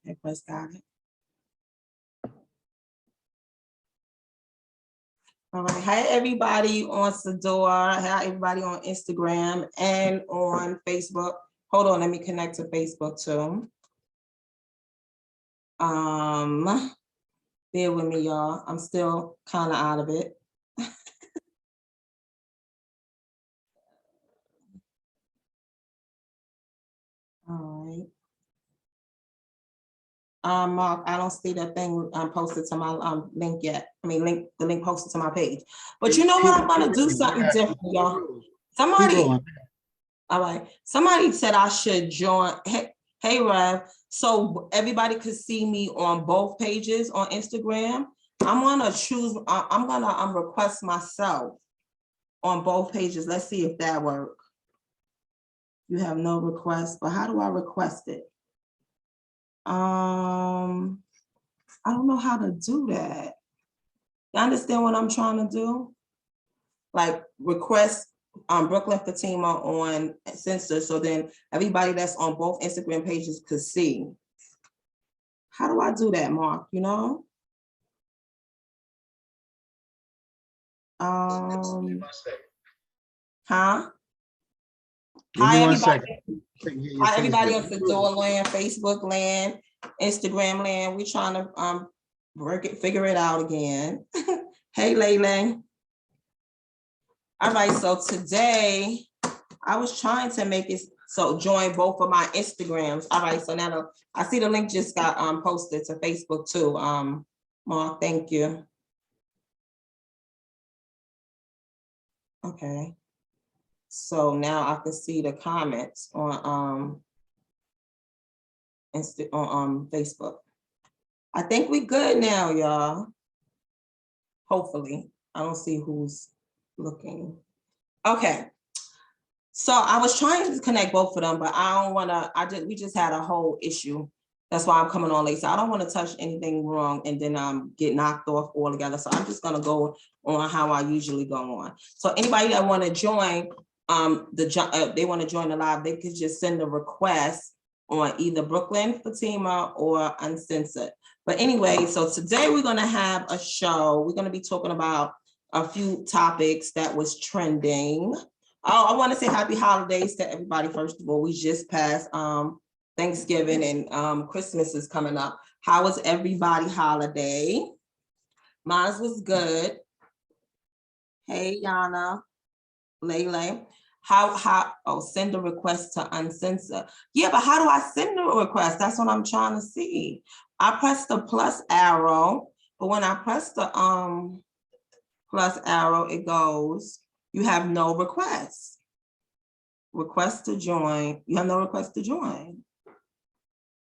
Okay, press got it. All right. Hi, everybody on Sadior. Hi, everybody on Instagram and on Facebook. Hold on, let me connect to Facebook too. Bear with me, y'all. I'm still kind of out of it. All right. Mark, I don't see that thing posted to my link yet. I mean, the link posted to my page. But you know what? I'm gonna do something different, y'all. Somebody, all right. Somebody said I should join. Hey, Rev. So everybody could see me on both pages on Instagram. I'm gonna choose. I'm gonna request myself on both pages. Let's see if that works. You have no request, but how do I request it? I don't know how to do that. You understand what I'm trying to do? Like request Brooklyn Fatima on Uncensored, so then everybody that's on both Instagram pages could see. How do I do that, Mark? You know? Huh? Hi, everybody. Hi, everybody on Sadior land, Facebook land, Instagram land. We're trying to figure it out again. Hey, Lele. All right, so today I was trying to make it so join both of my Instagrams. All right, so now I see the link just got posted to Facebook too. Mark, thank you. Okay. So now I can see the comments on Facebook. I think we good now, y'all. Hopefully. I don't see who's looking. Okay. So I was trying to connect both of them, but I don't want to, we just had a whole issue. That's why I'm coming on late. So I don't want to touch anything wrong and then get knocked off altogether. So I'm just going to go on how I usually go on. So anybody that want to join, they want to join the live, they could just send a request on either Brooklyn Fatima or Uncensored. But anyway, so today we're going to have a show. We're going to be talking about a few topics that was trending. Oh, I want to say happy holidays to everybody. First of all, we just passed Thanksgiving and Christmas is coming up. How was everybody holiday? Mine was good. Hey, Yana, Lele. Send a request to Uncensored. Yeah, but how do I send a request? That's what I'm trying to see. I pressed the plus arrow, but when I press the plus arrow, it goes, you have no requests. Request to join. You have no request to join.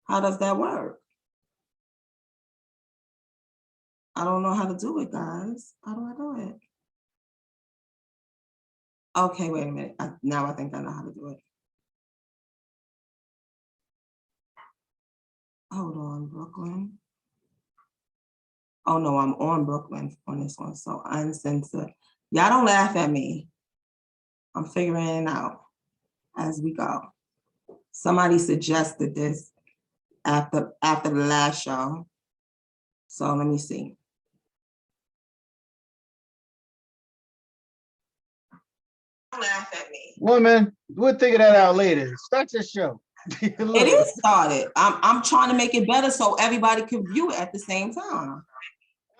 How does that work? I don't know how to do it, guys. How do I do it? Okay, wait a minute. Now I think I know how to do it. Hold on, Brooklyn. Oh no, I'm on Brooklyn on this one. So Uncensored. Y'all don't laugh at me. I'm figuring it out as we go. Somebody suggested this after the last show. So let me see. Don't laugh at me. Woman, we'll figure that out later. Start your show. It is started. I'm trying to make it better so everybody can view it at the same time.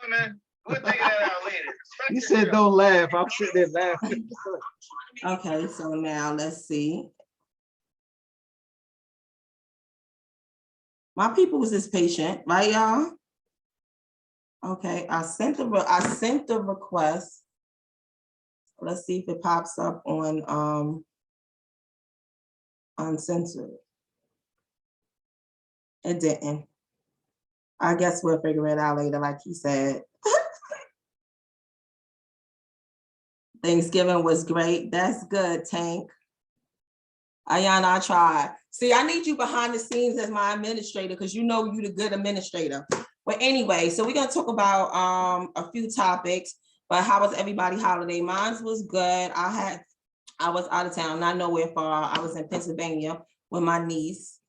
Woman, we'll figure that out later. You said don't laugh. I'm sitting there laughing. Okay, so now let's see. My people was this patient, right, y'all? Okay, I sent the request. Let's see if it pops up on Uncensored. It didn't. I guess we'll figure it out later, like he said. Thanksgiving was great. That's good, Tank. Ayana, I tried. See, I need you behind the scenes as my administrator because you know you're the good administrator. But anyway, so we're gonna talk about a few topics. But how was everybody holiday? Mine was good. I was out of town, not nowhere far. I was in Pennsylvania with my niece.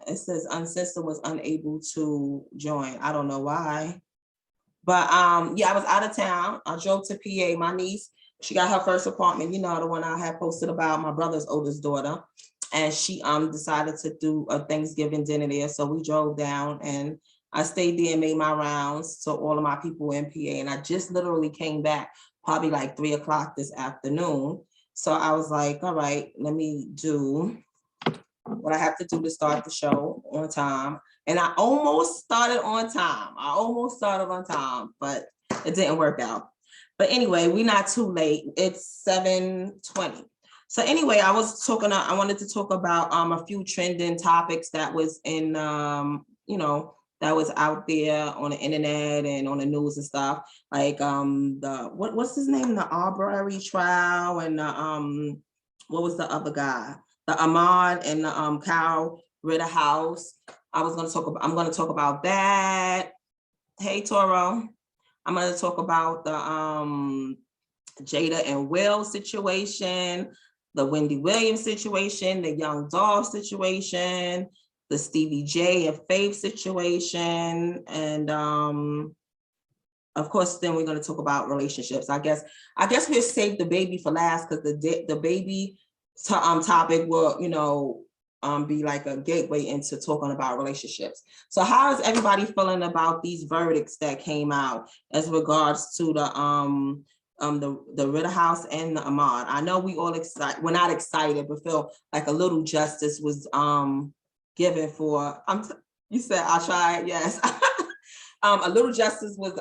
It says Uncensored was unable to join. I don't know why. But yeah, I was out of town. I drove to PA. My niece, she got her first apartment, you know, the one I had posted about, my brother's oldest daughter. And she decided to do a Thanksgiving dinner there. So we drove down and I stayed there and made my rounds to all of my people in PA. And I just literally came back probably like 3:00 this afternoon. So I was like, all right, let me do what I have to do to start the show on time. And I almost started on time. But it didn't work out. But anyway, we're not too late. It's 7:20. So anyway, I wanted to talk about a few trending topics that was in, that was out there on the internet and on the news and stuff. Like what's his name? The Arbery trial and what was the other guy? The Ahmad and the Kyle Rittenhouse. I'm gonna talk about that. Hey Toro. I'm gonna talk about the Jada and Will situation, the Wendy Williams situation, the Young Dolph situation, the Stevie J and Faith situation, and of course, then we're going to talk about relationships. I guess we'll save the baby for last because the baby topic will, be like a gateway into talking about relationships. So, how is everybody feeling about these verdicts that came out as regards to the Rittenhouse and the Ahmad? I know we all excited. We're not excited, but feel like a little justice was given for. You said I tried. Yes, a little justice was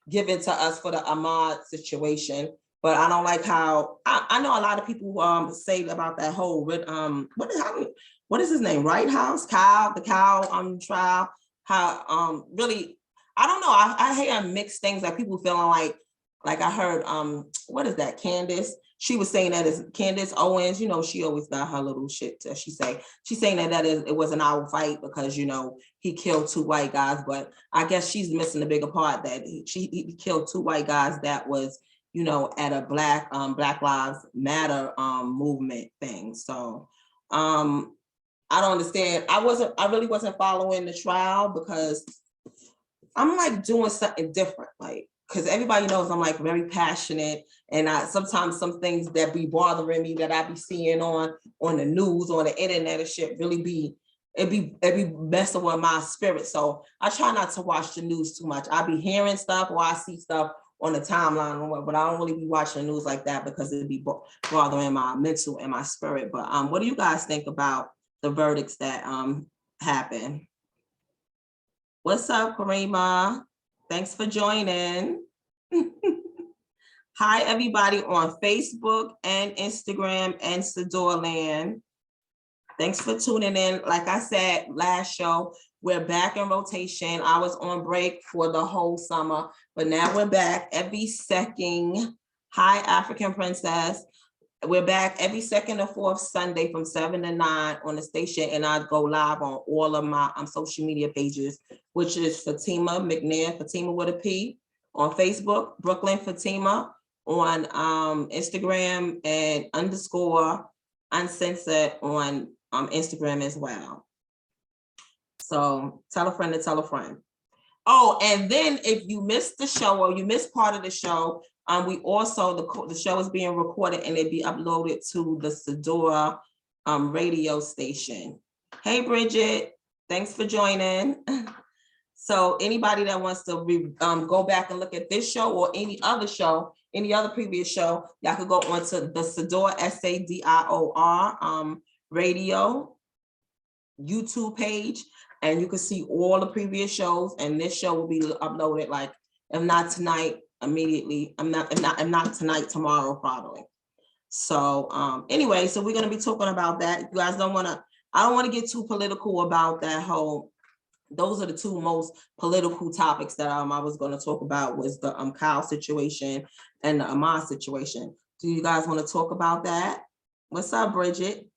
given to us for the Ahmad situation. But I don't like how I know a lot of people say about that whole what is his name? Rittenhouse, the Kyle trial. How really I don't know. I hear mixed things, like people feeling like I heard what is that, Candace? She was saying that is Candace Owens, she always got her little shit that she's saying that it was an our fight because he killed two white guys, but I guess she's missing the bigger part that he killed two white guys that was at a Black Lives Matter movement thing. So I don't understand. I really wasn't following the trial because I'm like doing something different, because everybody knows I'm like very passionate, and sometimes some things that be bothering me that I be seeing on the news, on the internet and shit really be messing with my spirit. So I try not to watch the news too much. I be hearing stuff or I see stuff on the timeline, but I don't really be watching the news like that because it be bothering my mental and my spirit. But what do you guys think about the verdicts that happened? What's up, Karima? Thanks for joining. Hi, everybody on Facebook and Instagram and Sadior Land. Thanks for tuning in. Like I said, last show, we're back in rotation. I was on break for the whole summer, but now we're back every second. Hi, African Princess. We're back every second or fourth Sunday from 7 to 9 on the station, and I go live on all of my social media pages, which is Fatima McNair, Fatima with a P, on Facebook, Brooklyn Fatima, on Instagram, and _ Uncensored on Instagram as well. So tell a friend to tell a friend. Oh, and then if you missed the show or you missed part of the show, we also, the show is being recorded and it be uploaded to the Sadior radio station. Hey, Bridget, thanks for joining. So anybody that wants to go back and look at this show or any other show, any other previous show, y'all could go onto the Sadior, SADIOR radio YouTube page, and you can see all the previous shows, and this show will be uploaded, like, if not tonight, immediately. If not tonight, tomorrow probably. So anyway, so we're going to be talking about that. You guys I don't want to get too political about that whole. Those are the two most political topics that I was going to talk about, was the Kyle situation and the Ahmad situation. Do you guys want to talk about that? What's up, Bridget?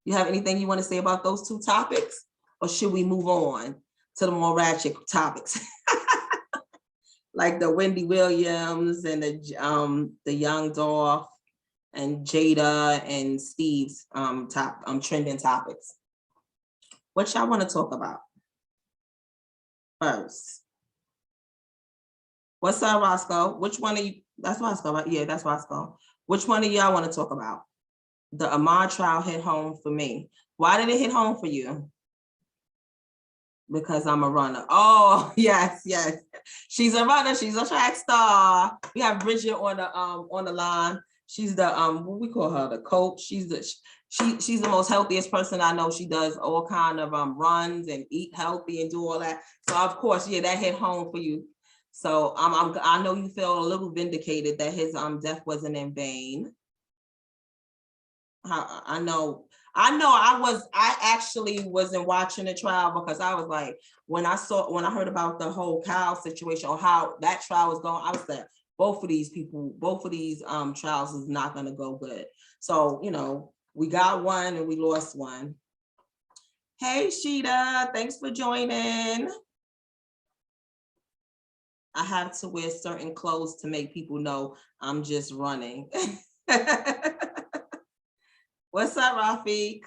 You have anything you want to say about those two topics, or should we move on to the more ratchet topics? Like the Wendy Williams and the Young Dolph and Jada and Steve's trending topics. What y'all want to talk about first? What's up, Roscoe? Which one of you? That's Roscoe, right? Yeah, that's Roscoe. Which one of y'all want to talk about? The Ahmaud trial hit home for me. Why did it hit home for you? Because I'm a runner. Oh, yes. She's a runner. She's a track star. We have Bridget on the line. She's the what we call her, the coach. She's the most healthiest person I know. She does all kind of runs and eat healthy and do all that. So of course, yeah, that hit home for you. So I know you feel a little vindicated that his death wasn't in vain. I know I actually wasn't watching the trial because I was like, when I heard about the whole Kyle situation or how that trial was going, I was like, both of these trials is not going to go good. So, we got one and we lost one. Hey, Sheeta, thanks for joining. I have to wear certain clothes to make people know I'm just running. What's up, Rafiq?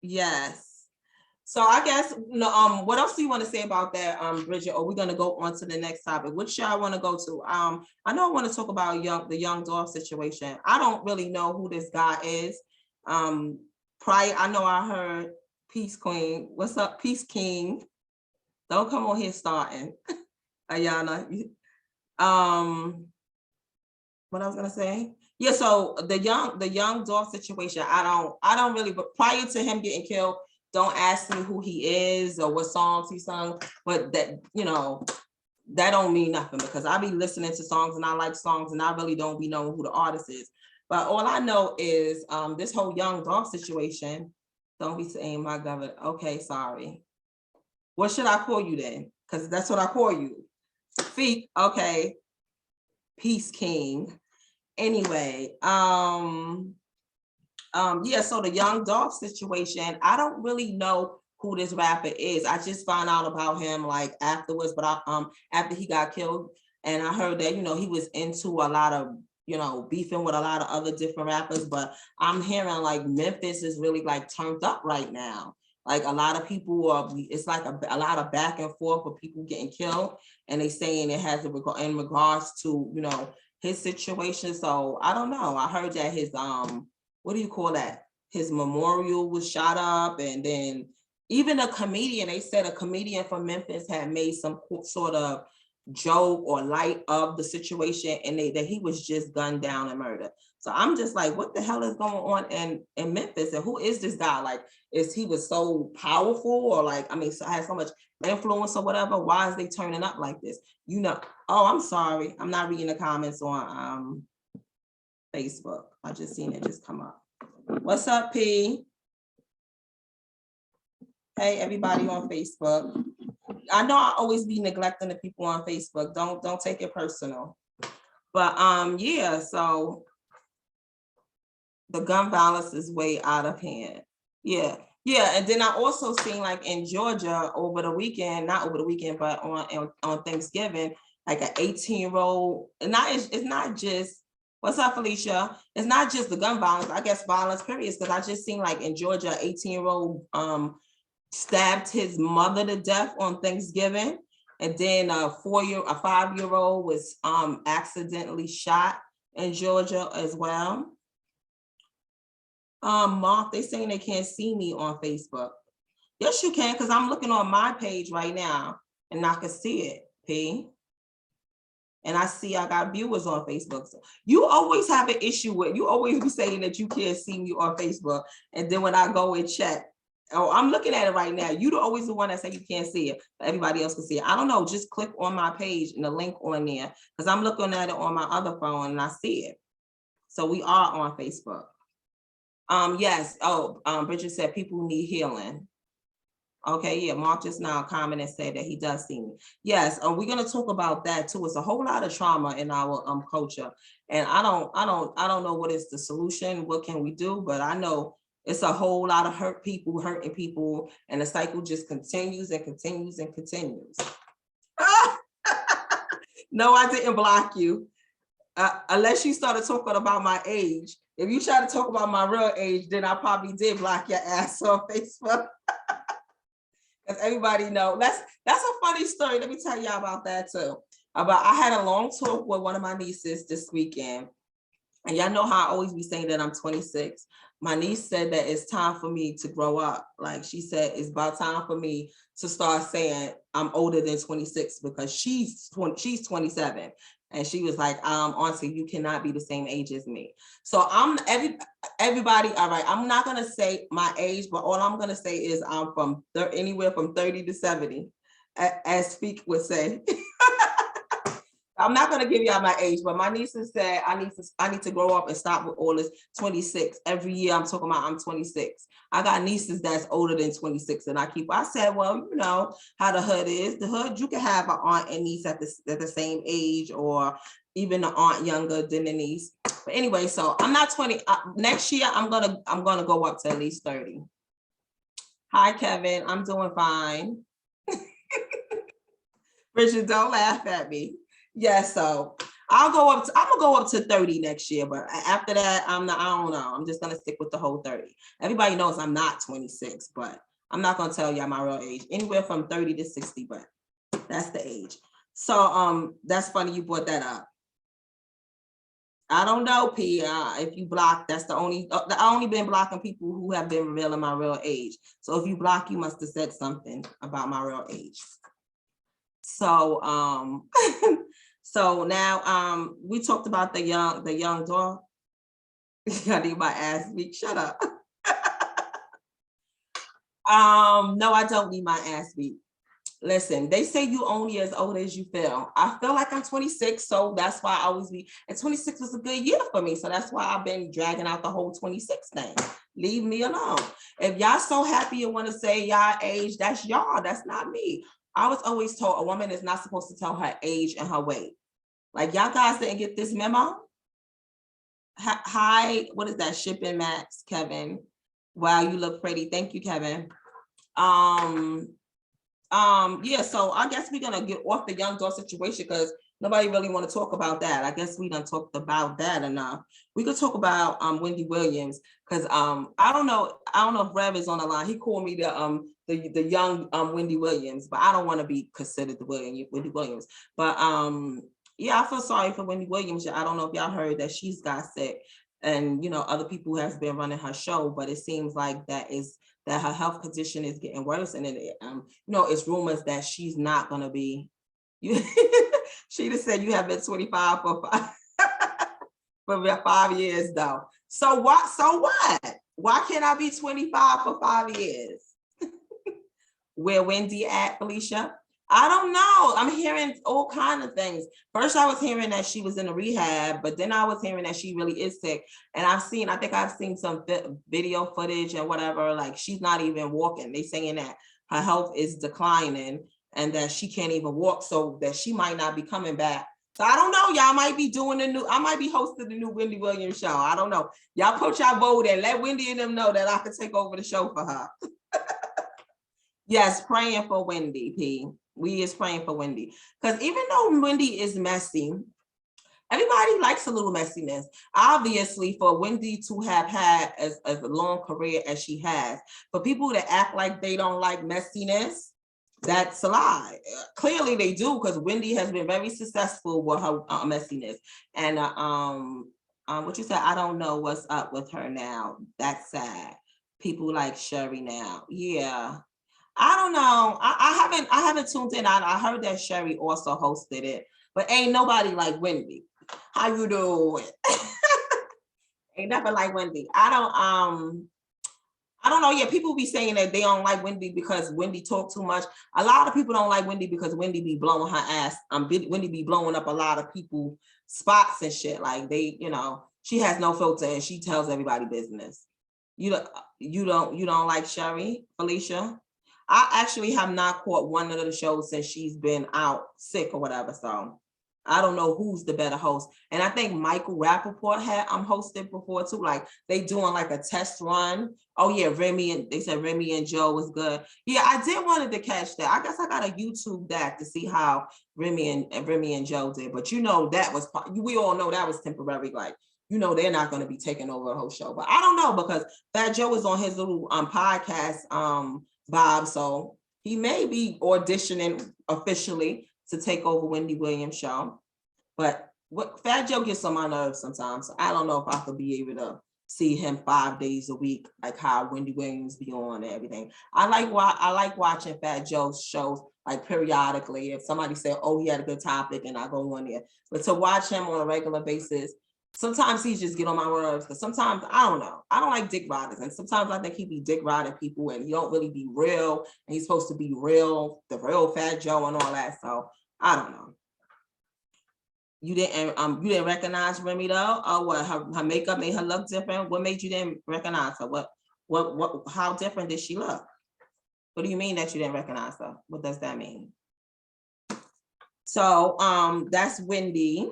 Yes. So I guess, what else do you want to say about that, Bridget? Or we're going to go on to the next topic. Which y'all want to go to? I know I want to talk about the young dog situation. I don't really know who this guy is. I know I heard Peace Queen. What's up, Peace King? Don't come on here starting. Ayana. What I was gonna say? Yeah, so the young dog situation, I don't really, but prior to him getting killed, don't ask me who he is or what songs he sung, but that, that don't mean nothing because I be listening to songs and I like songs and I really don't be knowing who the artist is. But all I know is this whole young dog situation, don't be saying my government. Okay, sorry. What should I call you then? Because that's what I call you. Feet, okay. Peace King. Anyway, yeah, so the young dog situation, I don't really know who this rapper is. I just found out about him like afterwards, but after he got killed, and I heard that, he was into a lot of, beefing with a lot of other different rappers, but I'm hearing like Memphis is really like turned up right now. Like a lot of people it's like a lot of back and forth with people getting killed, and they saying it has in regards to, his situation. So I don't know. I heard that his what do you call that? His memorial was shot up, and then even a comedian, they said a comedian from Memphis had made some sort of joke or light of the situation, and that he was just gunned down and murdered. So I'm just like, what the hell is going on in Memphis? And who is this guy? Like, he was so powerful, or like, has so much influence or whatever? Why is they turning up like this? Oh, I'm sorry. I'm not reading the comments on Facebook. I just seen it just come up. What's up, P? Hey, everybody on Facebook. I know I always be neglecting the people on Facebook. Don't take it personal. But yeah, so the gun violence is way out of hand. Yeah, and then I also seen like in Georgia over the weekend, not over the weekend, but on Thanksgiving, like an 18-year-old, and it's not just, what's up, Felicia? It's not just the gun violence, I guess violence period, because I just seen like in Georgia, 18-year-old stabbed his mother to death on Thanksgiving, and then a 5-year-old was accidentally shot in Georgia as well. Mark, they saying they can't see me on Facebook. Yes, you can, because I'm looking on my page right now and I can see it, P. And I see I got viewers on Facebook. So you always have an issue with, you always be saying that you can't see me on Facebook. And then when I go and check, I'm looking at it right now. You're always the one that say you can't see it, but everybody else can see it. I don't know, just click on my page and the link on there, because I'm looking at it on my other phone and I see it. So we are on Facebook. Yes. Bridget said people need healing. Okay, yeah. Mark just now commented and said that he does see me. Yes, we're gonna talk about that too. It's a whole lot of trauma in our culture, and I don't know what is the solution. What can we do? But I know it's a whole lot of hurting people, and the cycle just continues and continues and continues. No, I didn't block you. Unless you started talking about my age. If you try to talk about my real age, then I probably did block your ass on Facebook. Because everybody know that's a funny story. Let me tell y'all about that too. I had a long talk with one of my nieces this weekend. And y'all know how I always be saying that I'm 26. My niece said that it's time for me to grow up. Like she said, it's about time for me to start saying I'm older than 26 because she's 27. And she was like, auntie, you cannot be the same age as me. So everybody, all right, I'm not gonna say my age, but all I'm gonna say is I'm from anywhere from 30 to 70, as Speak would say. I'm not gonna give y'all my age, but my nieces said I need to grow up and stop with all this 26. Every year I'm talking about I'm 26. I got nieces that's older than 26, and I said, well, you know how the hood is. The hood, you can have an aunt and niece at the same age, or even an aunt younger than the niece. But anyway, so I'm not 20. Next year I'm gonna go up to at least 30. Hi, Kevin. I'm doing fine. Bridget, don't laugh at me. Yeah, so I'm gonna go up to 30 next year, but after that, I don't know. I'm just gonna stick with the whole 30. Everybody knows I'm not 26, but I'm not gonna tell y'all my real age. Anywhere from 30 to 60, but that's the age. So that's funny you brought that up. I don't know, P. If you block, that's I only been blocking people who have been revealing my real age. So if you block, you must have said something about my real age. So so now we talked about the young dog. I need my ass beat. Shut up. No, I don't need my ass beat. Listen, they say you only as old as you feel. I feel like I'm 26, so that's why I always be. And 26 was a good year for me, so that's why I've been dragging out the whole 26 thing. Leave me alone. If y'all so happy you want to say y'all age, that's y'all. That's not me. I was always told a woman is not supposed to tell her age and her weight. Like y'all guys didn't get this memo. Hi, what is that? Shipping Max, Kevin. Wow, you look pretty. Thank you, Kevin. Yeah, so I guess we're gonna get off the young dog situation because nobody really want to talk about that. I guess we done talked about that enough. We could talk about Wendy Williams because I don't know if Rev is on the line. He called me the young Wendy Williams, but I don't want to be considered the Wendy Williams. But yeah, I feel sorry for Wendy Williams. I don't know if y'all heard that she's got sick, and you know other people has been running her show, but it seems like that her health condition is getting worse, and you know it's rumors that she's not gonna be. She just said you have been 25 for 5 years though. So what? Why can't I be 25 for 5 years? Where Wendy at, Felicia? I don't know. I'm hearing all kinds of things. First, I was hearing that she was in a rehab, but then I was hearing that she really is sick. And I think I've seen some video footage and whatever, like she's not even walking. They saying that her health is declining and that she can't even walk, so that she might not be coming back. So I don't know. Y'all might be I might be hosting the new Wendy Williams show. I don't know. Y'all put y'all vote in. Let Wendy and them know that I can take over the show for her. Yes, praying for Wendy, P. We is praying for Wendy. Because even though Wendy is messy, everybody likes a little messiness. Obviously, for Wendy to have had as a long career as she has, for people to act like they don't like messiness, that's a lie. Clearly they do, because Wendy has been very successful with her messiness. And what you said, I don't know what's up with her now. That's sad. People like Sherry now. Yeah. I don't know. I haven't tuned in. I heard that Sherry also hosted it, but ain't nobody like Wendy. How you doing? Ain't nothing like Wendy. I don't know. Yeah, people be saying that they don't like Wendy because Wendy talk too much. A lot of people don't like Wendy because Wendy be blowing her ass. Wendy be blowing up a lot of people spots and shit. Like they, you know, she has no filter and she tells everybody business. You don't like Sherry, Felicia? I actually have not caught one of the shows since she's been out sick or whatever. So I don't know who's the better host. And I think Michael Rappaport had hosted before too. Like they doing like a test run. Oh yeah, they said Remy and Joe was good. Yeah, I did wanted to catch that. I guess I got a YouTube that to see how Remy and Joe did. But you know that was, we all know that was temporary. Like, you know, they're not going to be taking over the whole show. But I don't know, because Fat Joe is on his little podcast, Bob, so He may be auditioning officially to take over Wendy Williams' show, but what Fat Joe gets on my nerves sometimes. So I don't know if I could be able to see him 5 days a week, like how Wendy Williams be on and everything. I like watching Fat Joe's shows like periodically. If somebody said, "Oh, he had a good topic," and I go on there, but to watch him on a regular basis, sometimes he just get on my nerves. Because sometimes I don't know. I don't like dick riders, and sometimes I think he be dick riding people, and he don't really be real. And he's supposed to be real, the real Fat Joe and all that. So I don't know. You didn't recognize Remy though? Oh, what her makeup made her look different? What made you didn't recognize her? What how different did she look? What do you mean that you didn't recognize her? What does that mean? So that's Wendy.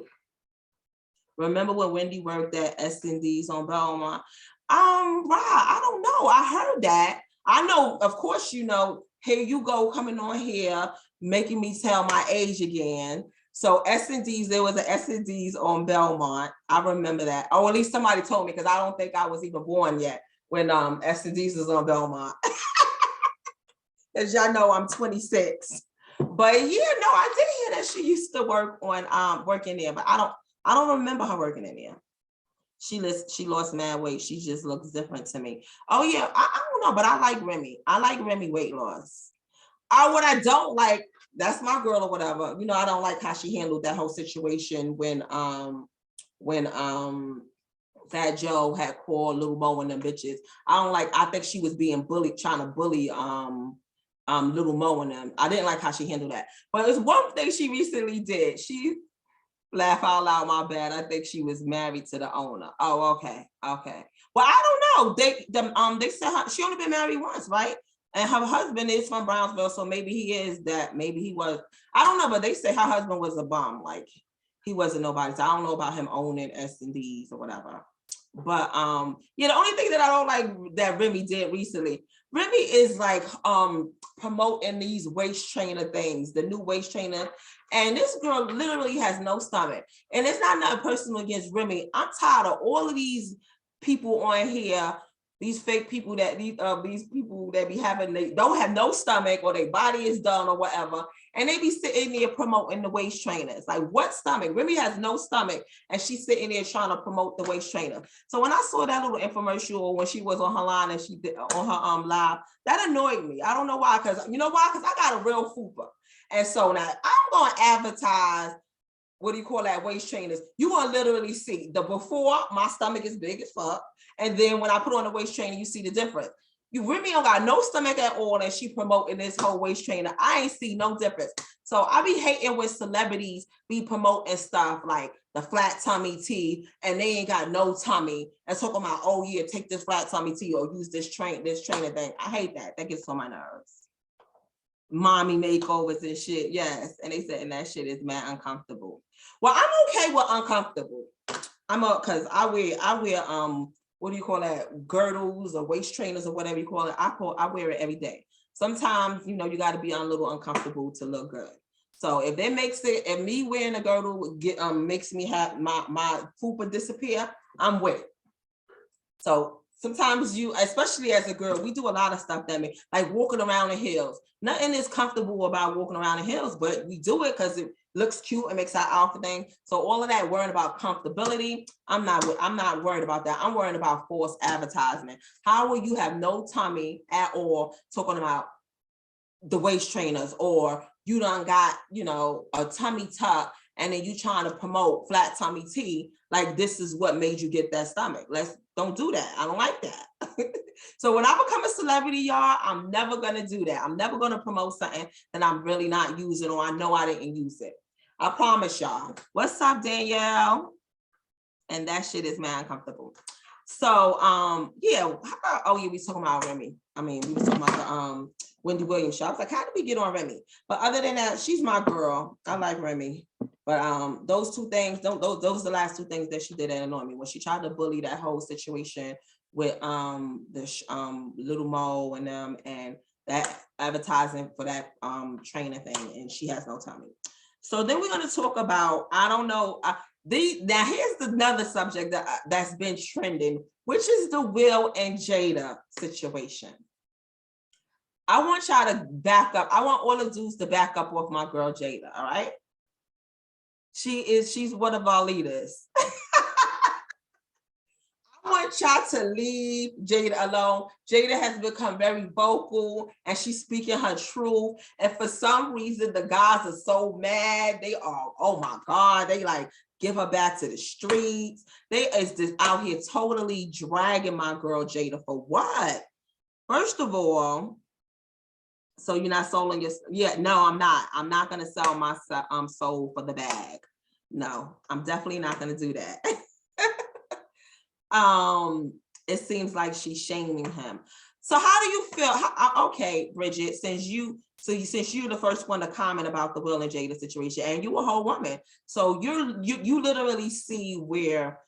Remember when Wendy worked at S&D's on Belmont? Right, I don't know. I heard that. I know, of course, you know, here you go coming on here, making me tell my age again. So S&D's, there was an S&D's on Belmont. I remember that. Or at least somebody told me, because I don't think I was even born yet when S&D's was on Belmont. As y'all know, I'm 26. But yeah, no, I did hear that she used to work on working there, but I don't remember her working in there. She lost mad weight. She just looks different to me. Oh yeah, I don't know, but I like Remy. I like Remy weight loss. What I don't like, that's my girl or whatever. You know, I don't like how she handled that whole situation when Fat Joe had called Lil Mo and them bitches. I think she was being bullied, trying to bully Lil Mo and them. I didn't like how she handled that. But there's one thing she recently did. She laugh out loud, my bad. I think she was married to the owner. Oh, okay. Well, I don't know. They said she only been married once, right? And her husband is from Brownsville, so maybe he is that. Maybe he was. I don't know, but they say her husband was a bum. Like he wasn't nobody. So I don't know about him owning S&D's or whatever. But yeah, the only thing that I don't like that Remy did recently, Remy is like promoting these waist trainer things, the new waist trainer. And this girl literally has no stomach. And it's not nothing personal against Remy. I'm tired of all of these people on here, these fake people that these people that be having, they don't have no stomach or their body is done or whatever. And they be sitting there promoting the waist trainers. Like, what stomach? Remy has no stomach, and she's sitting there trying to promote the waist trainer. So when I saw that little infomercial when she was on her line and she did on her live, that annoyed me. I don't know why, because you know why? Because I got a real fupa. And so now I'm going to advertise, what do you call that, waist trainers. You want to literally see the before, my stomach is big as fuck. And then when I put on the waist trainer, you see the difference. You Remy don't got no stomach at all, and she promoting this whole waist trainer. I ain't see no difference. So I be hating when celebrities be promoting stuff like the flat tummy tea, and they ain't got no tummy, and talking about, oh yeah, take this flat tummy tea or use this trainer thing. I hate that. That gets on my nerves. Mommy makeovers and shit, yes. And they said, and that shit is mad uncomfortable. Well, I'm okay with uncomfortable. Cause I wear what do you call that, girdles or waist trainers or whatever you call it. I wear it every day. Sometimes, you know, you got to be a little uncomfortable to look good. So if that makes it, if me wearing a girdle makes me have my fupa disappear, I'm with it. So sometimes you, especially as a girl, we do a lot of stuff that make, like walking around in heels. Nothing is comfortable about walking around in heels, but we do it because it looks cute and makes our outfit thing. So all of that worrying about comfortability, I'm not worried about that. I'm worried about false advertisement. How will you have no tummy at all talking about the waist trainers, or you done got, you know, a tummy tuck and then you trying to promote flat tummy tea, like this is what made you get that stomach. Don't do that. I don't like that. So when I become a celebrity, y'all, I'm never gonna do that. I'm never gonna promote something that I'm really not using, or I know I didn't use it. I promise y'all. What's up, Danielle? And that shit is mad uncomfortable. So yeah, we talking about Remy. I mean, we was talking about the Wendy Williams show. I was like, how did we get on Remy? But other than that, she's my girl. I like Remy. But those two things, those are the last two things that she did that annoyed me. When she tried to bully that whole situation with Little Mo and them, and that advertising for that trainer thing, and she has no tummy. So then we're going to talk about, I don't know, now here's another subject that's been trending, which is the Will and Jada situation. I want y'all to back up. I want all the dudes to back up with my girl Jada, all right? She's one of our leaders. I want y'all to leave Jada alone. Jada has become very vocal and she's speaking her truth. And for some reason, the guys are so mad. They are, oh my God, they like give her back to the streets. They is just out here totally dragging my girl Jada for what? First of all, so you're not selling your, yeah, no, I'm not. I'm not going to sell my soul for the bag. No, I'm definitely not going to do that. It seems like she's shaming him. So how do you feel? Okay, Bridget, since you're the first one to comment about the Will and Jada situation, and you a whole woman, so you literally see where,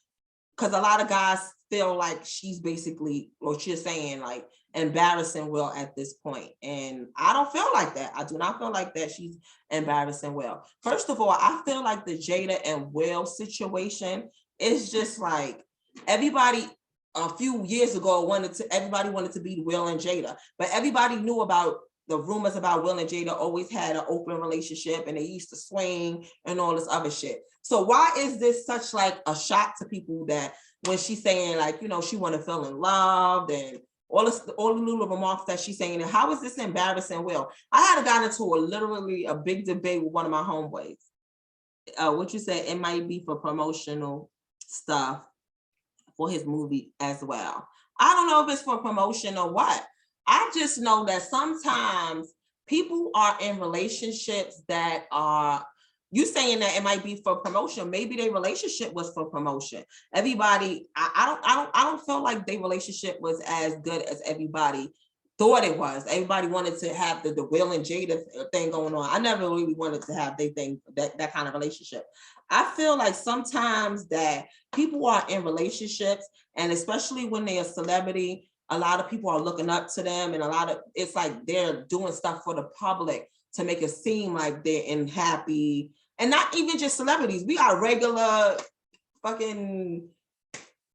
because a lot of guys feel like she's basically, or she's saying like embarrassing Will at this point, and I don't feel like that. I do not feel like that she's embarrassing Will. First of all, I feel like the Jada and Will situation is just like everybody. A few years ago, everybody wanted to be Will and Jada, but everybody knew about the rumors about Will and Jada always had an open relationship and they used to swing and all this other shit. So why is this such like a shock to people that when she's saying like, you know, she want to feel in love and all the little remarks that she's saying, and how is this embarrassing Will? I had got into literally a big debate with one of my homeboys. What you said, it might be for promotional stuff for his movie as well. I don't know if it's for promotion or what. I just know that sometimes people are in relationships that are, you saying that it might be for promotion. Maybe their relationship was for promotion. Everybody, I don't feel like their relationship was as good as everybody thought it was. Everybody wanted to have the Will and Jada thing going on. I never really wanted to have that kind of relationship. I feel like sometimes that people are in relationships, and especially when they're a celebrity, a lot of people are looking up to them, and it's like they're doing stuff for the public to make it seem like they're in happy, and not even just celebrities. We are regular fucking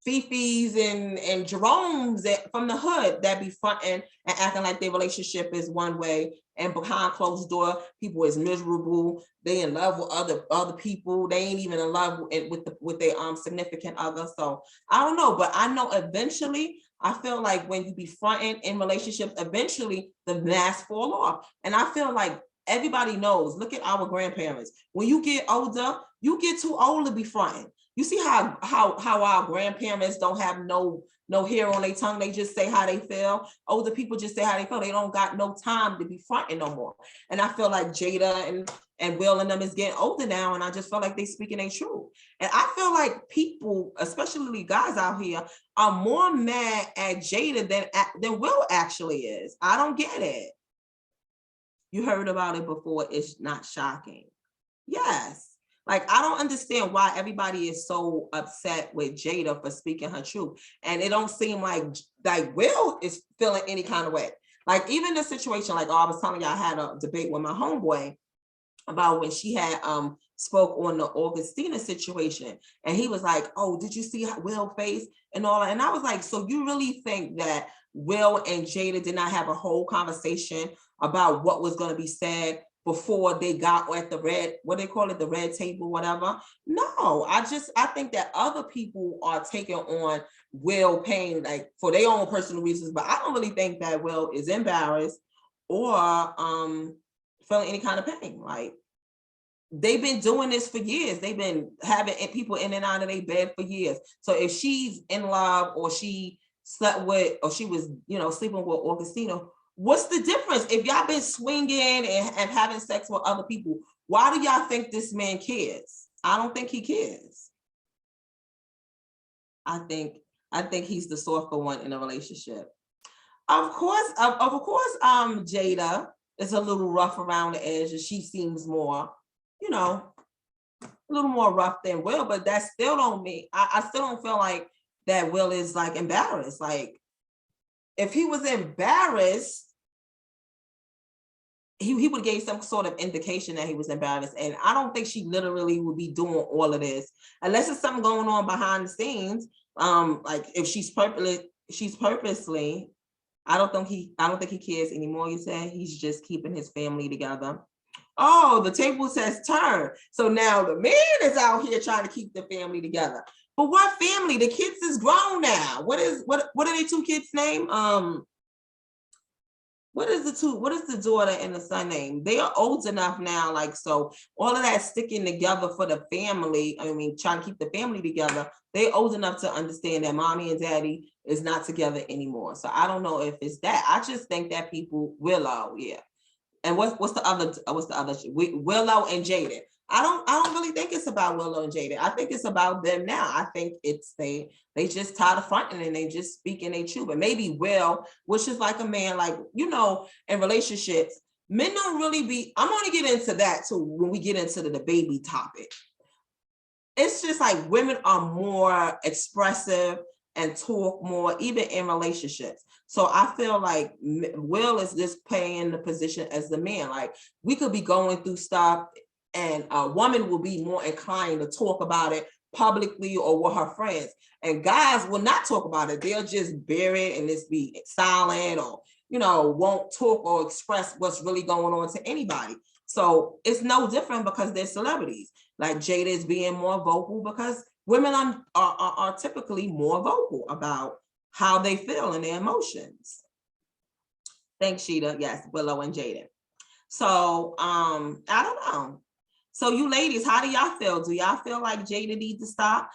Fifis and Jerome's from the hood that be fronting and acting like their relationship is one way, and behind closed door, people is miserable. They in love with other people. They ain't even in love with their significant other. So I don't know, but I know eventually, I feel like when you be fronting in relationships, eventually the mask fall off. And I feel like everybody knows. Look at our grandparents. When you get older, you get too old to be fronting. You see how our grandparents don't have no hair on their tongue. They just say how they feel. Older people just say how they feel. They don't got no time to be fronting no more. And I feel like Jada and Will and them is getting older now. And I just feel like they speaking their truth. And I feel like people, especially guys out here, are more mad at Jada than Will actually is. I don't get it. You heard about it before. It's not shocking. Yes. Like, I don't understand why everybody is so upset with Jada for speaking her truth. And it don't seem like Will is feeling any kind of way. Like, even the situation, like I was telling you, I had a debate with my homeboy about when she had spoke on the Augustina situation. And he was like, oh, did you see Will face and all that? And I was like, so you really think that Will and Jada did not have a whole conversation about what was going to be said before they got at the the red table, whatever? No, I think that other people are taking on Will pain, like for their own personal reasons, but I don't really think that Will is embarrassed or feeling any kind of pain. Like, they've been doing this for years. They've been having people in and out of their bed for years. So if she's in love or she slept with, or she was, sleeping with Augustino, what's the difference? If y'all been swinging and having sex with other people, why do y'all think this man cares? I don't think he cares. I think he's the softer one in a relationship. Of course, Jada is a little rough around the edge, and she seems more, a little more rough than Will, but that still don't mean, I still don't feel like that Will is like embarrassed. Like, if he was embarrassed, he would give some sort of indication that he was embarrassed. And I don't think she literally would be doing all of this unless it's something going on behind the scenes. Like if she's purposely I don't think he cares anymore. You said he's just keeping his family together. Oh, the table says turn. So now the man is out here trying to keep the family together. But what family? The kids is grown now. What are they two kids' name? What is the daughter and the son name? They are old enough now, like, so all of that sticking together for the family, I mean, trying to keep the family together, they're old enough to understand that mommy and daddy is not together anymore. So I don't know if it's that. I just think that people, Willow, yeah. And what's the other Willow and Jaden. I don't really think it's about Willow and Jaden. I think it's about them now. I think it's they just tired of fronting and they just speaking their truth. But maybe Will, which is like a man, like, you know, in relationships, men don't really be, I'm gonna get into that too when we get into the baby topic. It's just like women are more expressive and talk more, even in relationships. So I feel like Will is just playing the position as the man. Like, we could be going through stuff and a woman will be more inclined to talk about it publicly or with her friends. And guys will not talk about it. They'll just bear it and just be silent, or, you know, won't talk or express what's really going on to anybody. So it's no different because they're celebrities. Like Jada is being more vocal because women are typically more vocal about how they feel and their emotions. Thanks, Sheeta. Yes, Willow and Jaden. So I don't know. So you ladies, how do y'all feel? Do y'all feel like Jada needs to stop?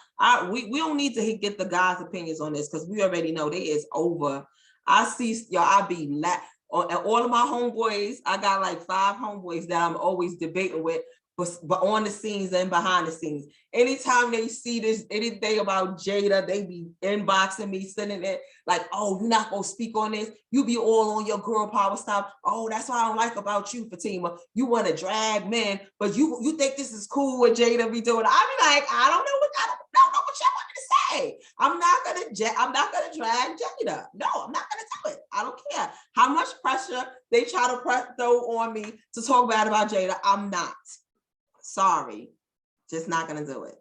We don't need to get the guys' opinions on this because we already know they is over. I see y'all. I be all of my homeboys. I got like 5 homeboys that I'm always debating with. But on the scenes and behind the scenes, anytime they see this, anything about Jada, they be inboxing me, sending it like, oh, you're not gonna speak on this. You be all on your girl power stuff. Oh, that's what I don't like about you, Fatima. You want to drag men, but you think this is cool what Jada be doing. I be like, I don't know what y'all want me to say. I'm not gonna drag Jada. No, I'm not gonna do it. I don't care how much pressure they try to throw on me to talk bad about Jada. I'm not. Sorry, just not gonna do it.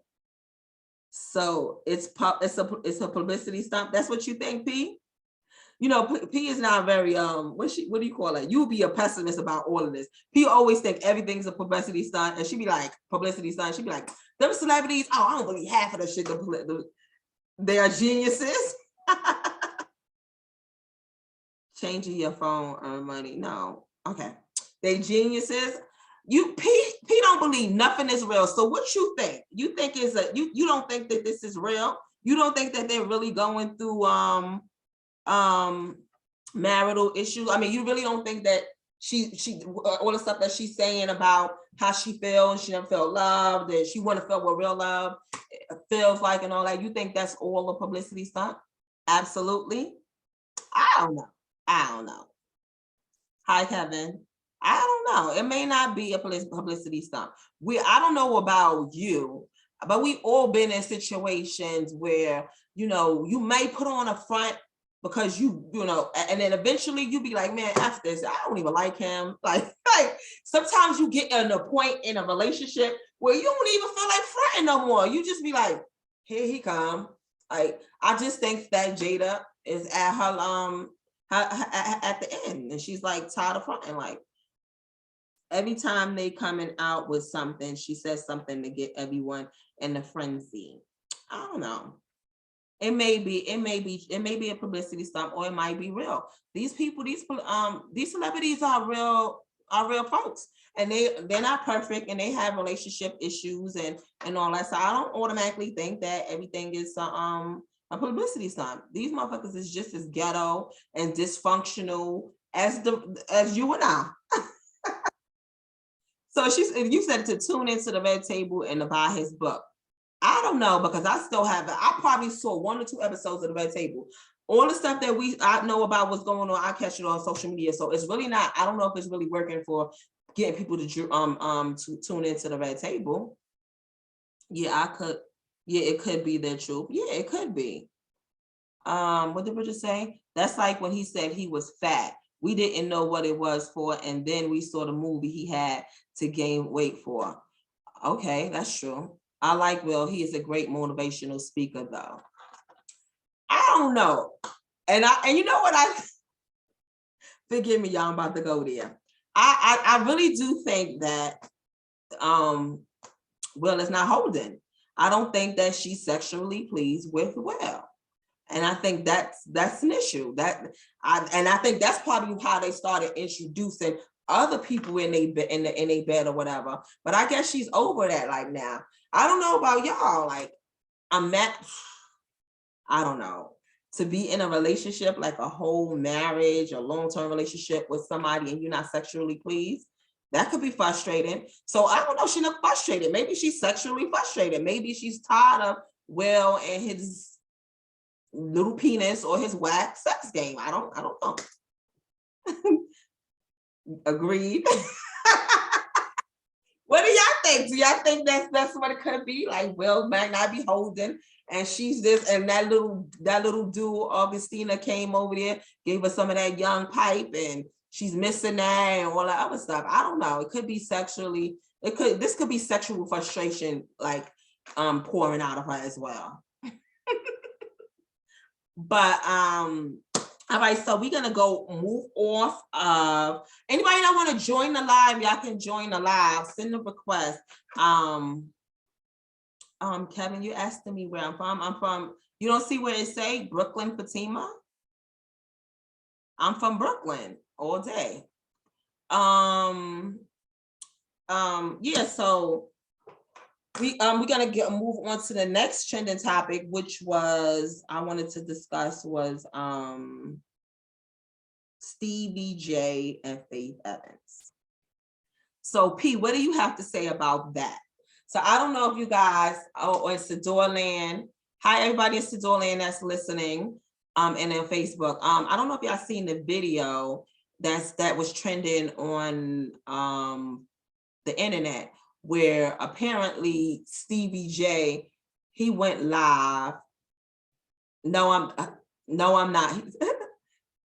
So it's a publicity stunt. That's what you think, P? You know, P is not very what do you call it? You be a pessimist about all of this. P always think everything's a publicity stunt, and she be like, publicity stunt. She be like, them celebrities. Oh, I don't believe half of the shit. They are geniuses. Changing your phone, earn money. No, okay. They geniuses. You P don't believe nothing is real. So what you think? You think you don't think that this is real? You don't think that they're really going through marital issues? I mean, you really don't think that she all the stuff that she's saying about how she feels, she never felt loved, that she want to feel what real love feels like and all that. You think that's all a publicity stunt? Absolutely. I don't know. Hi, Kevin. I don't know. It may not be a publicity stunt. I don't know about you, but we all been in situations where, you know, you may put on a front because you know, and then eventually you be like, man, F this. I don't even like him. Like sometimes you get in a point in a relationship where you don't even feel like fronting no more. You just be like, here he come. Like, I just think that Jada is at her at the end, and she's like tired of fronting. Like, every time they coming out with something, she says something to get everyone in a frenzy. I don't know. It may be a publicity stunt, or it might be real. These people, these celebrities are real folks, and they're not perfect, and they have relationship issues and all that. So I don't automatically think that everything is a publicity stunt. These motherfuckers is just as ghetto and dysfunctional as you and I. So you said to tune into the Red Table and to buy his book. I don't know, because I still haven't. I probably saw 1 or 2 episodes of the Red Table. All the stuff that I know about what's going on, I catch it on social media. So it's really not. I don't know if it's really working for getting people to tune into the Red Table. Yeah, I could. Yeah, it could be their truth. Yeah, it could be. What did Bridget say? That's like when he said he was fat. We didn't know what it was for, and then we saw the movie he had to gain weight for. Okay, that's true. I like Will. He is a great motivational speaker, though. I don't know. And you know what Forgive me, y'all, I'm about to go there. I really do think that Will is not holding. I don't think that she's sexually pleased with Will. And I think that's an issue. I think that's probably how they started introducing other people in a bed or whatever. But I guess she's over that like now. I don't know about y'all. Like I don't know. To be in a relationship, like a whole marriage, a long-term relationship with somebody and you're not sexually pleased, that could be frustrating. So I don't know, she looked frustrated. Maybe she's sexually frustrated. Maybe she's tired of Will and his little penis or his whack sex game. I don't know. Agreed. What do y'all think? Do y'all think that's what it could be? Like Will might not be holding, and she's this, and that little dude, Augustina, came over there, gave her some of that young pipe, and she's missing that and all that other stuff. I don't know. It could be sexually. This could be sexual frustration, like pouring out of her as well. But all right, so we're gonna move off of anybody that want to join the live. Y'all can join the live. Send a request. Kevin, you asking me where I'm from. I'm from. You don't see where it say Brooklyn, Fatima. I'm from Brooklyn all day. Yeah. So we're gonna move on to the next trending topic, which was I wanted to discuss was Stevie J and Faith Evans. So P, what do you have to say about that? So I don't know if you guys or in Sadior Land. Hi everybody in Sadior Land that's listening, and on Facebook. I don't know if y'all seen the video that was trending on the internet, where apparently Stevie J, he went live. No, I'm not.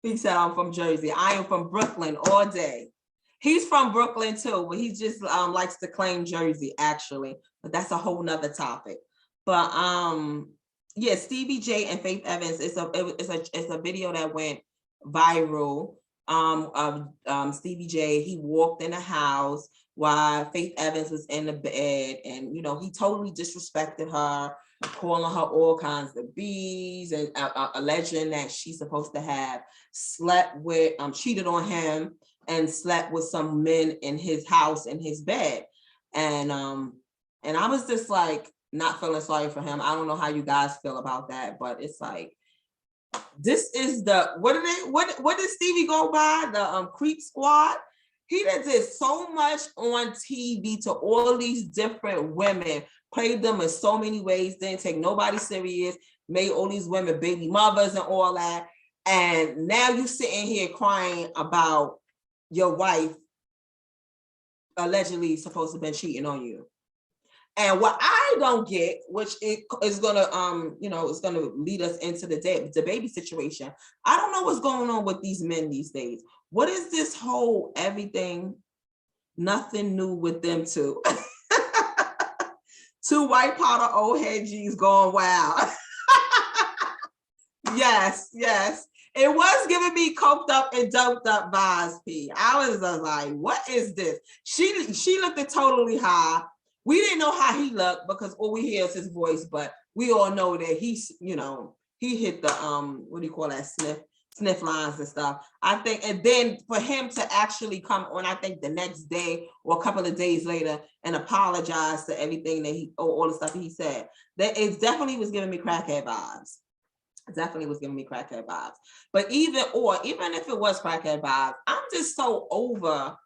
He said, I'm from Jersey. I am from Brooklyn all day. He's from Brooklyn too, but he just likes to claim Jersey actually, but that's a whole nother topic. But yeah, Stevie J and Faith Evans, it's a video that went viral of Stevie J. He walked in the house while Faith Evans was in the bed, and he totally disrespected her, calling her all kinds of B's, and alleging that she's supposed to have slept with, cheated on him and slept with some men in his house, in his bed. And I was just like not feeling sorry for him. I don't know how you guys feel about that, but it's like, this is what did Stevie go by? The Creep Squad. He did so much on TV to all these different women, played them in so many ways, didn't take nobody serious, made all these women baby mothers and all that. And now you sitting here crying about your wife allegedly supposed to have been cheating on you. And what I don't get, which is gonna it's gonna lead us into the baby situation. I don't know what's going on with these men these days. What is this whole everything, nothing new with them two? Two white powder old head G's going wild. Yes. It was giving me coked up and doped up vibes, P. I was like, what is this? She looked totally high. We didn't know how he looked because all we hear is his voice, but we all know that he hit the what do you call that, sniff lines and stuff. I think, and then for him to actually come on, I think the next day or a couple of days later and apologize to everything that all the stuff he said, that it definitely was giving me crackhead vibes. Definitely was giving me crackhead vibes. But even if it was crackhead vibes, I'm just so over.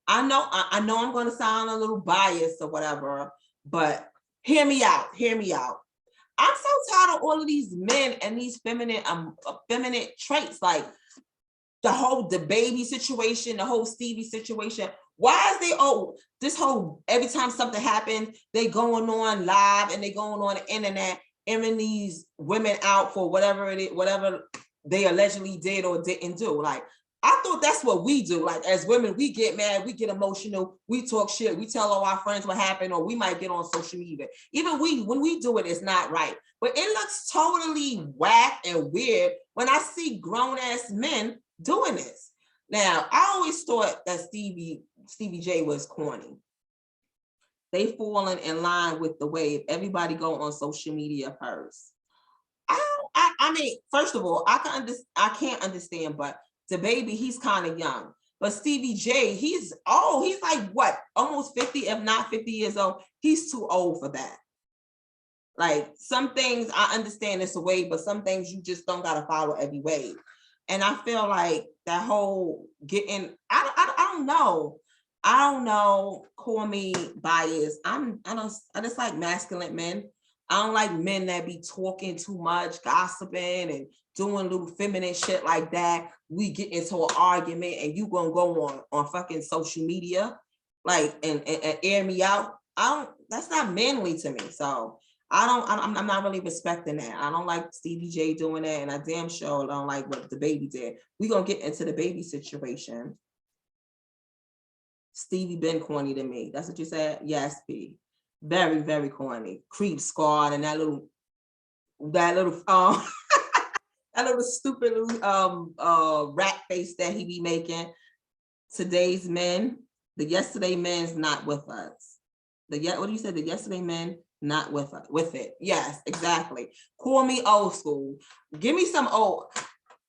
I know I'm going to sound a little biased or whatever, but hear me out. I'm so tired of all of these men and these feminine traits, like the baby situation, the whole Stevie situation. Why is this whole, every time something happens, they going on live and they going on the internet, airing these women out for whatever they allegedly did or didn't do. Like, I thought that's what we do. Like, as women, we get mad, we get emotional, we talk shit, we tell all our friends what happened, or we might get on social media. Even when we do it, it's not right. But it looks totally whack and weird when I see grown-ass men doing this. Now, I always thought that Stevie J was corny. They falling in line with the wave. Everybody go on social media first. I mean, first of all, I can't understand, but the baby, he's kind of young. But Stevie J, he's like what, almost 50, if not 50 years old. He's too old for that. Like some things I understand it's a wave, but some things you just don't gotta follow every wave. And I feel like that whole getting, I don't know. I don't know, call me biased. I just like masculine men. I don't like men that be talking too much, gossiping and doing little feminine shit like that. We get into an argument and you gonna go on fucking social media, like and air me out. That's not manly to me. So I'm not really respecting that. I don't like Stevie J doing that, and I damn sure don't like what the baby did. We gonna get into the baby situation. Stevie been corny to me. That's what you said? Yes, P. Very, very corny. Creep squad and that little that little stupid little rat face that he be making. Today's men, the yesterday men's not with us. What do you say? The yesterday men not with us. With it. Yes, exactly. Call me old school. Give me some old.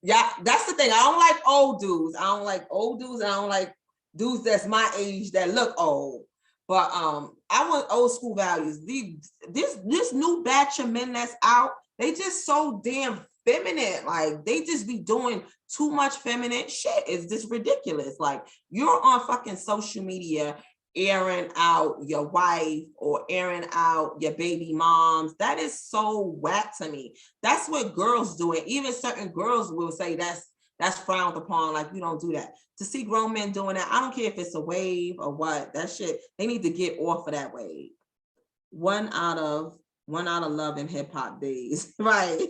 Yeah, that's the thing. I don't like old dudes. I don't like old dudes. I don't like dudes that's my age that look old. But I want old school values. This new batch of men that's out, they just so damn feminine. Like they just be doing too much feminine shit. It's just ridiculous. Like you're on fucking social media airing out your wife or airing out your baby moms. That is so whack to me. That's what girls do. And even certain girls will say that's frowned upon. Like you don't do that. To see grown men doing that, I don't care if it's a wave or what. That shit, they need to get off of that wave. One out of Love and Hip Hop days, right?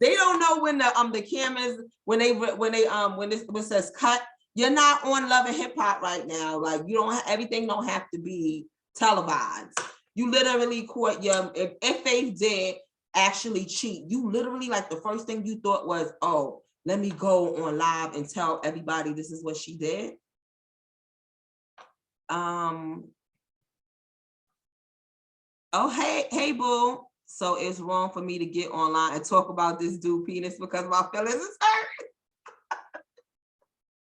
They don't know when the cameras when it says cut. You're not on Love and Hip Hop right now. Like you don't everything don't have to be televised. You literally caught if Faith did actually cheat, you literally like the first thing you thought was, oh, let me go on live and tell everybody this is what she did. Oh, hey, boo. So it's wrong for me to get online and talk about this dude penis because my feelings is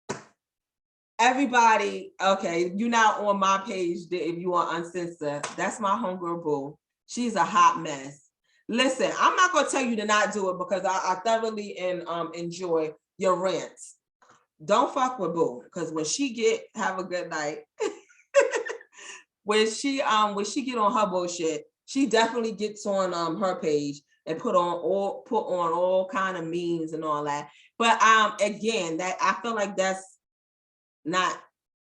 hurt. Everybody, okay, you're not on my page if you are Uncensored. That's my homegirl, boo. She's a hot mess. Listen, I'm not gonna tell you to not do it because I thoroughly enjoy your rants. Don't fuck with boo because when she have a good night. when she get on her bullshit, she definitely gets on her page and put on all kind of memes and all that. But again, that I feel like that's not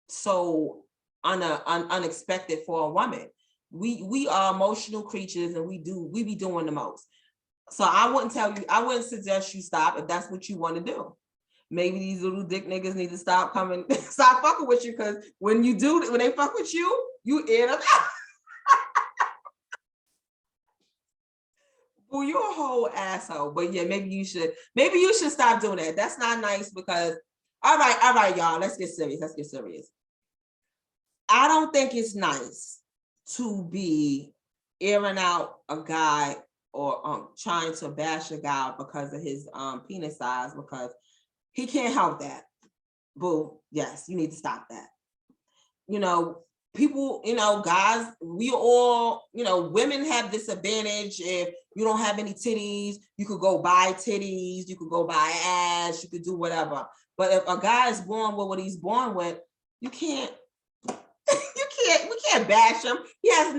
so unexpected for a woman. We are emotional creatures and we be doing the most. So I wouldn't suggest you stop if that's what you want to do. Maybe these little dick niggas need to stop fucking with you because when they fuck with you, you air them out. Well, you're a whole asshole. But yeah, maybe you should stop doing that. That's not nice because all right, y'all. Let's get serious. I don't think it's nice to be airing out a guy or trying to bash a guy because of his penis size because he can't help that. Boo. Yes, you need to stop that. People, guys, we all, women have this advantage. If you don't have any titties, you could go buy titties, you could go buy ass, you could do whatever. But if a guy is born with what he's born with, we can't bash him. He has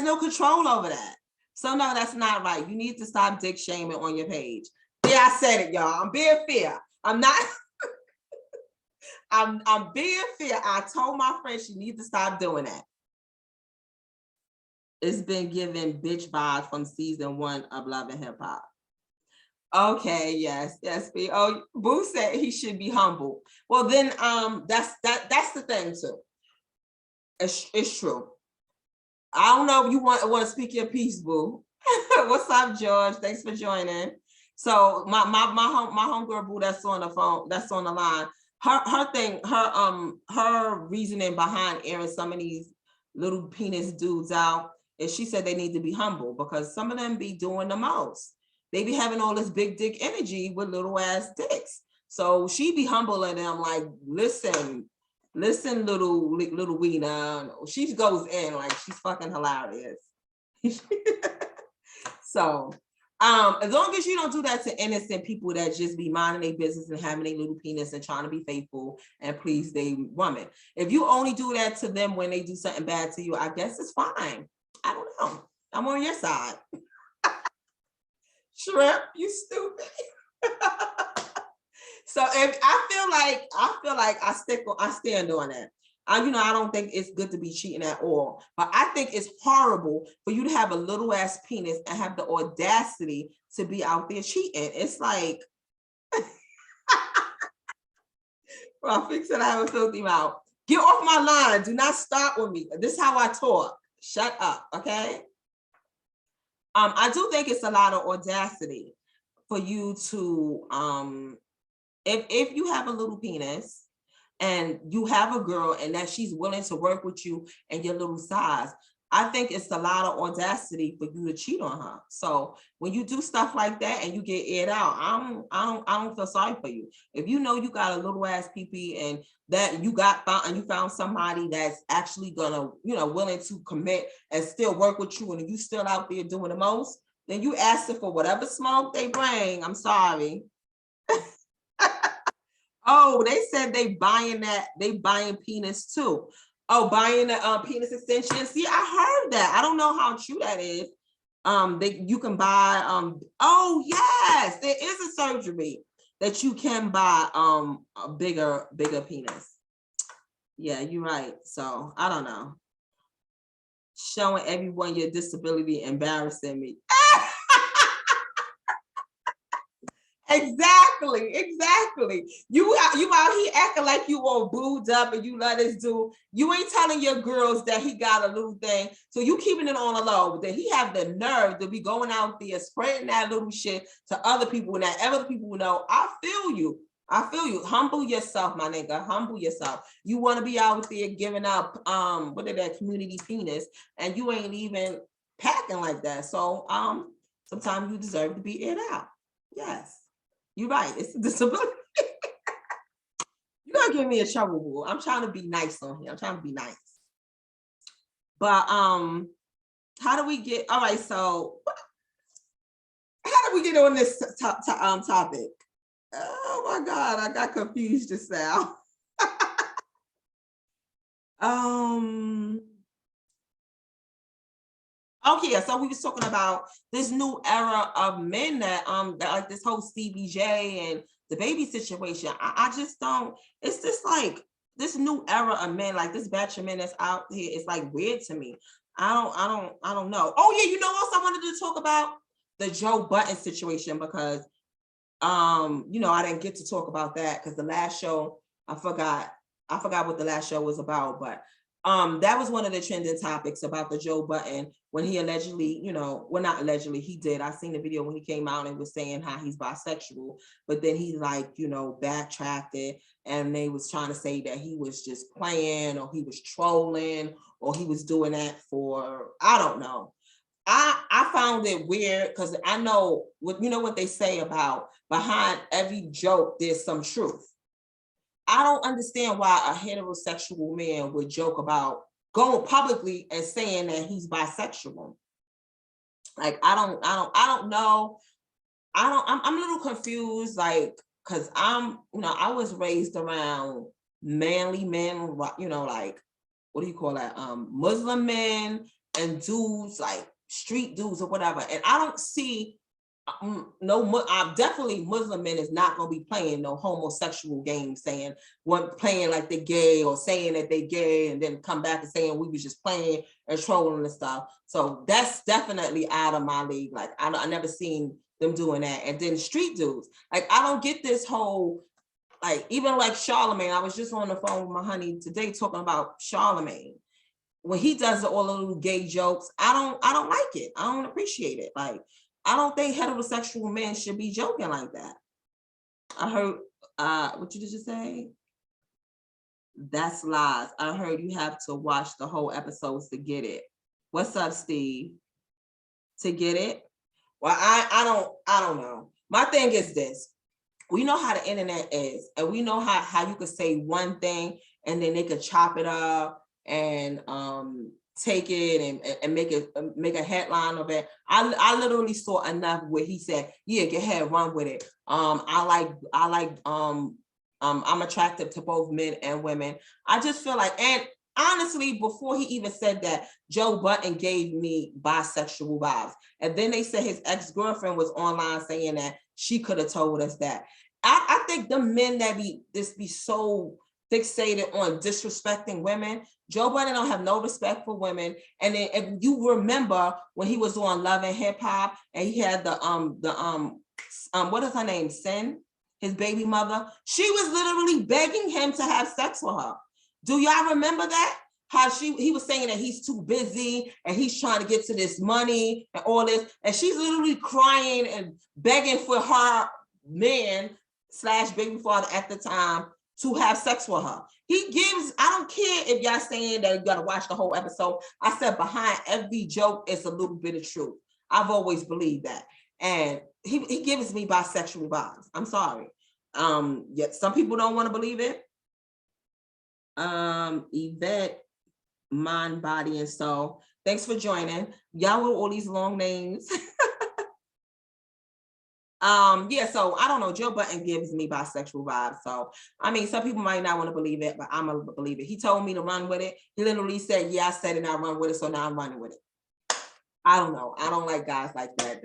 no control over that. So no, that's not right. You need to stop dick shaming on your page. Yeah, I said it, y'all. I'm being fair. I'm not. I'm being fair. I told my friend she needs to stop doing that. It's been given bitch vibes from season 1 of Love and Hip Hop. Okay, yes. Oh, Boo said he should be humble. Well, then that's the thing too. It's true. I don't know if you want to speak your piece, Boo. What's up, George? Thanks for joining. So my homegirl boo that's on the phone, that's on the line. Her reasoning behind airing some of these little penis dudes out is she said they need to be humble because some of them be doing the most. They be having all this big dick energy with little ass dicks. So she be humbling them like, listen, little wiener. She goes in like she's fucking hilarious. So as long as you don't do that to innocent people that just be minding their business and having their little penis and trying to be faithful and please they woman. If you only do that to them when they do something bad to you, I guess it's fine. I don't know. I'm on your side. Shrimp, you stupid. So if I feel like I stand on that. I don't think it's good to be cheating at all, but I think it's horrible for you to have a little ass penis and have the audacity to be out there cheating. It's like, well, fix it. I have a filthy mouth. Get off my line. Do not start with me. This is how I talk. Shut up, okay? I do think it's a lot of audacity for you to, if you have a little penis and you have a girl and that she's willing to work with you and your little size, I think it's a lot of audacity for you to cheat on her. So when you do stuff like that and you get aired out, I don't feel sorry for you. If you know you got a little ass pee and that you found somebody that's actually gonna, willing to commit and still work with you, and you still out there doing the most, then you ask for whatever smoke they bring. I'm sorry. Oh, they said they buying penis too. Oh, buying the penis extension. See, I heard that. I don't know how true that is. You can buy oh yes, there is a surgery that you can buy a bigger penis. Yeah, you're right. So I don't know. Showing everyone your disability, embarrassing me. Exactly. You out here acting like you all booed up and you let us do. You ain't telling your girls that he got a little thing. So you keeping it on the low. But then he have the nerve to be going out there spreading that little shit to other people and that other people know. I feel you. Humble yourself, my nigga. Humble yourself. You want to be out there giving up that community penis and you ain't even packing like that. So sometimes you deserve to be aired out. Yes. You're right. It's a disability. You're gonna give me a trouble, boo. I'm trying to be nice on here. I'm trying to be nice. But how do we get? All right. So how do we get on this topic? Oh my God, I got confused just now. Okay, so we was talking about this new era of men that like this whole Stevie J and the baby situation. I just don't. It's just like this new era of men, like this batch of men that's out here. It's like weird to me. I don't know. Oh yeah, you know what else I wanted to talk about? The Joe Budden situation because I didn't get to talk about that because the last show I forgot what the last show was about, but that was one of the trending topics about the Joe Budden when he allegedly, not allegedly, he did. I seen the video when he came out and was saying how he's bisexual, but then he backtracked it and they was trying to say that he was just playing or he was trolling or he was doing that for, I don't know. I found it weird because I know what they say about behind every joke, there's some truth. I don't understand why a heterosexual man would joke about going publicly and saying that he's bisexual. Like, I don't know. I'm a little confused, like, cause I was raised around manly men, like, what do you call that? Muslim men and dudes, like street dudes or whatever. And I don't see definitely Muslim men is not going to be playing no homosexual game, playing like they're gay or saying that they're gay and then come back and saying we was just playing and trolling and stuff. So that's definitely out of my league. Like I never seen them doing that. And then street dudes, like I don't get this whole, like even like Charlemagne. I was just on the phone with my honey today talking about Charlemagne. When he does all the little gay jokes, I don't like it. I don't appreciate it. Like I don't think heterosexual men should be joking like that. I heard, what you just say? That's lies. I heard you have to watch the whole episodes to get it. What's up, Steve? To get it? Well, I don't know. My thing is this. We know how the internet is, and we know how you could say one thing and then they could chop it up and take it and make a headline of it. I literally saw enough where he said, yeah, go ahead, run with it. I'm attractive to both men and women. I just feel like, and honestly, before he even said that, Joe Budden gave me bisexual vibes. And then they said his ex-girlfriend was online saying that she could have told us that. I think the men that be so fixated on disrespecting women, Joe Budden don't have no respect for women. And then if you remember when he was on Love and Hip Hop and he had the what is her name? Sin, his baby mother. She was literally begging him to have sex with her. Do y'all remember that? How he was saying that he's too busy and he's trying to get to this money and all this. And she's literally crying and begging for her man / baby father at the time to have sex with her. I don't care if y'all saying that you gotta watch the whole episode. I said behind every joke is a little bit of truth. I've always believed that. And he gives me bisexual vibes. I'm sorry. Yet some people don't want to believe it. Yvette, Mind, Body, and Soul. Thanks for joining. Y'all with all these long names. Yeah, so I don't know. Joe Budden gives me bisexual vibes. So, I mean, some people might not want to believe it, but I'm going to believe it. He told me to run with it. He literally said, yeah, I said it, and I run with it. So now I'm running with it. I don't know. I don't like guys like that.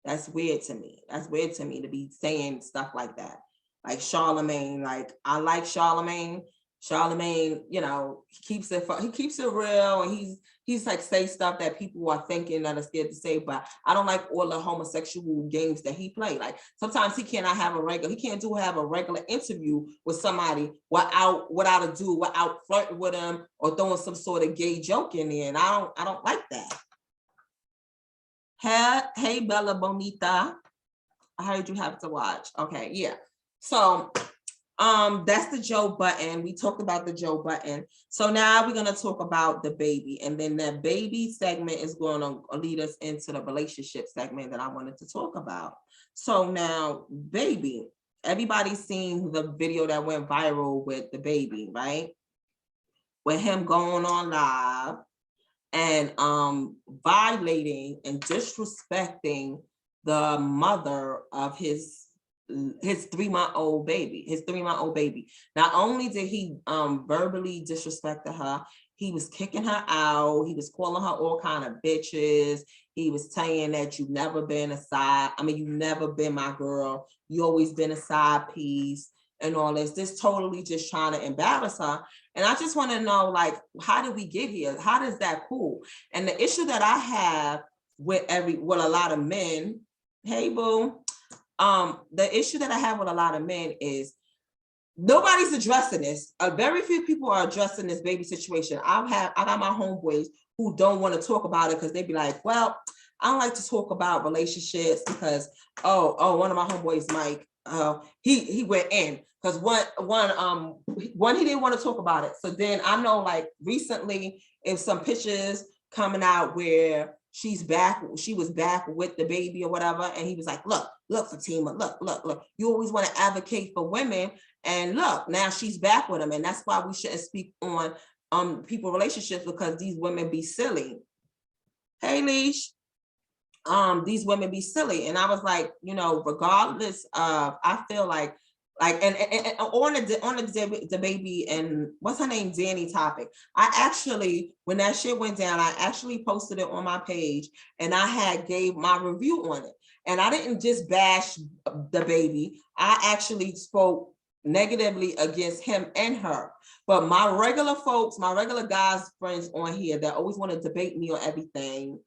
That's weird to me. That's weird to me to be saying stuff like that. Like Charlemagne, like I like Charlemagne. Charlemagne, you know, he keeps it real, and he's like say stuff that people are thinking that are scared to say. But I don't like all the homosexual games that he play. Like sometimes he can't have a regular interview with somebody without flirting with him or throwing some sort of gay joke in there. And I don't like that. Hey Bella Bonita, I heard you have to watch. Okay, yeah. So that's the Joe Budden. We talked about the Joe Budden. So now we're going to talk about the baby. And then that baby segment is going to lead us into the relationship segment that I wanted to talk about. So now, baby, everybody's seen the video that went viral with the baby, right? With him going on live and violating and disrespecting the mother of his 3-month-old baby. Not only did he verbally disrespect her, he was kicking her out. He was calling her all kind of bitches. He was saying that you've never been you've never been my girl. You always been a side piece and all this. This totally just trying to embarrass her. And I just want to know, like, how did we get here? How does that cool? And the issue that I have with a lot of men, hey boo. The issue that I have with a lot of men is nobody's addressing this. Very few people are addressing this baby situation. I got my homeboys who don't want to talk about it because they be like, well, I don't like to talk about relationships because one of my homeboys, Mike, he went in because one he didn't want to talk about it. So then I know like recently if some pictures coming out where she was back with the baby or whatever, and he was like, look Fatima, look, you always want to advocate for women, and look, now she's back with him. And that's why we shouldn't speak on people relationships, because these women be silly. Hey Leash, these women be silly. And I was like, you know, regardless of, I feel like and on the baby and what's her name, Danny topic, I actually, when that shit went down, I actually posted it on my page and I had gave my review on it. And I didn't just bash the baby. I actually spoke negatively against him and her. But my regular folks, my regular guys, friends on here that always want to debate me on everything,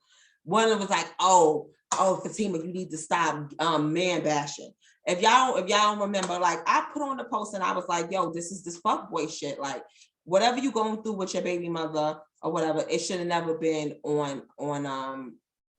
one of them was like, oh, Fatima, you need to stop man bashing. If y'all don't remember, like I put on the post and I was like, yo, this is this fuckboy shit. Like whatever you going through with your baby mother or whatever, it should have never been on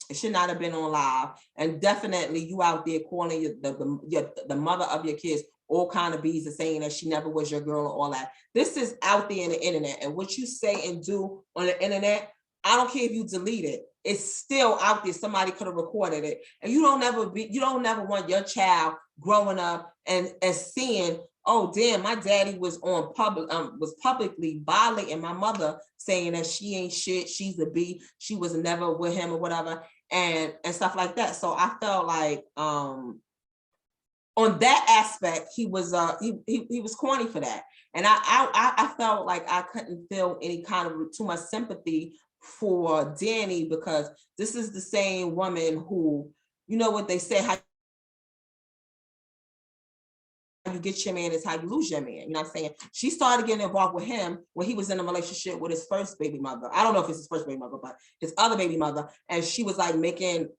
It should not have been on live. And definitely you out there calling the mother of your kids all kind of bees and saying that she never was your girl and all that. This is out there in the internet. And what you say and do on the internet, I don't care if you delete it. It's still out there. Somebody could have recorded it. And you don't never want your child growing up and seeing, oh damn, my daddy was publicly violating my mother, saying that she ain't shit, she's a B, she was never with him or whatever, and stuff like that. So I felt like on that aspect, he was corny for that. And I felt like I couldn't feel any kind of too much sympathy for Danny, because this is the same woman who, you know what they say, how you get your man is how you lose your man. You know what I'm saying? She started getting involved with him when he was in a relationship with his first baby mother. I don't know if it's his first baby mother, but his other baby mother. And she was like making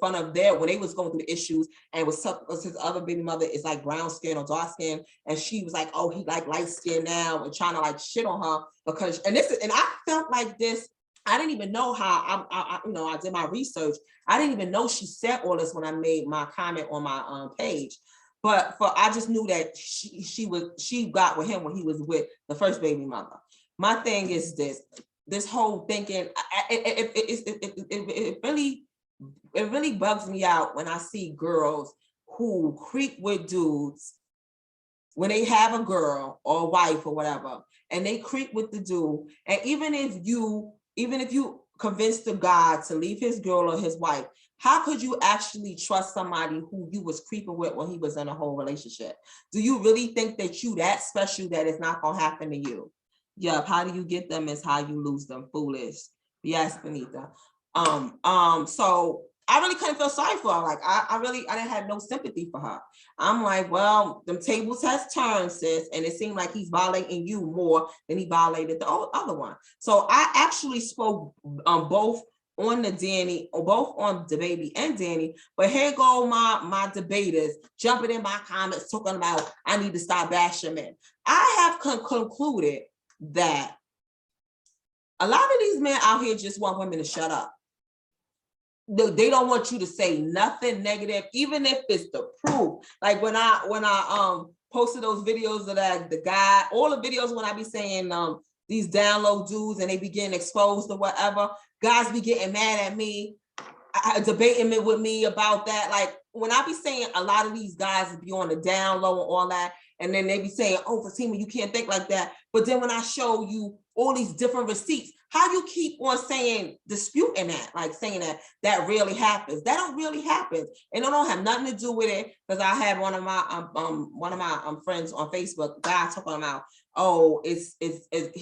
fun of when they was going through the issues, and was his other baby mother is like brown skin or dark skin. And she was like, oh, he like light skin now, and trying to like shit on her because, and I felt like this. I didn't even know how I did my research. I didn't even know she said all this when I made my comment on my page. But I just knew that she got with him when he was with the first baby mother. My thing is this whole thinking, it really bugs me out when I see girls who creep with dudes when they have a girl or a wife or whatever, and they creep with the dude. And even if you convince the guy to leave his girl or his wife, how could you actually trust somebody who you was creeping with when he was in a whole relationship? Do you really think that you that special that it's not gonna happen to you? Yup, how do you get them is how you lose them. Foolish. Yes, Benita. So I really couldn't feel sorry for her. Like I didn't have no sympathy for her. I'm like, well, them tables has turned, sis, and it seemed like he's violating you more than he violated the other one. So I actually spoke both on the Danny, or both on the baby and Danny, but here go my debaters jumping in my comments talking about I need to stop bashing men. I have concluded that a lot of these men out here just want women to shut up. They don't want you to say nothing negative, even if it's the proof. Like when I posted those videos of that the guy, all the videos when I be saying these download dudes and they be getting exposed or whatever, guys be getting mad at me, debating with me about that. Like when I be saying a lot of these guys be on the down low and all that, and then they be saying, oh, Fatima, you can't think like that. But then when I show you all these different receipts, how you keep on disputing that, like saying that really happens. That don't really happen. And it don't have nothing to do with it, because I had one of my friends on Facebook, guy talking about, oh, he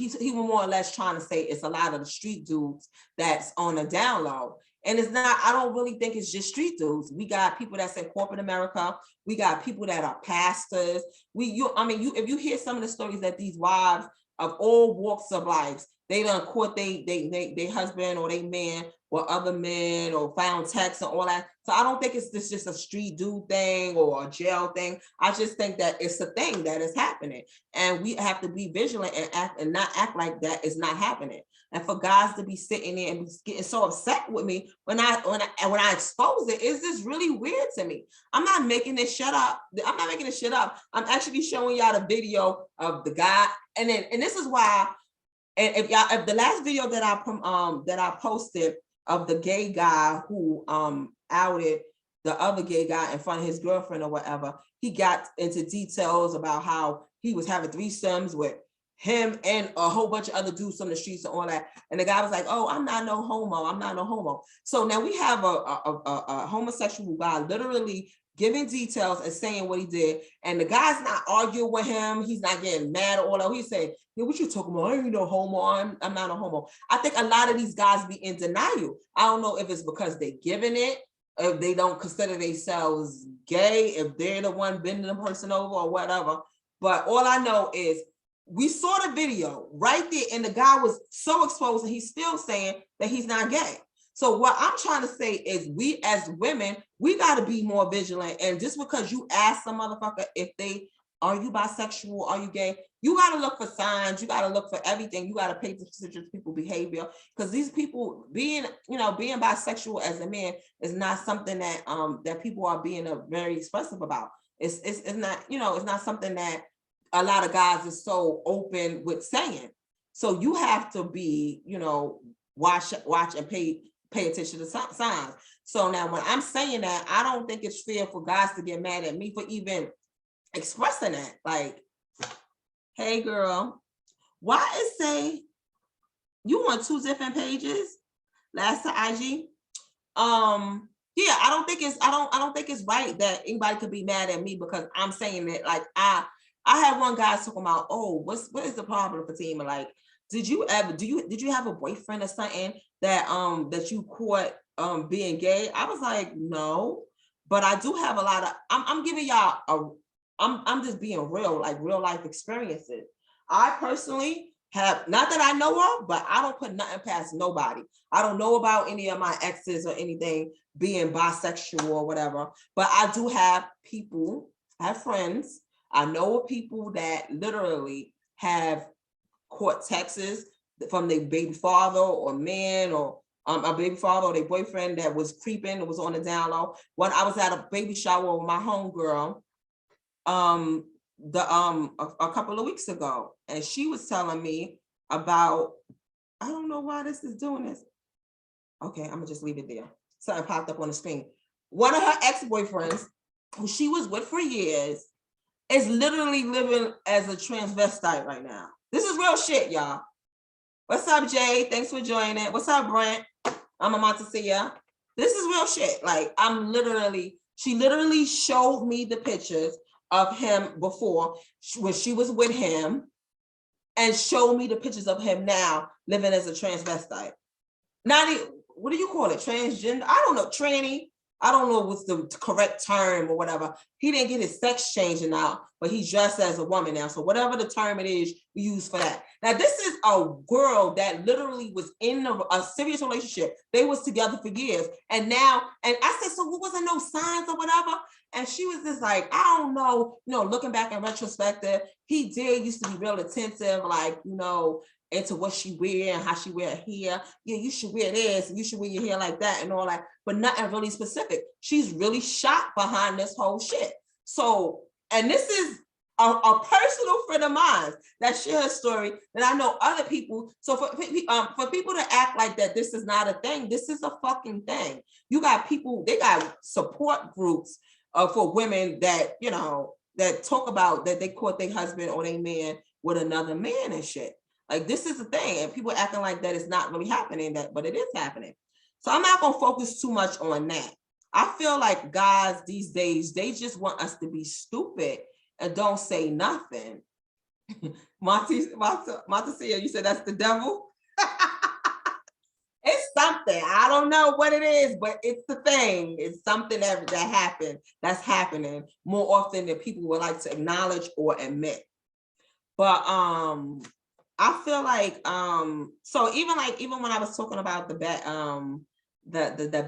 was more or less trying to say it's a lot of the street dudes that's on a down low. And it's not, I don't really think it's just street dudes. We got people that's in corporate America. We got people that are pastors. If you hear some of the stories that these wives of all walks of life, they done caught they husband or they man or other men or found texts and all that. So I don't think it's just a street dude thing or a jail thing. I just think that it's a thing that is happening, and we have to be vigilant and not act like that is not happening. And for guys to be sitting there and be getting so upset with me when I expose it, is this really weird to me. I'm not making this shit up. I'm actually showing y'all the video of the guy, and this is why. And if the last video that I posted of the gay guy who outed the other gay guy in front of his girlfriend or whatever, he got into details about how he was having threesomes with him and a whole bunch of other dudes on the streets and all that. And the guy was like, oh, I'm not no homo. So now we have a homosexual guy literally giving details and saying what he did, and the guy's not arguing with him. He's not getting mad or all that. He's saying, yeah, what you talking about? I ain't no homo. I'm not a homo. I think a lot of these guys be in denial. I don't know if it's because they're giving it, if they don't consider themselves gay, if they're the one bending the person over or whatever. But all I know is we saw the video right there, and the guy was so exposed, and he's still saying that he's not gay. So what I'm trying to say is we as women, we got to be more vigilant. And just because you ask some motherfucker if they Are you bisexual? Are you gay? You got to look for signs. You got to look for everything. You got to pay attention to people's behavior, because these people being bisexual as a man is not something that that people are being very expressive about. It's not, it's not something that a lot of guys is so open with saying. So you have to be, watch and pay attention to signs. So now when I'm saying that, I don't think it's fair for guys to get mad at me for even expressing that. Like, hey girl, why it say you on 2 different pages? Last to IG. Yeah, I don't think it's right that anybody could be mad at me because I'm saying that. Like, I had one guy talking about, oh, what is the problem, Fatima? Like, did you have a boyfriend or something that you caught being gay? I was like, no, but I do have a lot of, I'm giving y'all I'm just being real, like real life experiences. I personally have, not that I know of, but I don't put nothing past nobody. I don't know about any of my exes or anything being bisexual or whatever, but I do have people, I have friends, I know of people that literally have caught texts from their baby father or man, or a baby father or their boyfriend that was creeping, it was on the down low. When I was at a baby shower with my homegirl, a couple of weeks ago, and she was telling me about, I don't know why this is doing this. Okay, I'm gonna just leave it there. Something popped up on the screen. One of her ex-boyfriends, who she was with for years, is literally living as a transvestite right now. This is real shit, y'all. What's up, Jay? Thanks for joining. What's up, Brent? I'm a Montessia. This is real shit. Like, she literally showed me the pictures of him before when she was with him, and showed me the pictures of him now living as a transvestite. What do you call it? Transgender? I don't know. Tranny. I don't know what's the correct term or whatever. He didn't get his sex changing out, but he's dressed as a woman now. So whatever the term it is, we use for that. Now, this is a girl that literally was in a serious relationship. They was together for years. And I said, so what, wasn't no signs or whatever? And she was just like, I don't know, looking back in retrospective, he used to be real attentive, like, into what she wear and how she wear her hair. Yeah, you should wear this and you should wear your hair like that and all that, but nothing really specific. She's really shocked behind this whole shit. So, and this is a personal friend of mine that shared her story, that I know other people. So for people to act like that, this is not a thing. This is a fucking thing. You got people, they got support groups for women that, that talk about that they caught their husband or their man with another man and shit. Like, this is the thing, and people acting like that is not really happening, but it is happening. So I'm not gonna focus too much on that. I feel like guys these days, they just want us to be stupid and don't say nothing. Montessia, you said that's the devil? It's something. I don't know what it is, but it's the thing. It's something that happened, that's happening more often than people would like to acknowledge or admit. But I feel like so even when I was talking about the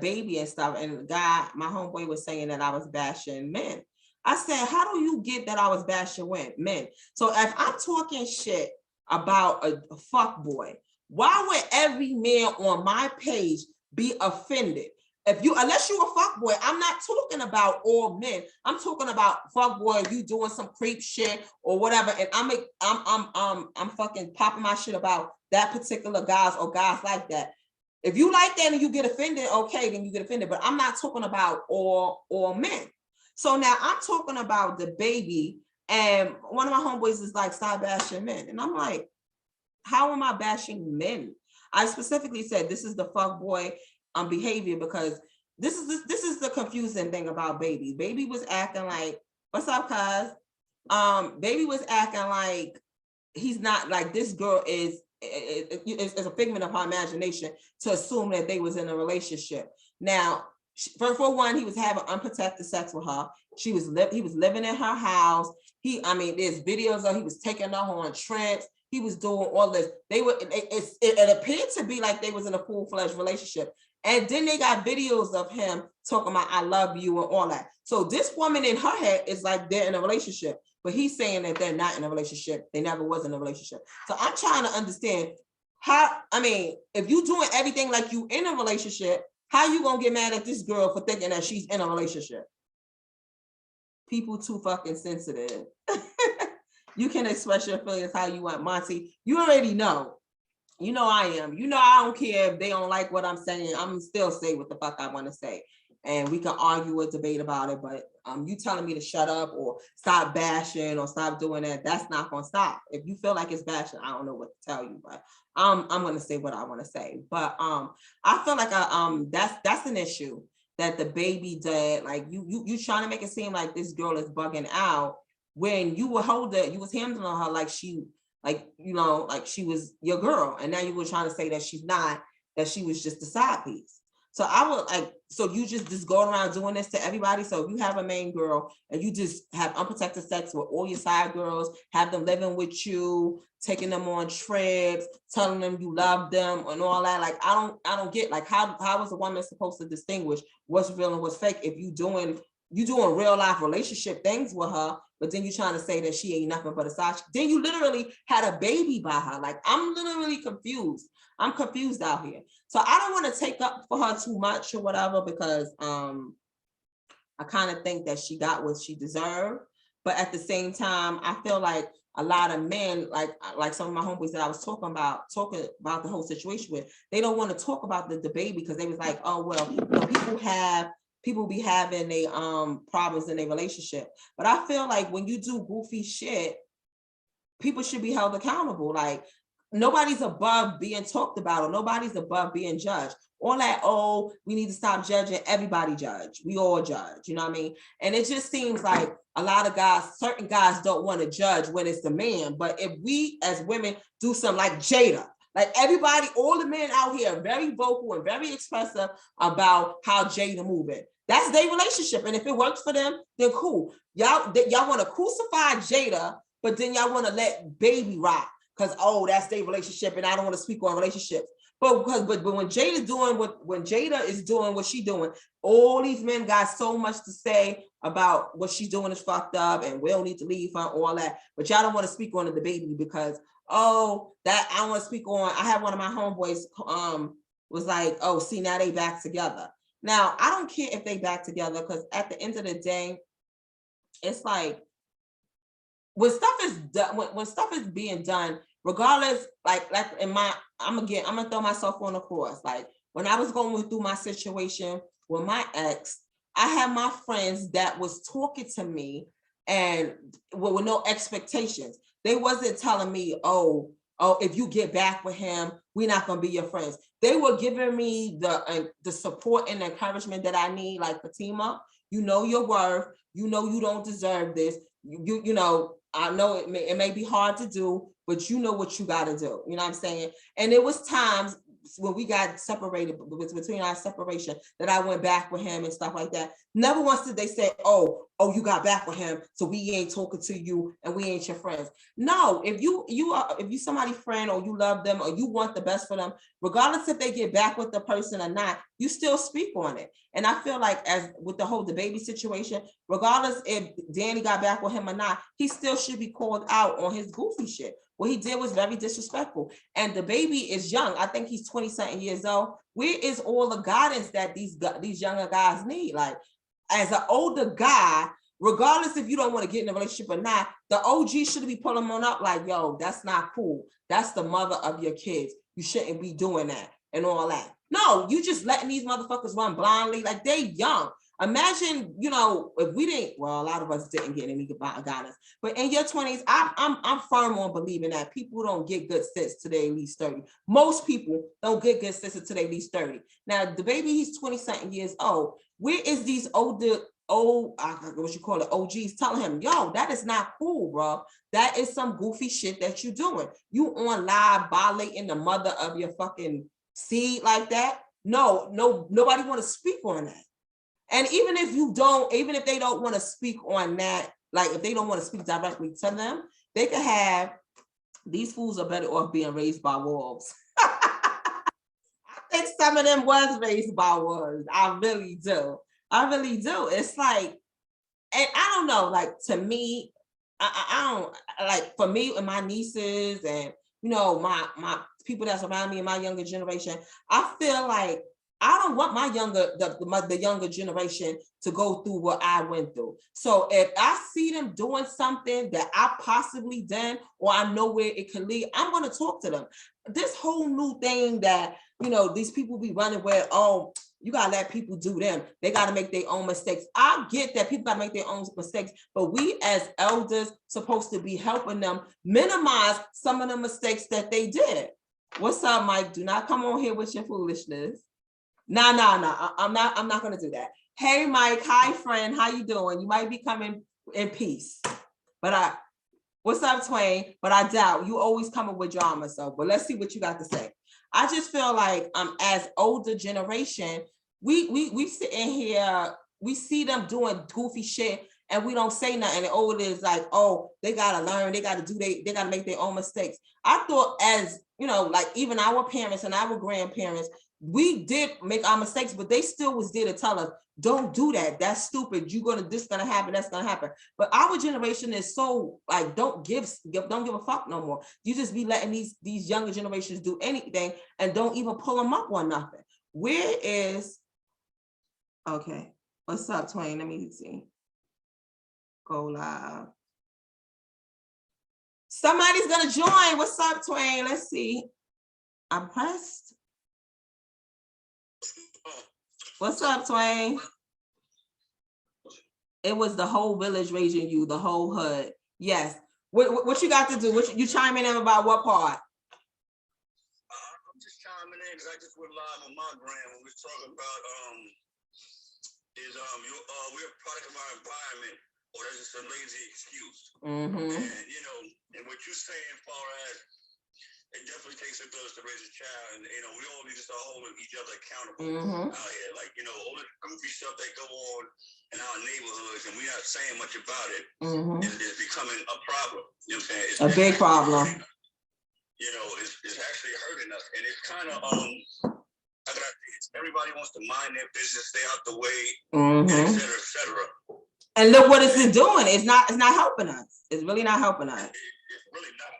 baby and stuff, and the guy, my homeboy, was saying that I was bashing men. I said, how do you get that I was bashing men? So if I'm talking shit about a fuck boy, why would every man on my page be offended? Unless you're a fuckboy, I'm not talking about all men. I'm talking about fuckboy, you doing some creep shit or whatever, and I'm fucking popping my shit about that particular guys or guys like that. If you like that and you get offended, okay, then you get offended. But I'm not talking about all men. So now I'm talking about the baby, and one of my homeboys is like, stop bashing men, and I'm like, how am I bashing men? I specifically said this is the fuckboy behavior, because this is the confusing thing about baby. Baby was acting like, what's up, cuz? Baby was acting like he's not, like this girl is a figment of her imagination to assume that they was in a relationship. Now, for one, he was having unprotected sex with her. He was living in her house. There's videos of he was taking her on trips. He was doing all this. It appeared to be like they was in a full-fledged relationship. And then they got videos of him talking about, I love you and all that. So this woman in her head is like they're in a relationship. but he's saying that they're not in a relationship. They never was in a relationship. So I'm trying to understand if you doing everything like you in a relationship, how you gonna get mad at this girl for thinking that she's in a relationship? People too fucking sensitive. You can express your feelings how you want. Monty, you already know. You know I am. You know I don't care if they don't like what I'm saying. I'm still say what the fuck I want to say. And we can argue or debate about it, but you telling me to shut up or stop bashing or stop doing that, that's not gonna stop. If you feel like it's bashing, I don't know what to tell you, but I'm gonna say what I want to say. But I feel like that's an issue that the baby dad, like you trying to make it seem like this girl is bugging out when you would hold her, you was handling her like she was your girl, and now you were trying to say that she's not, that she was just a side piece. So I would so you just go around doing this to everybody. So if you have a main girl and you just have unprotected sex with all your side girls, have them living with you, taking them on trips, telling them you love them and all that, like I don't get, like how is a woman supposed to distinguish what's real and what's fake if you doing real life relationship things with her, but then you trying to say that she ain't nothing but a side. Then you literally had a baby by her. Like I'm literally confused. I'm confused out here. So I don't want to take up for her too much or whatever, because I kind of think that she got what she deserved. But at the same time, I feel like a lot of men, like some of my homeboys that I was talking about the whole situation with, they don't want to talk about the baby because they was like, oh well, people be having they problems in their relationship. But I feel like when you do goofy shit, people should be held accountable. Like nobody's above being talked about, or nobody's above being judged. All that, oh, we need to stop judging. Everybody judge. We all judge. You know what I mean? And it just seems like a lot of guys, certain guys don't want to judge when it's the man. But if we as women do something like Jada, like everybody, all the men out here are very vocal and very expressive about how Jada moving. That's their relationship. And if it works for them, then cool. Y'all want to crucify Jada, but then y'all want to let baby rock because, oh, that's their relationship and I don't want to speak on relationships. But when Jada is doing what she's doing, all these men got so much to say about what she's doing is fucked up and we don't need to leave her, all that. But y'all don't want to speak on the baby because, oh, that I want to speak on. I had one of my homeboys was like, oh, see, now they back together. Now, I don't care if they back together because at the end of the day, it's like when stuff is done, when stuff is being done, regardless, like in my, I'm gonna throw myself on the cross. Like when I was going through my situation with my ex, I had my friends that was talking to me and with no expectations. They wasn't telling me, oh, if you get back with him, we're not gonna be your friends. They were giving me the support and encouragement that I need, like Fatima, you know your worth, you know you don't deserve this. You know, I know it may be hard to do, but you know what you gotta do. You know what I'm saying? And it was times when we got separated, between our separation, that I went back with him and stuff like that. Never once did they say, oh, you got back with him, so we ain't talking to you and we ain't your friends. No, if you somebody's friend or you love them or you want the best for them, regardless if they get back with the person or not, you still speak on it. And I feel like as with the whole baby situation, regardless if Danny got back with him or not, he still should be called out on his goofy shit. What he did was very disrespectful. And the baby is young. I think he's 20-something years old. Where is all the guidance that these younger guys need? Like, as an older guy, regardless if you don't want to get in a relationship or not, the OG should be pulling them up like, yo, that's not cool. That's the mother of your kids. You shouldn't be doing that and all that. No, you just letting these motherfuckers run blindly. Like, they young. Imagine, if we didn't, well, a lot of us didn't get any guidance, but in your 20s, I'm firm on believing that people don't get good sense till they at least 30. Most people don't get good sense until they at least 30. Now, the baby, he's 20-something years old. Where is these what you call it, OGs telling him, yo, that is not cool, bro. That is some goofy shit that you doing. You on live violating the mother of your fucking seed like that. No, nobody want to speak on that. And even if they don't want to speak on that, like if they don't want to speak directly to them, they can have, these fools are better off being raised by wolves. I think some of them was raised by wolves. I really do. It's like, and I don't know, like to me, I don't like, for me and my nieces and my people that's around me in my younger generation, I feel like I don't want my the younger generation to go through what I went through. So if I see them doing something that I possibly done, or I know where it can lead, I'm going to talk to them. This whole new thing that, these people be running with, oh, you got to let people do them. They got to make their own mistakes. I get that people got to make their own mistakes, but we as elders supposed to be helping them minimize some of the mistakes that they did. What's up, Mike? Do not come on here with your foolishness. No. I'm not going to do that. Hey, Mike. Hi, friend. How you doing? You might be coming in peace. But what's up, Twain? But I doubt you always coming with drama. So, but let's see what you got to say. I just feel like as older generation, we sit in here, we see them doing goofy shit and we don't say nothing. And it is like, oh, they gotta learn, they gotta make their own mistakes. I thought as like even our parents and our grandparents, we did make our mistakes, but they still was there to tell us, don't do that. That's stupid. This gonna happen. That's gonna happen. But our generation is so like, don't give a fuck no more. You just be letting these younger generations do anything and don't even pull them up on nothing. Where is, okay. What's up, Twain? Let me see. Go live. Somebody's gonna join. What's up, Twain? Let's see. I'm pressed. What's up, Twain? It was the whole village raising you, the whole hood. Yes. What you got to do? You chiming in about what part? I'm just chiming in because I just went live on my gram when we were talking about we're a product of our environment, or that's just a lazy excuse. Mm-hmm. And what you're saying, far as it definitely takes a village to raise a child, and we all need to start holding each other accountable out here. Like all the goofy stuff that go on in our neighborhoods, and we're not saying much about it. Is becoming a problem. You know what I'm saying? It's a big problem. It's actually hurting us, and it's kind of everybody wants to mind their business, stay out the way, et cetera, et cetera. And look what it's doing. It's not helping us. It's really not helping us. It's really not.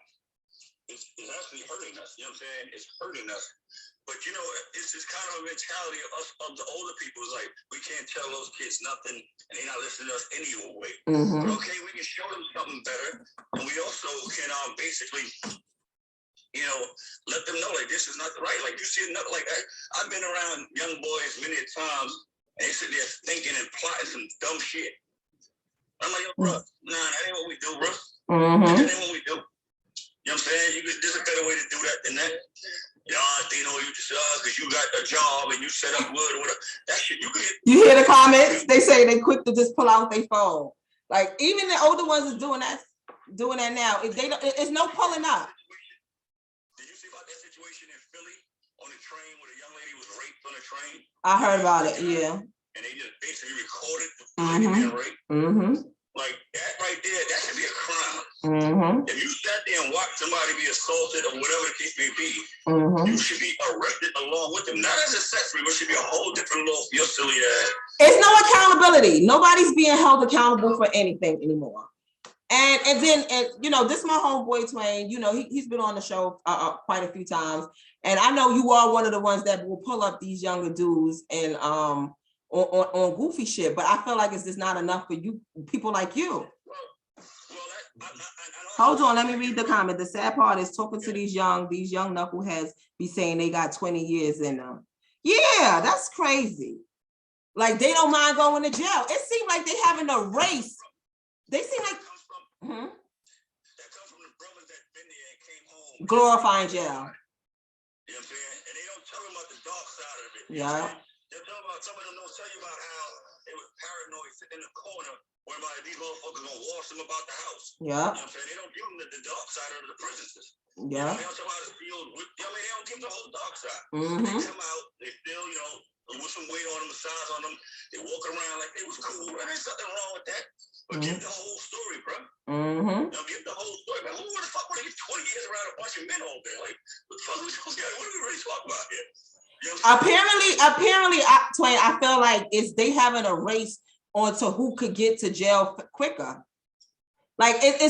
It's actually hurting us. You know what I'm saying? It's hurting us. But it's this kind of a mentality of us, of the older people. It's like we can't tell those kids nothing, and they're not listening to us anyway. But okay, we can show them something better, and we also can basically, let them know like this is not right. Like you see, like I've been around young boys many times, and they sit there thinking and plotting some dumb shit. I'm like, yo, bro, nah, that ain't what we do, bro. That ain't what we do. You know what I'm saying? There's a better way to do that than that. You just because you got a job and you set up wood or whatever. That shit you could. You hear the comments? They say they quick to just pull out their phone. Like even the older ones is doing that now. If they don't, it's no pulling up. Did you see about that situation in Philly on the train where the young lady was raped on the train? I heard about it. Yeah. And they just basically recorded the lady being raped. Like that right there, that should be a crime. If you sat there and watched somebody be assaulted or whatever the case may be, you should be arrested along with them. Not as a sex offender, but should be a whole different law for your silly ass. It's no accountability. Nobody's being held accountable for anything anymore. And then this is my homeboy Twain. He's been on the show quite a few times, and I know you are one of the ones that will pull up these younger dudes and on goofy shit, but I feel like it's just not enough for you people like you. Hold on, let me read the comment. The sad part is talking to these young knuckleheads be saying they got 20 years in them. Yeah, that's crazy. Like they don't mind going to jail. It seems like they having a race. They seem like that comes from the brothers that been there and came home glorifying jail. You know what I'm saying? And they don't tell them about the dark side of it. Yeah. They'll tell about, some of them don't tell you about how they were paranoid sitting in the corner whereby these motherfuckers gonna wash them about the house. Yeah. You know what I'm saying? They don't give them the dark side of the prison system. Yeah. They don't tell about the field. They don't give them the whole dark side. They come out, they still, with some weight on them, massage on them, they walk around like they was cool. And there's nothing wrong with that. But give the whole story, bro. Give the whole story, man. Who the fuck would get 20 years around a bunch of men all day? Like, what the fuck what are we really talking about here? Apparently, Twain, I feel like they having a race on to who could get to jail quicker. Like it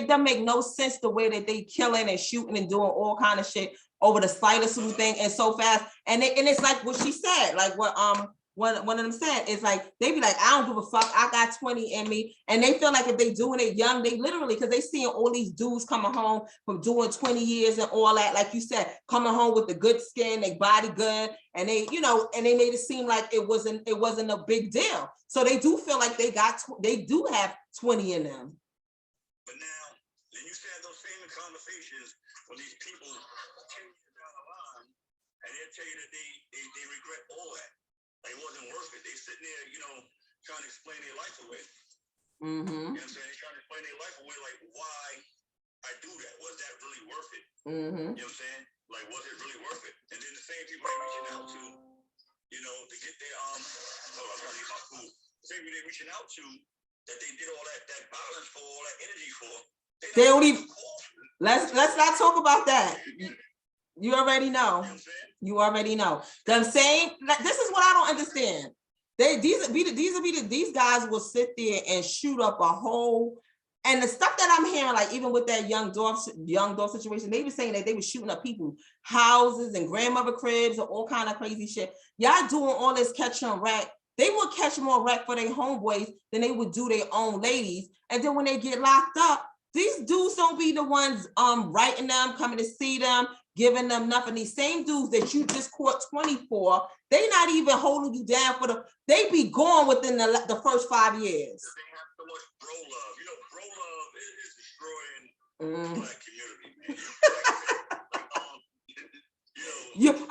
doesn't make no sense the way that they killing and shooting and doing all kind of shit over the slightest little thing and so fast. And it's like what she said, like what one of them said, is like they be like, I don't give a fuck, I got 20 in me. And they feel like if they doing it young, they literally, because they seeing all these dudes coming home from doing 20 years and all that, like you said, coming home with the good skin, they body good, and they, and they made it seem like it wasn't a big deal. So they do feel like they do have 20 in them. But now, then you have those same conversations with these people 10 years down the line, and they'll tell you that they regret all that. Like, it wasn't worth it. They sitting there, trying to explain their life away. Mm-hmm. You know what I'm saying? They're trying to explain their life away, like, why I do that. Was that really worth it? Mm-hmm. You know what I'm saying? Like, was it really worth it? And then the same people they're reaching out to, to get their, I'm trying to get my food. The same people they're reaching out to, that they did all that violence for, all that energy for. They don't even, let's not talk about that. You already know. You already know. Them saying, this is what I don't understand. These guys will sit there and shoot up a whole, and the stuff that I'm hearing, like even with that young dog situation, they were saying that they were shooting up people's houses and grandmother cribs and all kind of crazy shit. Y'all doing all this catch and wreck. They would catch more wreck for their homeboys than they would do their own ladies. And then when they get locked up, these dudes don't be the ones writing them, coming to see them, giving them nothing. These same dudes that you just caught 24, they not even holding you down they be gone within the first 5 years. They have so much bro love. Bro love is destroying the Black community, man.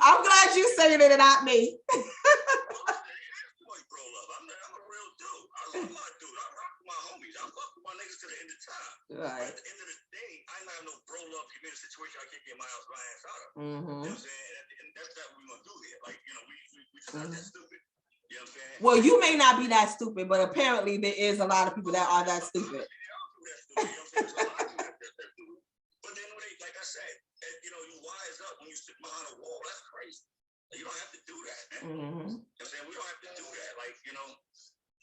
I'm glad you saying it and not me. Bro love. I'm a real dude. I love my dude. I rock with my homies. I fuck with my niggas to the end of time. Right. But at the end of the day, I ain't have no bro love community situation I can't get my ass out of. Mm-hmm. You know what I'm saying? And that's not what we're gonna do here. Like, we just not that stupid. You know what I'm saying? Well, you may not be that stupid, but apparently there is a lot of people that are that stupid. But then when like I said, you wise up when you sit behind a wall. That's crazy. You don't have to do that, man. Mm-hmm. You know what I'm saying? We don't have to do that. Like,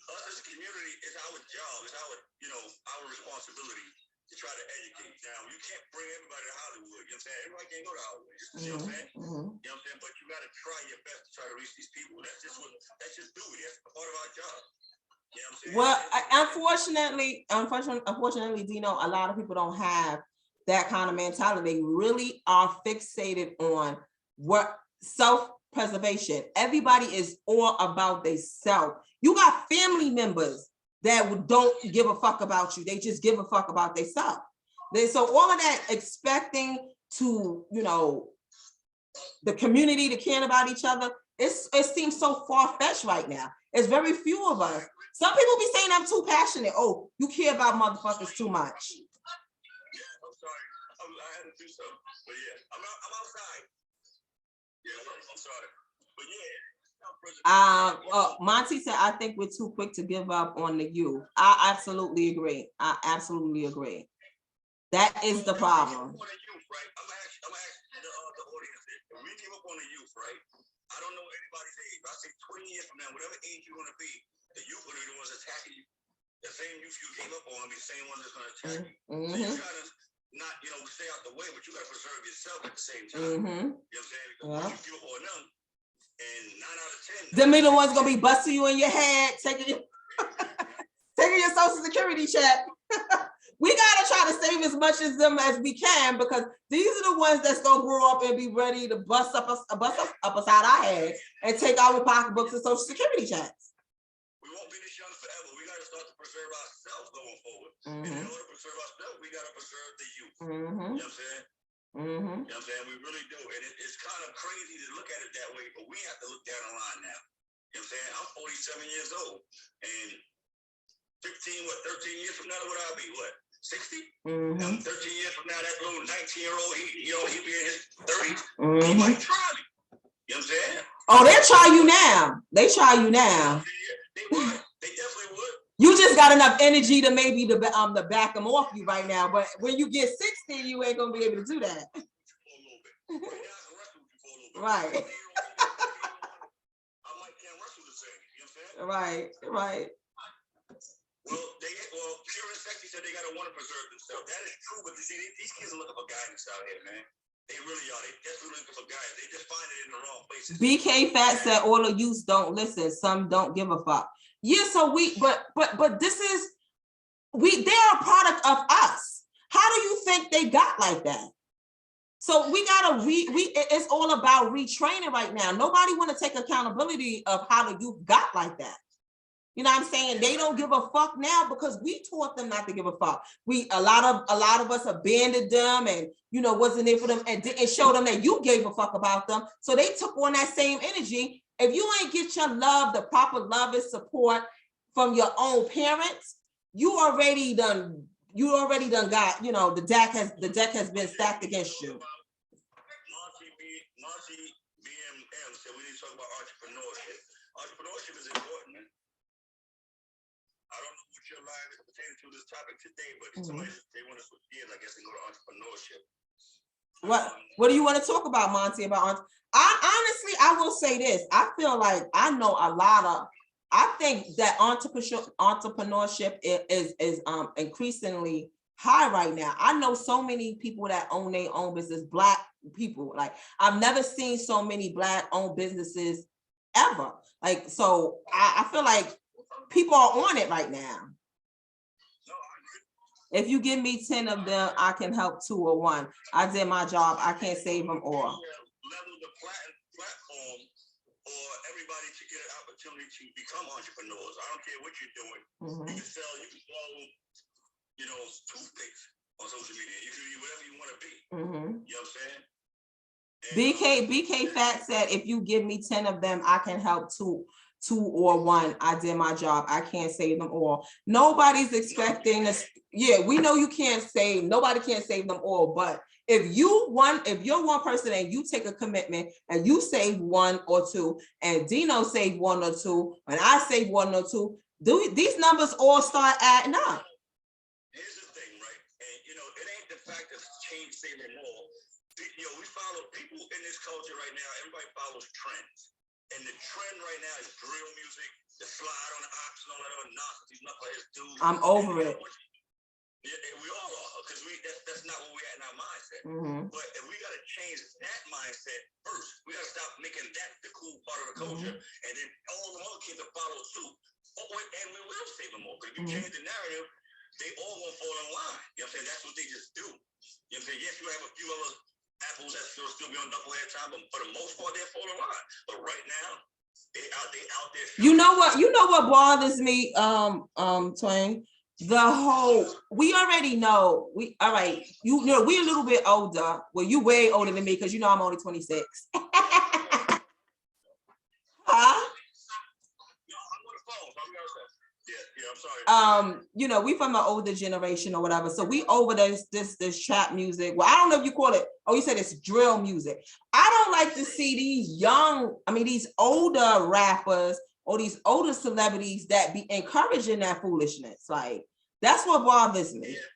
us as a community, it's our job, it's our responsibility to try to educate. Now, you can't bring everybody to Hollywood. You know what I'm saying? Everybody can't go to Hollywood. You know what I'm saying? Mm-hmm. You know what I'm saying? But you got to try your best to try to reach these people. That's just duty. That's part of our job. You know what I'm saying? Well, unfortunately, Dino, a lot of people don't have that kind of mentality. They really are fixated on self-preservation. Everybody is all about their self. You got family members that don't give a fuck about you. They just give a fuck about themselves. So all of that expecting to, the community to care about each other, it seems so far-fetched right now. It's very few of us. Some people be saying I'm too passionate. Oh, you care about motherfuckers too much. Yeah, I'm sorry. I had to do something. But yeah, I'm outside. Yeah, I'm sorry. But yeah. Monty said, I think we're too quick to give up on the youth. I absolutely agree. That is the problem. I'm gonna ask the audience this. When we give up on the youth, right? I don't know anybody's age, but I say 20 years from now, whatever age you're gonna be, the youth are the ones attacking you. The same youth you gave up on will be the same ones that's gonna attack you. Mm-hmm. So you gotta not, stay out the way, but you gotta preserve yourself at the same time. Mm-hmm. You know what I'm saying? Because once you give up on them, and 9 out of 10. Them be the ones gonna be busting you in your head, taking your Social Security check. We gotta try to save as much as them as we can, because these are the ones that's gonna grow up and be ready to bust up beside our head and take our pocketbooks and Social Security checks. We won't be this young forever. We gotta start to preserve ourselves going forward. Mm-hmm. And in order to preserve ourselves, we gotta preserve the youth. Mm-hmm. You know what I'm saying? Mm-hmm. You know what I'm saying? We really do. And it's kind of crazy to look at it that way, but we have to look down the line now. You know what I'm saying? I'm 47 years old. And 13 years from now, what I'll be? What? 60? Mm-hmm. 13 years from now, that little 19-year-old, he be in his 30s. Mm-hmm. He might try me. You know what I'm saying? Oh, they'll try you now. They try you now. They would. They definitely would. You just got enough energy to maybe to back them off you right now. But when you get 60, you ain't gonna be able to do that. Right. I might can't wrestle the same. You know what I'm saying? Right. Well, pure and sexy, so they gotta want to preserve themselves. That is true, but you see, these kids are looking for guidance out here, man. They really are. They desperately looking for guidance. They just find it in the wrong places. BK Fat said all the youths don't listen. Some don't give a fuck. Yeah, so but this is they're a product of us. How do you think they got like that? So we gotta it's all about retraining right now. Nobody want to take accountability of how the youth got like that. You know what I'm saying? They don't give a fuck now because we taught them not to give a fuck. A lot of us abandoned them and wasn't there for them and didn't show them that you gave a fuck about them. So they took on that same energy. If you ain't get your love, the proper love and support from your own parents, you already done got, the deck has been stacked against you. Marcy BMM said we need to talk about entrepreneurship. Entrepreneurship is important, man. I don't know what your line is pertaining to this topic today, but they want to switch gears, I guess, and go to entrepreneurship. What do you want to talk about, Monty? Honestly, I will say this. I feel like I know I think that entrepreneurship is increasingly high right now. I know so many people that own their own business, Black people. Like I've never seen so many Black owned businesses ever. Like, so I feel like people are on it right now. If you give me 10 of them, I can help 2 or 1. I did my job. I can't save them all. Level the platform for everybody to get an opportunity to become entrepreneurs. I don't care what you're doing. You can sell, toothpicks on social media. You can be whatever you want to be. You know what I'm saying? BK Fat said, if you give me 10 of them, I can help 2 or 1. I did my job. I can't save them all. Nobody's expecting this. Yeah, we know nobody can't save them all. But if you're one person and you take a commitment and you save 1 or 2, and Dino saved 1 or 2, and I save 1 or 2, these numbers all start adding up. Here's the thing, right? And it ain't the fact that change saving all. We follow people in this culture right now. Everybody follows trends. And the trend right now is drill music, the slide on the ox and all that other nonsense. These knuckleheads do. I'm over it. Yeah, we all are, because that's not where we're at in our mindset. But if we got to change that mindset first, we got to stop making that the cool part of the culture, and then all the other kids will follow suit. And we will save them more. Because if you change the narrative, they all gonna fall in line. You know what I'm saying? That's what they just do. You know what I'm saying? Yes, you have a few other apples that still be on knucklehead time, but for the most part, they fall in line. But right now, they out there. You know what bothers me, Twain? The whole, we already know, we're a little bit older. Well, you way older than me, because I'm only 26. Huh? I'm sorry. We from the older generation or whatever. So we over this trap music. Well, I don't know if you call it, you said it's drill music. I don't like to see these older rappers or these older celebrities that be encouraging that foolishness. Like, that's what bothers me. Yeah.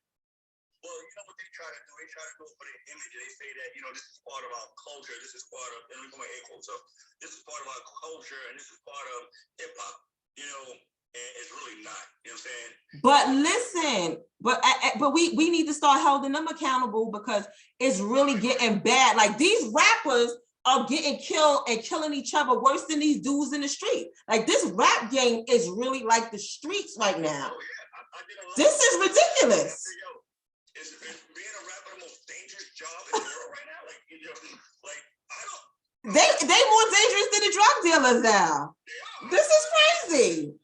Well, what they try to do? They try to go for the image. They say that, this is part of our culture. This is part of, and we put my air quotes up. This is part of our culture, and this is part of hip hop. And it's really not. You know what I'm saying? But listen, but we need to start holding them accountable, because it's really getting bad. Like, these rappers are getting killed and killing each other worse than these dudes in the street. Like, this rap game is really like the streets right now. Oh, yeah. This is ridiculous. Is being a rapper the most dangerous job in the world right now? I don't. They more dangerous than the drug dealers now. This is crazy.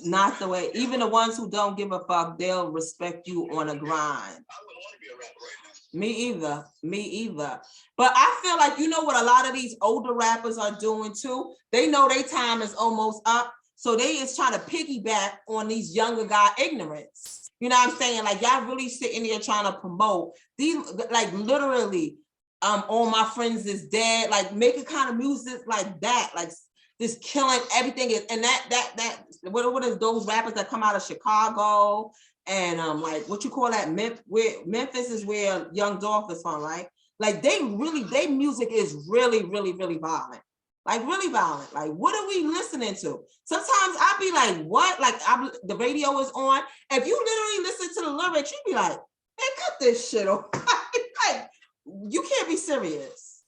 Not the way. Even the ones who don't give a fuck, they'll respect you on a grind. I wouldn't want to be a rapper right Me now. either. But I feel like, what a lot of these older rappers are doing too? They know their time is almost up. So they is trying to piggyback on these younger guy ignorance. You know what I'm saying? Like, y'all really sitting there trying to promote these, like, literally, all my friends is dead. Like, making kind of music like that, like just killing everything. And that what is those rappers that come out of Chicago and like, what you call that? Memphis is where Young Dolph is from, right? Like, they music is really, really, really violent. Like really violent. Like, what are we listening to? Sometimes I'll be like, what? Like the radio is on. If you literally listen to the lyrics, you'd be like, man, cut this shit off. Like, you can't be serious.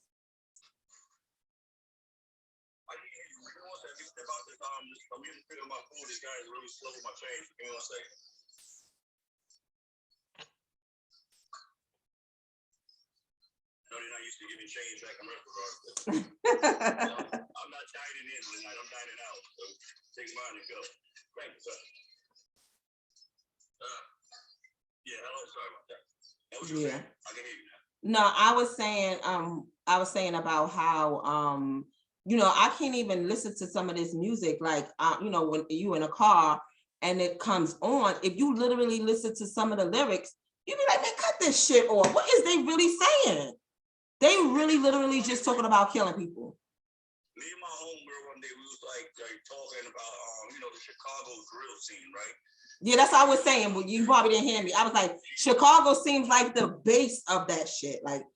I'm getting rid of my food. This guy is really slow with my change. Give me 1 second. No, they're not used to giving change back in restaurants. I'm not dining in tonight. I'm dining out. So take mine and go. Thank you, sir. Yeah, hello. Sorry about that. What was you saying? I can hear you now. No, I was saying about how I can't even listen to some of this music, like when you in a car and it comes on, if you literally listen to some of the lyrics, you be like, man, cut this shit off. What is they really saying? They really literally just talking about killing people. Me and my homegirl one day, we was like talking about the Chicago drill scene, right? Yeah, that's what I was saying, but you probably didn't hear me. I was like, Chicago seems like the base of that shit, like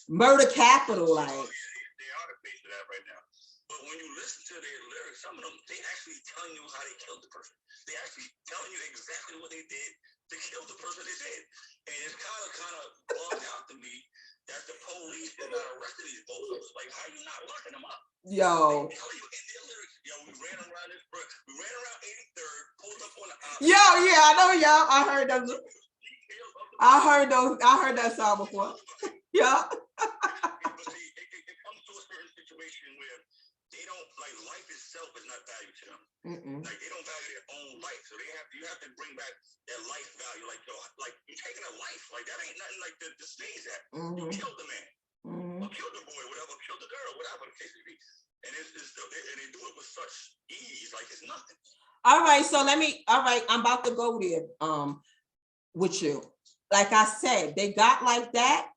murder capital, like. Oh, yeah, they are the base of that right now. But when you listen to their lyrics, some of them, they actually telling you how they killed the person. They actually telling you exactly what they did to kill the person they did. And it's kind of bugged out to me that the police did not arrest these folks. Like, how you not locking them up? Yo. They tell you in their lyrics, we ran around 83rd, pulled up on the Yo, yeah, I know y'all. I heard those. I heard that song before. Yeah. But see, it comes to a certain situation where they don't, like, life itself is not valued to them. Like, they don't value their own life, so you have to bring back that life value. Like, like you're taking a life, like that ain't nothing like to sneeze at. You killed the man, or killed the boy, whatever, killed the girl, whatever the case may be, and and they do it with such ease, like it's nothing. All right, I'm about to go there with you. Like I said, they got like that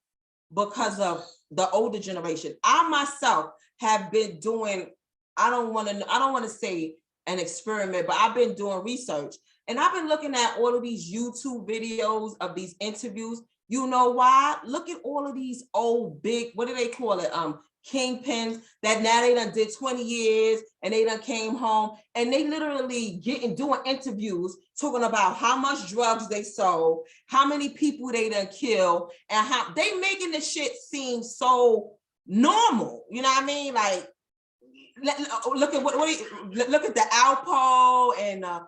because of the older generation. I myself have been doing, I don't want to say an experiment, but I've been doing research and I've been looking at all of these YouTube videos of these interviews. You know why? Look at all of these old big, what do they call it? Kingpins that now they done did 20 years and they done came home and they literally doing interviews talking about how much drugs they sold, how many people they done killed, and how they making this shit seem so normal. You know what I mean? Like, look at look at the Alpo, and I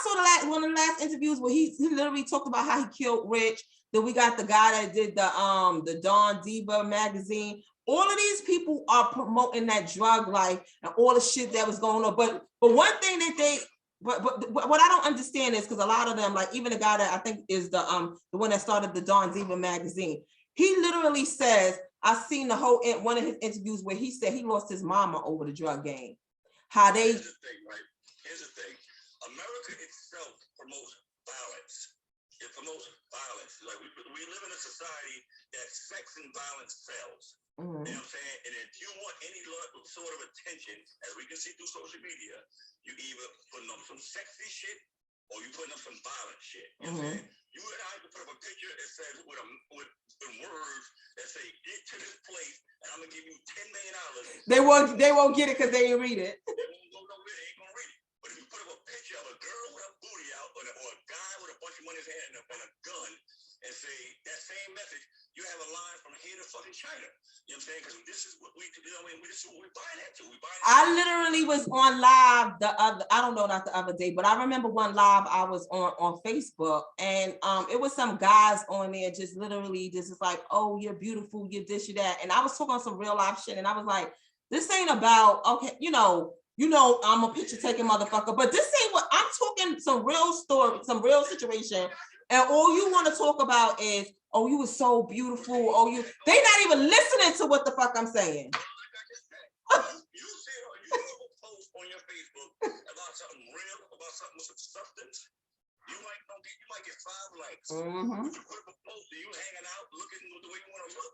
saw one of the last interviews where he literally talked about how he killed Rich. Then we got the guy that did the Dawn Diva magazine. All of these people are promoting that drug life and all the shit that was going on. But one thing that but what I don't understand is because a lot of them, like even the guy that I think is the one that started the Dawn Diva magazine, he literally says, I've seen one of his interviews where he said he lost his mama over the drug game. How they. Here's the thing, right? Here's the thing. America itself promotes violence. It promotes violence. Like we live in a society that sex and violence sells. You know what I'm saying? And if you want any sort of attention, as we can see through social media, you either putting up some sexy shit or you putting up some violent shit. You know what I'm saying? You and I can put up a picture that says with words that say, get to this place and I'm gonna give you $10 million. They won't get it because they didn't read it. They won't go nowhere, they ain't gonna read it. But if you put up a picture of a girl with a booty out or a guy with a bunch of money in his hand and a gun and say that same message, you have a line from here to fucking China. You know what I'm saying? Because this is what this is what we're buying that to. I literally was on live not the other day, but I remember one live I was on Facebook, and it was some guys on there just literally just like, oh, you're beautiful, you're this, you're that. And I was talking on some real life shit, and I was like, this ain't about, okay, you know, I'm a picture taking motherfucker, but this ain't what I'm talking, some real story, some real situation. And all you want to talk about is, oh, you were so beautiful. Oh, they not even listening to what the fuck I'm saying. You see a post on your Facebook about something real, about something with some substance. You might get 5 likes. But you put up a post of you hanging out, looking the way you want to look.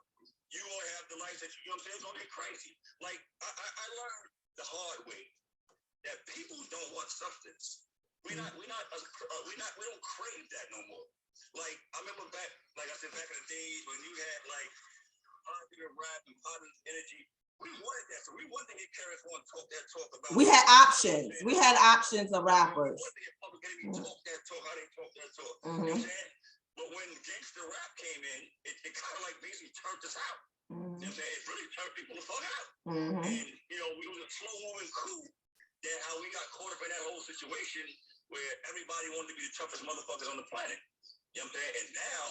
You gonna have the likes that you know what I'm saying? It's gonna get crazy. Like I learned the hard way that people don't want substance. We don't crave that no more. Like I remember back, like I said, back in the days when you had like positive rap and positive energy, We wanted that, so we wanted to get parents want to talk that talk about. We had options. We had options of rappers. We wanted to get public enemy talk that talk, how they talk that talk. You know what I'm saying? But when gangster rap came in, it kind of like basically turned us out. You know what I'm saying? It really turned people the fuck out. And, you know, we was a slow-moving coup that how we got caught up in that whole situation where everybody wanted to be the toughest motherfuckers on the planet. You know what I'm saying? And now...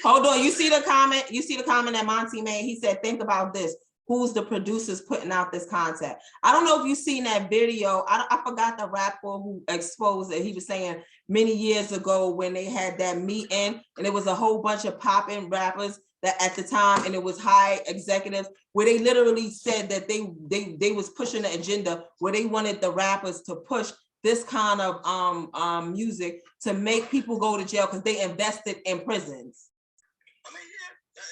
Hold on, you see the comment? You see the comment that Monty made? He said, think about this. Who's the producers putting out this content? I don't know if you've seen that video. I forgot the rapper who exposed it. He was saying many years ago when they had that meeting and it was a whole bunch of popping rappers that at the time, and it was high executives where they literally said that they was pushing the agenda where they wanted the rappers to push this kind of music to make people go to jail because they invested in prisons. I mean, yeah, I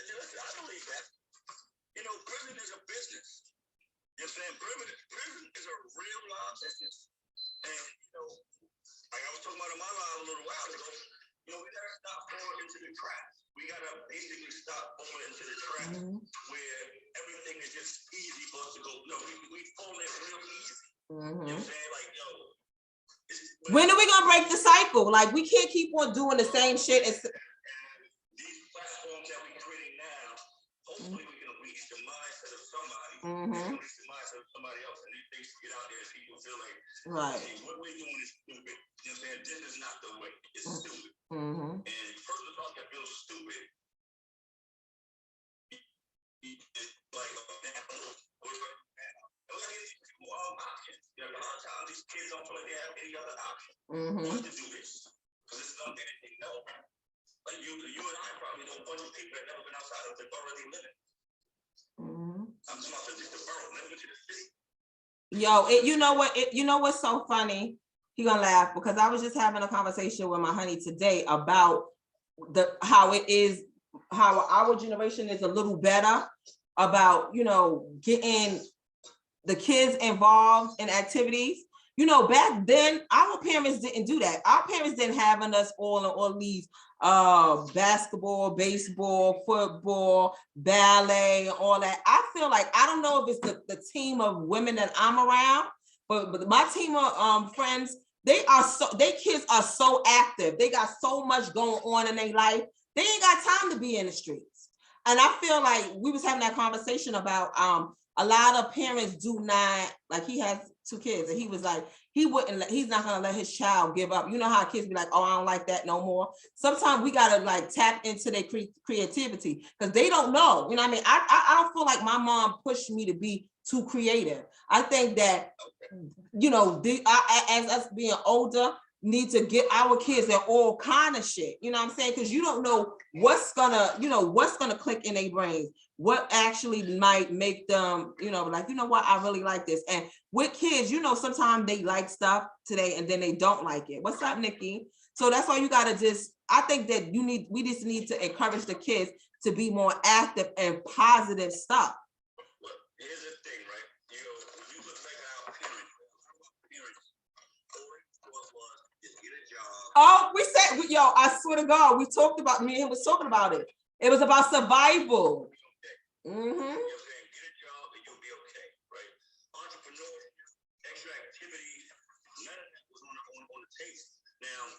believe that. You know, prison is a business. You know what I'm saying? Prison is a real live business. And, you know, like I was talking about in my live a little while ago, you know, we got to stop falling into the trap. We got to basically stop falling into the trap where everything is just easy for us to go. No, we fall in real easy. You know what I'm saying? Like, yo. When are we going to break the cycle? Like, we can't keep on doing the same shit. These platforms that we're creating now, hopefully we can reach the mindset of somebody, reach the mindset of somebody else, and these things get out there and people feel like, hey, what we're doing is stupid. You know what I'm saying? This is not the way. It's stupid. And the person that feels stupid, it's like, options. You know, a lot of times these kids don't feel like they have any other option but to do this. Because it's not anything else. Like you and I probably know a bunch of people that never been outside of the borough they live in. I'm talking about just the borough, never been to the city. Yo, you know what's so funny? He gonna laugh because I was just having a conversation with my honey today about how our generation is a little better about, you know, getting the kids involved in activities. You know, back then, our parents didn't do that. Our parents didn't have us all in all these basketball, baseball, football, ballet, all that. I feel like, I don't know if it's the team of women that I'm around, but my team of friends, their kids are so active. They got so much going on in their life. They ain't got time to be in the streets. And I feel like we was having that conversation about a lot of parents do not, like he has 2 kids and he was like, he's not gonna let his child give up. You know how kids be like, oh, I don't like that no more. Sometimes we gotta like tap into their creativity because they don't know. You know what I mean? I don't feel like my mom pushed me to be too creative. I think that, you know, as us being older, need to get our kids in all kind of shit. You know what I'm saying? Because you don't know what's gonna click in their brains, what actually might make them, you know, like, you know what, I really like this. And with kids, you know, sometimes they like stuff today and then they don't like it. What's up, Nikki? So that's why you gotta I think that we just need to encourage the kids to be more active and positive stuff. Well, here's the thing, right? You know, when you look back at our parents, all was just get a job. Oh, we said, I swear to God, me and him was talking about it. It was about survival. You know what I'm saying? Get a job and you'll be okay, right? Entrepreneurship, extra activities, none of that was on the table. Now,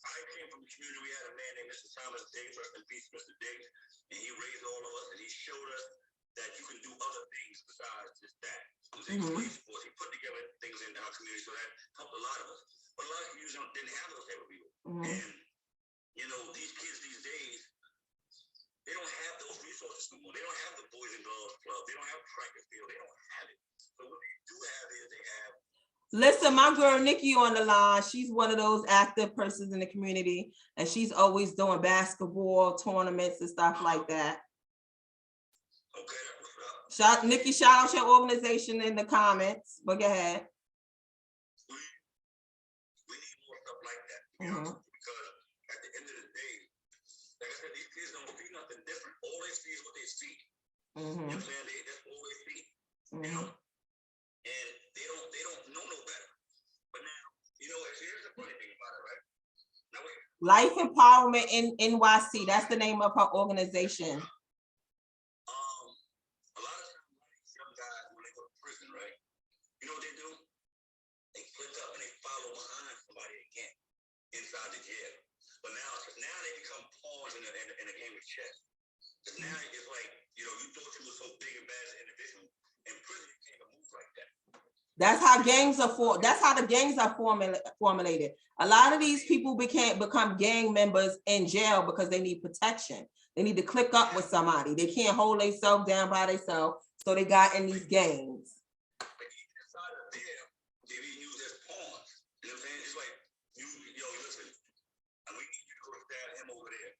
I came from a community, we had a man named Mr. Thomas Diggs, rest in peace, Mr. Diggs, and he raised all of us and he showed us that you can do other things besides just that. He put together things in our community, so that helped a lot of us. But a lot of communities didn't have those type of people. And, you know, these kids these days, they don't have those resources no more. They don't have the Boys and Girls Club. They don't have track and field. They don't have it. So what they do have is they have. Listen, my girl Nikki on the line. She's one of those active persons in the community, and she's always doing basketball tournaments and stuff like that. Okay, that's what's up. Nikki, shout out your organization in the comments. But go ahead. We need more stuff like that. You know? Because at the end of the day, like I said, these kids don't see nothing different. All they see is what they see. You know what I'm saying? That's all they see. You know? And they don't know no better. But now, you know, here's the funny thing about it, right? Now, Life Empowerment in NYC. That's the name of her organization. A lot of times, young guys inside the jail. But now they become pawns in a game of chess. Because now it's like, you know, you thought you were so big and bad as an individual. In prison, you can't move like that. That's how gangs are that's how the gangs are formulated. A lot of these people become gang members in jail because they need protection. They need to click up with somebody. They can't hold themselves down by themselves, so they got in these gangs. But even inside of there, they be used as pawns. You know what I'm saying? It's like, yo, listen, we need you to go stab him over there.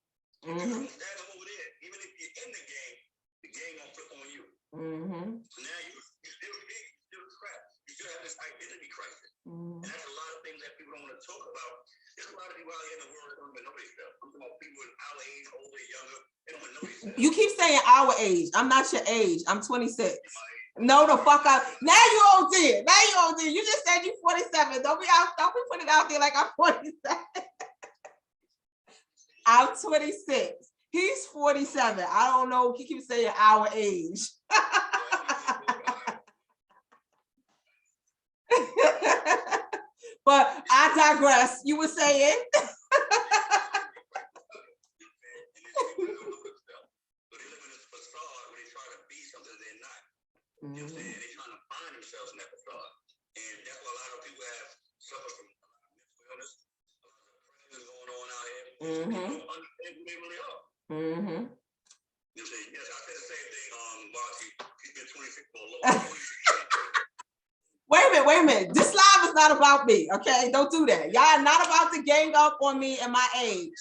Mm-hmm. You stab him over there. Even if you're in the gang gonna flip on you. Mm-hmm. So now you still big, you still crap. You still have this identity crisis. Mm-hmm. And that's a lot of things that people don't want to talk about. There's a lot of people out here in the world that don't even know themselves. I'm talking about people in our age, older, younger, they don't even know themselves. You keep saying our age. I'm not your age. I'm 26. No, the fuck out. Now you OD. Now you OD. You just said you 47. Don't be putting it out there like I'm 47. I'm 26. He's 47. I don't know. He keeps saying our age. But I digress. You were saying? You know what I'm saying? They're trying to find themselves in that facade. And that's why a lot of people have suffered from mental illness, a lot of depression going on out here. People don't understand who they really are. Mm-hmm. You know what I'm saying? Yes, I said the same thing, Marty. He's been 26 for a long time. Wait a minute. This live is not about me, okay? Don't do that. Y'all are not about to gang up on me and my age.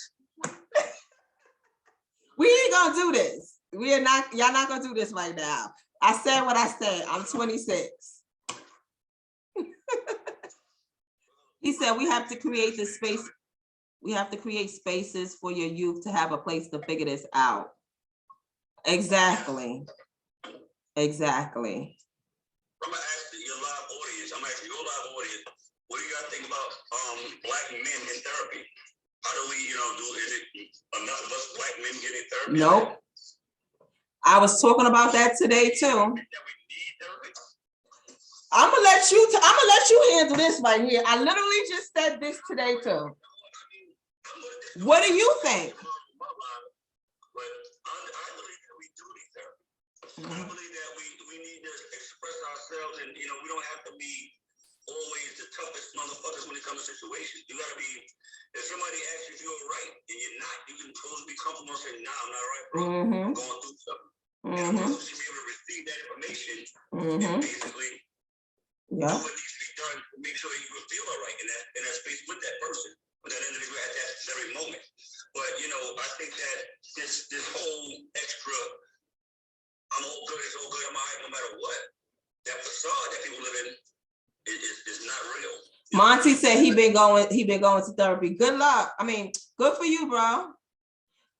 We ain't gonna do this. Y'all not gonna do this right now. I said what I said. I'm 26. He said we have to create the space. We have to create spaces for your youth to have a place to figure this out. Exactly. Exactly. I'm gonna ask your live audience. I'm asking your live audience. What do you guys think about black men in therapy? How do we, is it enough of us black men getting therapy? Nope. I was talking about that today too. That we need therapy? I'm gonna let you handle this right here. I literally just said this today too. What do you think? But I believe that we do need therapy. I believe that we need to express ourselves, and we don't have to be always the toughest motherfuckers when it comes to situations. You gotta be. If somebody asks you if you're right and you're not, you can totally be comfortable and say, "Nah, I'm not right, bro. I'm going through something." And a person should be able to receive that information and basically do what needs to be done to make sure you will feel all right in that space with that person, with that individual at that very moment. But I think that this whole extra, I'm all good, it's all good, I'm all right, no matter what, that facade that people live in is not real. Monty said he been going to therapy. Good luck. I mean, good for you, bro.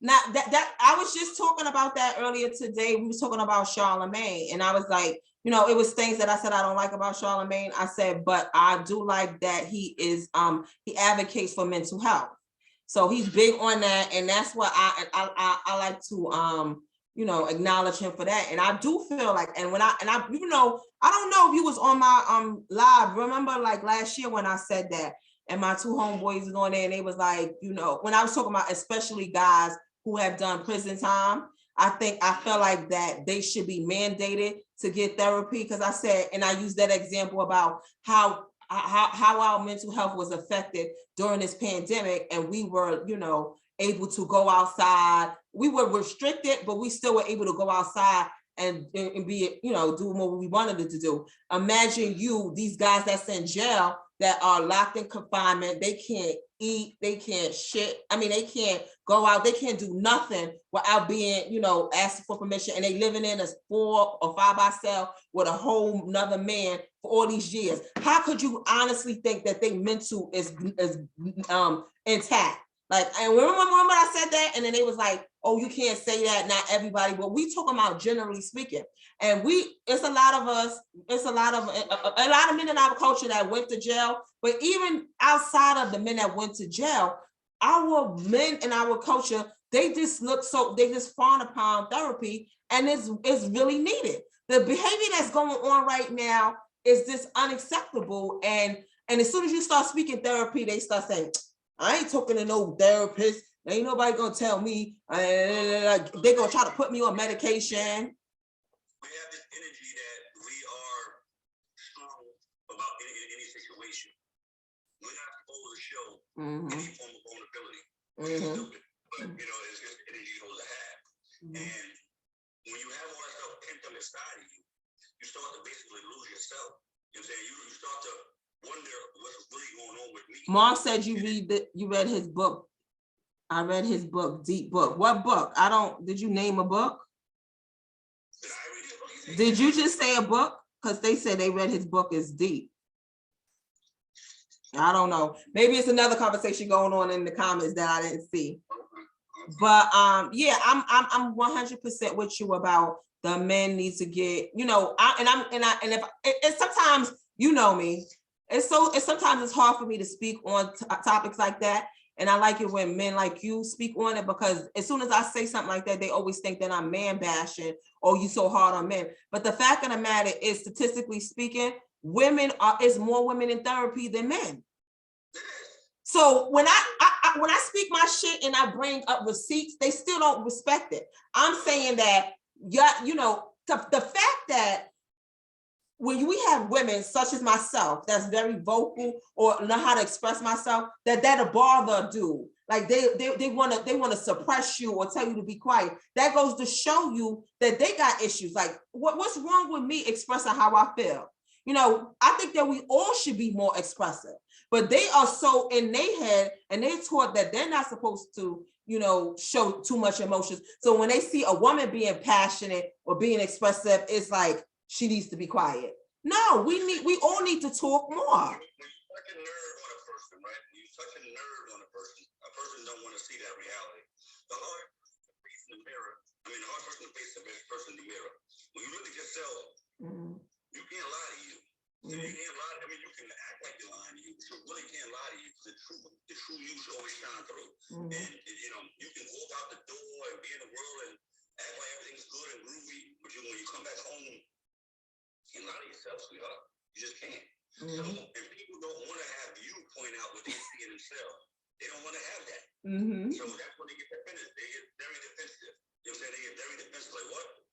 Now that I was just talking about that earlier today. We was talking about Charlemagne, and I was like, it was things that I said I don't like about Charlemagne. I said, but I do like that he is he advocates for mental health. So he's big on that, and that's what I like to acknowledge him for that. And I do feel like, and I don't know if you was on my live. Remember, like last year when I said that, and my two homeboys was on there, and they was like, when I was talking about especially guys who have done prison time, I felt like that they should be mandated to get therapy, because I said, and I used that example about how our mental health was affected during this pandemic, and we were, able to go outside. We were restricted, but we still were able to go outside and be, do what we wanted to do. Imagine these guys that's in jail that are locked in confinement. They can't eat, they can't shit. I mean, they can't go out, they can't do nothing without being, asking for permission. And they living in a 4 or 5 by cell with a whole nother man for all these years. How could you honestly think that they mental is intact? Like, and remember I said that, and then they was like, "Oh, you can't say that, not everybody." But we talking about generally speaking, and it's a lot of us, it's a lot of men in our culture that went to jail. But even outside of the men that went to jail, our men in our culture, they just frown upon therapy, and it's really needed. The behavior that's going on right now is just unacceptable, and as soon as you start speaking therapy, they start saying, I ain't talking to no therapist. Ain't nobody gonna tell me. They're gonna try to put me on medication. We have this energy that we are strong about any situation. We're not supposed to show any form of vulnerability. It's stupid, but it's just the energy you're supposed to have. And when you have all that stuff pent up inside of you, you start to basically lose yourself. You know what I'm saying? You start to wonder what's really going on with me. Mark said you read his book. I read his book, Deep Book. What book? Did you name a book? Did I read his book? Did you just say a book? Because they said they read his book is deep. I don't know. Maybe it's another conversation going on in the comments that I didn't see. But yeah, I'm 100% with you about the men need to get, if sometimes you know me, sometimes it's hard for me to speak on topics like that. And I like it when men like you speak on it, because as soon as I say something like that, they always think that I'm man bashing or you so hard on men. But the fact of the matter is, statistically speaking, it's more women in therapy than men. So when I speak my shit and I bring up receipts, they still don't respect it. I'm saying that, the fact that when we have women such as myself that's very vocal or know how to express myself, that'll bother a dude. Like they want to suppress you or tell you to be quiet. That goes to show you that they got issues. Like what's wrong with me expressing how I feel? I think that we all should be more expressive, but they are so in their head and they're taught that they're not supposed to, show too much emotions. So when they see a woman being passionate or being expressive, it's like, she needs to be quiet. No, we all need to talk more. When you touch a nerve on a person, right? When you touch a nerve on a person don't want to see that reality. The hard person to face in the mirror, the hard person to face the best person in the mirror. When you look at yourself, you can't lie to you. You can't lie. You can act like you're lying to you, but you really can't lie to you. The true you should always shine through. And you can walk out the door and be in the world and act like everything's good and groovy, but when you come back home, you can't lie to yourself, sweetheart. You just can't. So, and people don't want to have you point out what they see in themselves. They don't want to have that. So that's when they get defensive. They get very defensive. You know what I'm saying? They get very defensive. Like, what?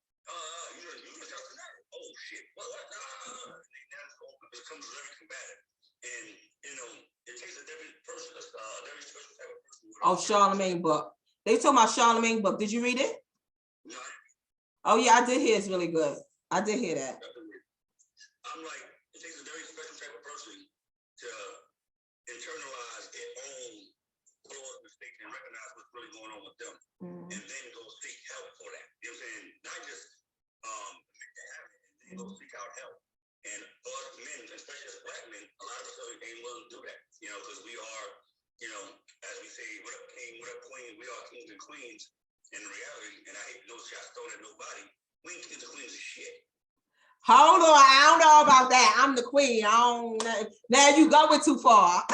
You just got to know. Oh, shit. What? It becomes very combative. And, it takes a different person, a very special type of person. Oh, Charlemagne book. They told my Charlemagne book. Did you read it? No. Oh, yeah, I did hear it's really good. I did hear that. I'm like, it takes a very special type of person to internalize their own flaws, mistakes, and recognize what's really going on with them. And then go seek help for that. You know what I'm saying? Not just make that happen and then go seek out help. And for us men, especially as black men, a lot of us ain't willing to do that. Because we are, as we say, what up king, what up queen, we are kings and queens. In reality, and I hate no shots thrown at nobody, we ain't kings and queens of shit. Hold on, I don't know about that. I'm the queen. I don't know. Now you going too far.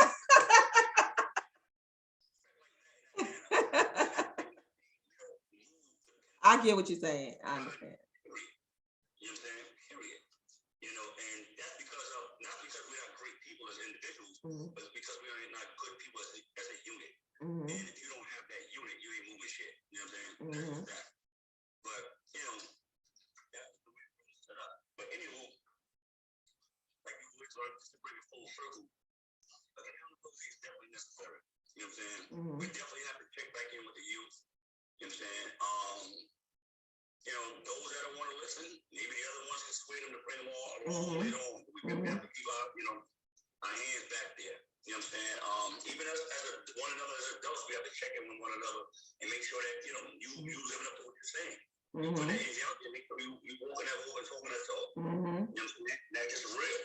I get what you're saying. I understand. You know what I'm saying? Period. And that's because of, not because we're not great people as individuals, but because we are not good people as a unit. And if you don't have that unit, you ain't moving shit. You know what I'm saying? That's that. But, that's the way it's set up. But anywho, like you always learn, just to bring it full circle, accountability is definitely necessary. You know what I'm saying? We definitely have to check back in with the youth. You know what I'm saying? Those that don't want to listen, maybe the other ones can sway them to bring them all along later on. We have to keep our hands back there. You know what I'm saying? Even as one another as adults, we have to check in with one another and make sure that you living up to what you're saying. You put that energy out there, make sure you walking that walk and talking that talk. You know what I'm saying? That's just real.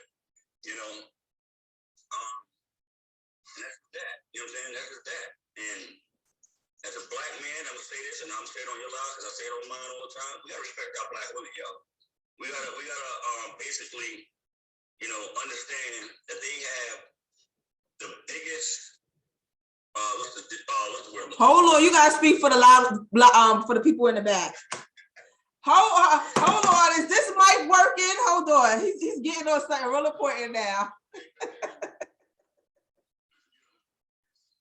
And that's that. You know what I'm saying? That's just that. And as a black man, I'm gonna say this, and I'm gonna say it on your live because I say it on mine all the time. We gotta respect our black women, y'all. We gotta basically, understand that they have the biggest. What's the word? Hold on, you gotta speak for for the people in the back. Hold on, is this mic working? Hold on, he's getting on something real important now.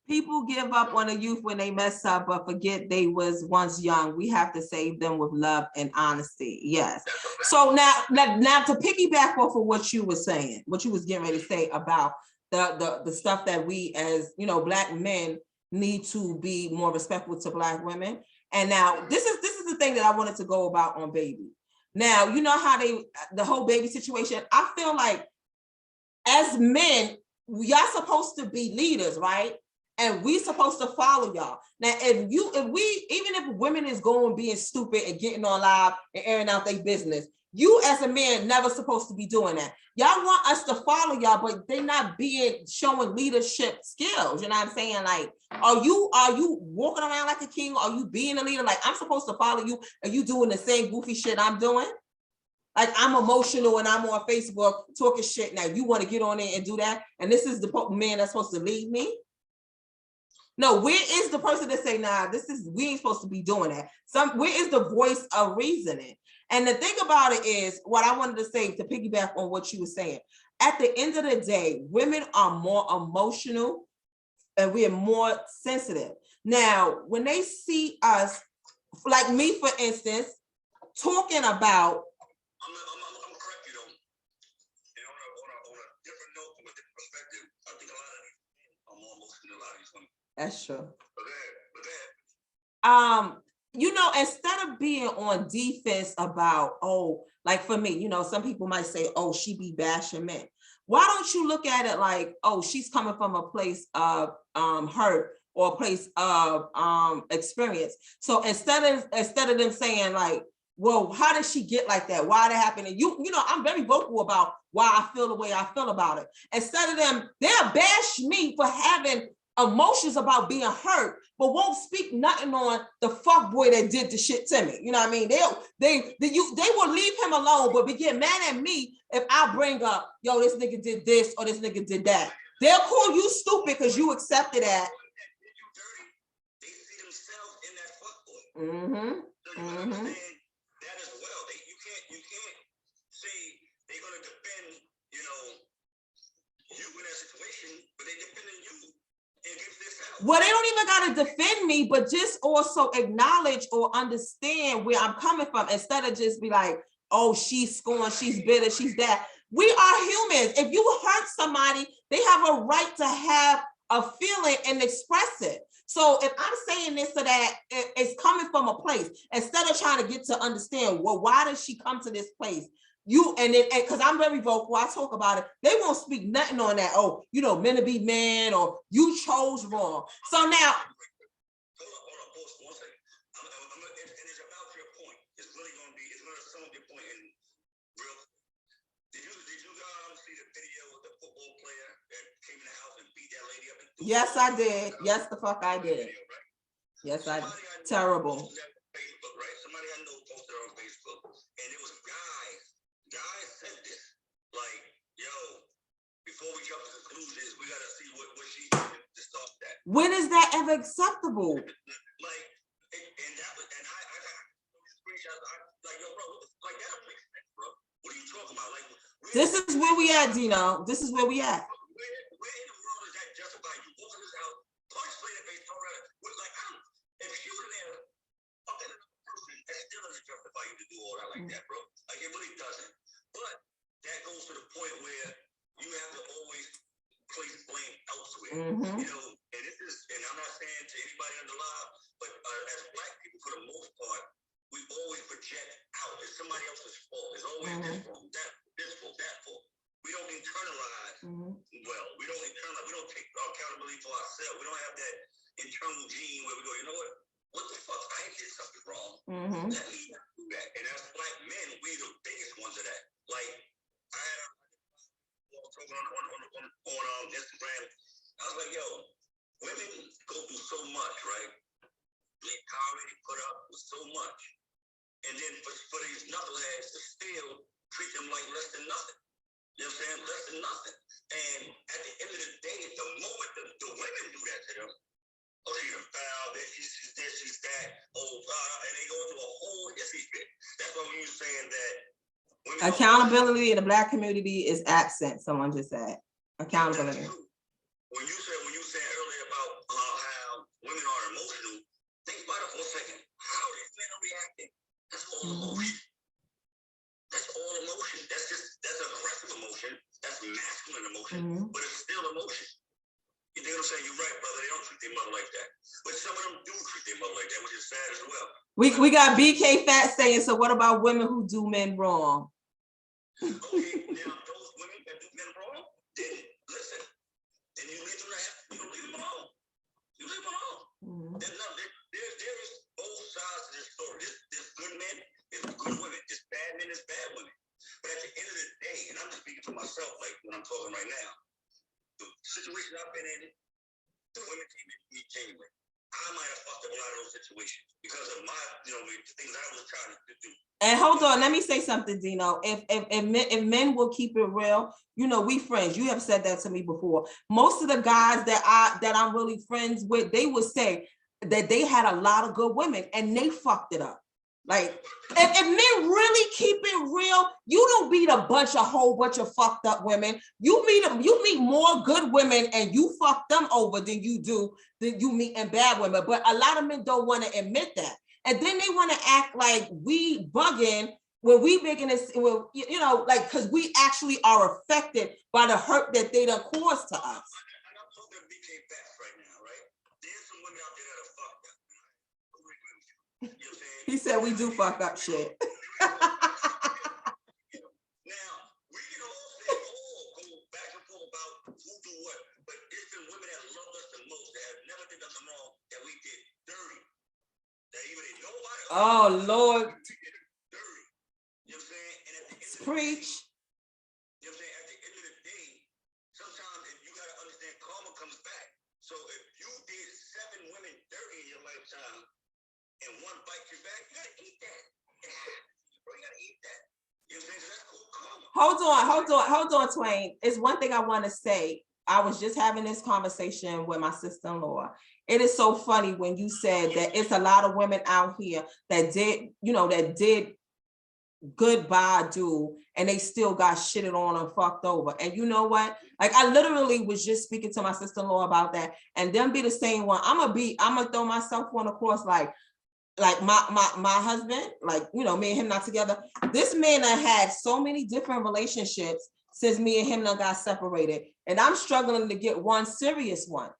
People give up on the youth when they mess up, but forget they was once young. We have to save them with love and honesty. Yes. So now to piggyback off of what you were saying, what you was getting ready to say about the stuff that we as, you know, Black men need to be more respectful to Black women. And now this is the thing that I wanted to go about on baby. Now, you know how the whole baby situation, I feel like as men, y'all supposed to be leaders, right? And we supposed to follow y'all. Now, even if women is going being stupid and getting on live and airing out their business, you as a man never supposed to be doing that. Y'all want us to follow y'all, but they're not showing leadership skills. You know what I'm saying? Like, are you walking around like a king? Are you being a leader? Like, I'm supposed to follow you. Are you doing the same goofy shit I'm doing? Like, I'm emotional and I'm on Facebook talking shit. Now you want to get on there and do that? And this is the man that's supposed to lead me? No, where is the person that say, nah, we ain't supposed to be doing that? Where is the voice of reasoning? And the thing about it is, what I wanted to say to piggyback on what you were saying, at the end of the day, women are more emotional and we are more sensitive. Now, when they see us, like me, for instance, talking about, I'm gonna correct you though. And on a different note, from a different perspective, I think a lot of these men are more emotional than a lot of these women. that's true. But You know, instead of being on defense about, oh, like for me, you know, some people might say, oh, she be bashing men. Why don't you look at it like, oh, she's coming from a place of hurt or a place of experience. So instead of them saying like, well, how did she get like that? Why did it happen? And you know, I'm very vocal about why I feel the way I feel about it. Instead of them, they'll bash me for having emotions about being hurt, but won't speak nothing on the fuck boy that did the shit to me. You know what I mean? They will leave him alone, but get mad at me if I bring up, yo, this nigga did this or this nigga did that. They'll call you stupid because you accepted that. They see themselves in that fuck boy. Mm-hmm. So you understand that as well. You can't say they're gonna defend, you know, you in that situation, but they defending you. Well, they don't even got to defend me, but just also acknowledge or understand where I'm coming from instead of just be like, oh, she's scorned, she's bitter, she's that. We are humans. If you hurt somebody, they have a right to have a feeling and express it. So if I'm saying this so that it's coming from a place, instead of trying to get to understand, well, why does she come to this place? Because I'm very vocal, I talk about it. They won't speak nothing on that. Oh, you know, men to be men, or you chose wrong. So now, hold on, pause one second. And it's about your point. It's gonna sum up your point in real. Did you see the video with the football player that came in the house and beat that lady up? Yes, I did. Yes, the fuck I did. Video, right? Yes, I did. Terrible. Facebook, right? Somebody I know posted on Facebook, and it was guys said this, like, yo, before we jump to conclusions, we gotta see what she did to stop that. When is that ever acceptable? Like, and that was, and I got screenshots. Like, yo, bro, like that don't make sense, bro. What are you talking about? Like, this is where we at, Dino. This is where we at. Where in the world is that justified? You walk in this house, punch straight in the face, throw around. Like, if she was there, up in another person, that still doesn't justify you to do all that like that, bro. Like, it really doesn't. But that goes to the point where you have to always place blame elsewhere. Mm-hmm. You know, and I'm not saying to anybody on the live, but as Black people, for the most part, we always project out. It's somebody else's fault. It's always this fault, this fault, that fault. We don't internalize well. We don't take accountability for ourselves. We don't have that internal gene where we go, you know what the fuck? I did something wrong. Let me not do that. And as Black men, we're the biggest ones of that. Like, I had a talking on Instagram. I was like, yo, women go through so much, right? They already put up with so much. And then for these knuckleheads to still treat them like less than nothing. You know what I'm saying? Less than nothing. And at the end of the day, the moment the women do that to them, oh, she's a foul, she's this, she's that, and they go into a whole fit. That's why when you're saying that accountability in the Black community is absent. Someone just said accountability. When you said earlier about That's all emotion. That's all emotion. That's aggressive emotion. That's masculine emotion, but it's still emotion. You know what I'm saying? You're right, brother. They don't treat their mother like that. But some of them do treat their mother like that, which is sad as well. We got BK Fat saying, so what about women who do men wrong? Okay, now those women that do men wrong, then listen, then you leave them leave them alone. You leave them alone. There is both sides to this story. There's good men, there's good women. There's bad men, there's bad women. But at the end of the day, and I'm just speaking for myself, like when I'm talking right now, the situation I've been in, the women came in me genuine. I might have fucked up a lot of those situations because of my, the things I was trying to do. And hold on, let me say something, Dino. If men will keep it real, we friends. You have said that to me before. Most of the guys that I'm really friends with, they would say that they had a lot of good women and they fucked it up. Like, if men really keep it real, you don't meet a whole bunch of fucked up women. You meet more good women and you fuck them over than you meet in bad women. But a lot of men don't want to admit that. And then they want to act like we bugging when we making this, because we actually are affected by the hurt that they done caused to us. And I'm talking BK Bass right now, right? There's some women out there that are fucked up. You know what I'm saying? He said we do fuck up shit. Now, we can all say, go back and forth about who do what, but it's the women that love us the most, that have never did nothing wrong, that we did dirty. That even they know why. Oh, Lord. We did dirty. You know what I'm saying? And at the end Preach. You know what I'm saying? At the end of the day, sometimes if you got to understand, karma comes back. So if you did 7 women dirty in your lifetime, and one bites you back, you gotta eat that. You gotta eat that. You know what I'm saying? So that's cool karma. Hold on, Twain. It's one thing I want to say. I was just having this conversation with my sister-in-law. It is so funny when you said that it's a lot of women out here that did good by do, and they still got shitted on and fucked over. And you know what? Like, I literally was just speaking to my sister-in-law about that, and them be the same one. I'm gonna throw myself on the course like my husband, me and him not together. This man had so many different relationships since me and him got separated, and I'm struggling to get one serious one.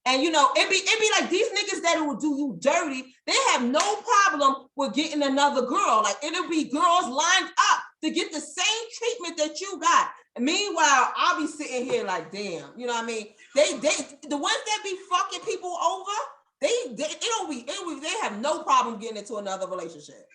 And it be like these niggas that will do you dirty, they have no problem with getting another girl. Like, it'll be girls lined up to get the same treatment that you got. And meanwhile, I'll be sitting here like, damn, you know what I mean? They the ones that be fucking people over, they have no problem getting into another relationship.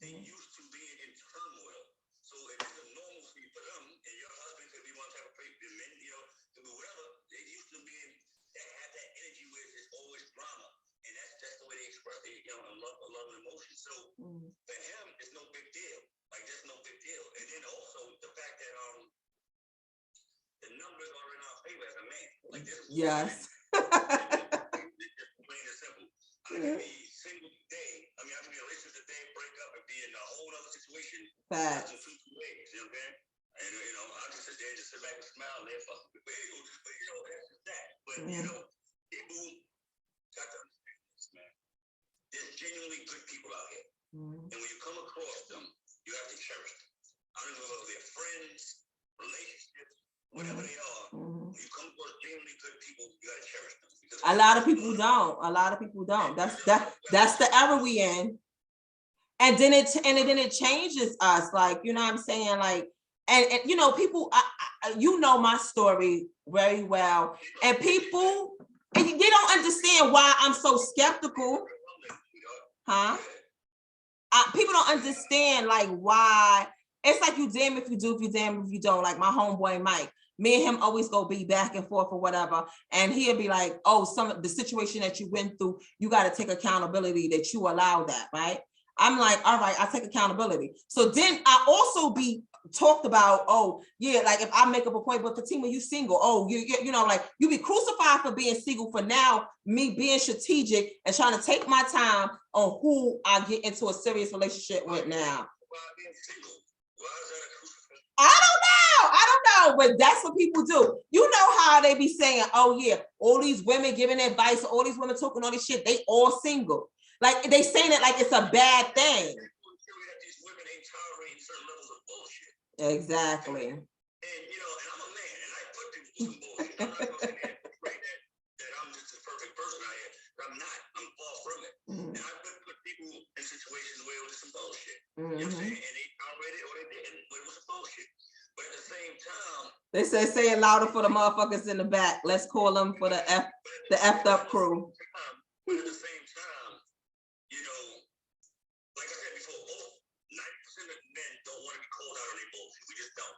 They used to being in turmoil. So if it's a normalcy for them, and your husband could be one type of person, men, could be whatever, they used to being that have that energy where it's always drama. And that's the way they express their love and emotion. So for him, it's no big deal. Like, there's no big deal. And then also the fact that the numbers are in our favor as a man. Like, this is yes. Just plain and simple. I can be single today. I mean, I can be in a relationship today, break up, and be in a whole other situation. Facts. In 2 ways, you know what I'm saying? And I just sit there and just sit back and smile and they're fucking with me. But that's just that. But people got to understand this, man. There's genuinely good people out here. And when you come across them, you have to cherish them. I don't know if they're friends, relationships, whatever they are. When you come across genuinely good people, you gotta cherish them. A lot of people don't. That's the era we in. And then it changes us, like, you know what I'm saying? Like, and people, I my story very well. And people, and they don't understand why I'm so skeptical. Huh? People don't understand, like, why. It's like, you damn if you do, if you damn if you don't. Like, my homeboy Mike, me and him always go be back and forth or whatever. And he'll be like, oh, some of the situation that you went through, you got to take accountability that you allow that, right? I'm like, all right, I take accountability. So then I also be talked about, oh, yeah, like, if I make up a point, but Fatima, you single. Oh, you know, like, you be crucified for being single, for now me being strategic and trying to take my time on who I get into a serious relationship with now. Why being single? Why is that a crucifixion? know, but that's what people do. You know how they be saying, oh yeah, all these women giving advice, all these women talking all this shit, they all single. Like they saying it like it's a bad thing. These women ain't tolerating certain levels of bullshit. Exactly. And you know, and I'm a man, and I put people through some bullshit. I'm not gonna say that I'm just a perfect person I am. I'm not. I'm far from it. And I put people in situations where it was some bullshit. You know what I'm saying? And they tolerated it or they didn't, but it was some bullshit. But at the same time, they say it louder for the motherfuckers in the back. Let's call them for the effed up crew. But at the same time, you know, like I said before, 90% of men don't want to be called out on their bullshit. We just don't.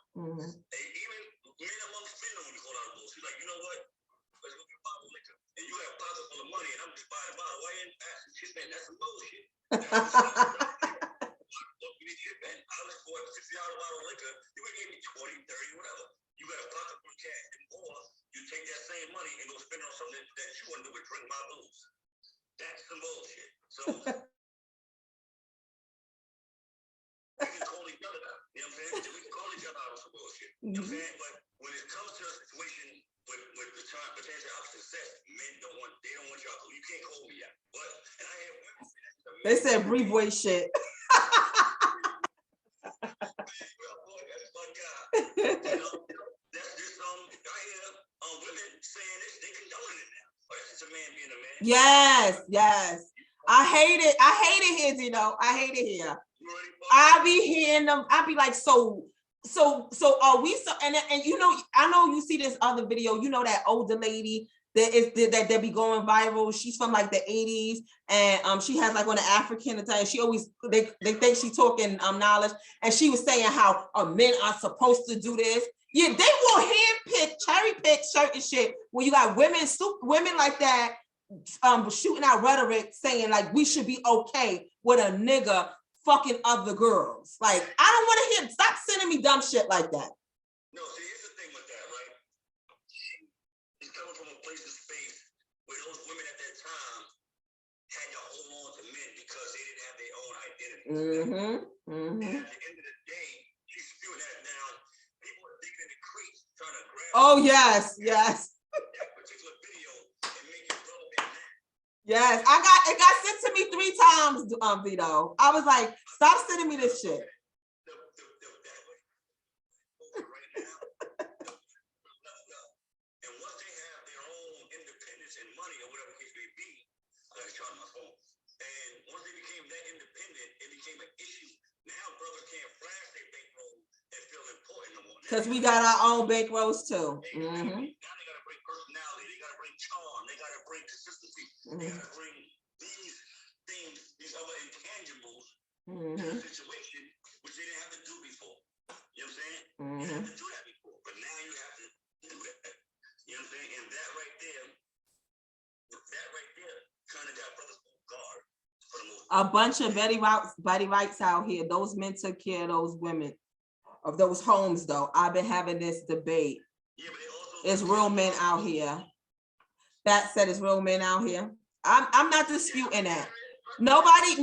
Even men amongst men don't want to be called out on bullshit. Like, you know what? Let's go get a bottle of liquor. And you have a pocket full of money, and I'm just buying a bottle. Why you ain't asking shit, man? That's some bullshit. Look, you need shit, man. I was for a $60 bottle of liquor. You would give me 20, 30, whatever. You got a pocket full of cash, or you take that same money and go spend it on something that you want to do with drink my booze. That's some bullshit. So we can call each other out. You know what I'm saying? We can call each other out on some bullshit. You know what I'm saying? But when it comes to a situation with the potential opposite sex, men don't want y'all. You can't call me out. But and I have women say that. They said brief boy shit. Well, boy, that's my guy. You know, that's just I hear women saying this, they condoning it now. But that's just a man being a man. Yes. I hate it here, Dino. I hate it here. I be hearing them. I be like, so are we so and you know, I know you see this other video, you know, that older lady that be going viral. She's from like the 80s, and she has like on the African attire. She always they think she talking knowledge, and she was saying how men are supposed to do this. Yeah, they will cherry pick certain shit when you got women like that shooting out rhetoric saying like we should be okay with a nigga fucking other girls. Like I don't want to hear. Stop sending me dumb shit like that. No, see, here's the thing with that, right? It's coming from a place of space where those women at that time had to hold on to men because they didn't have their own identity. And at the end of the day, she's spewing that down. People are digging in the crease trying to grab. Oh yes. That particular video and make it relevant now. Yes, it got sent to me 3 times, Vito. I was like, stop sending me this shit. And once they have their own independence and money or whatever the case may be, I gotta charge my phone. And once they became that independent, it became an issue. Now brothers can't flash their bankroll and feel important no more. Because we got our own bankrolls too. Now they gotta bring personality, they gotta bring charm, they gotta bring consistency, they gotta bring these things, these other intangibles in a situation which they didn't have to do before. You know what I'm saying? You didn't have to do that before, but now you have to do that. You know what I'm saying? And that right there kind of got brothers on guard for the most part. A bunch of Betty Whites out here. Those men took care of those women, of those homes though. I've been having this debate. Yeah, but they also It's real men out here. That said, it's real men out here. I'm not disputing that. Nobody,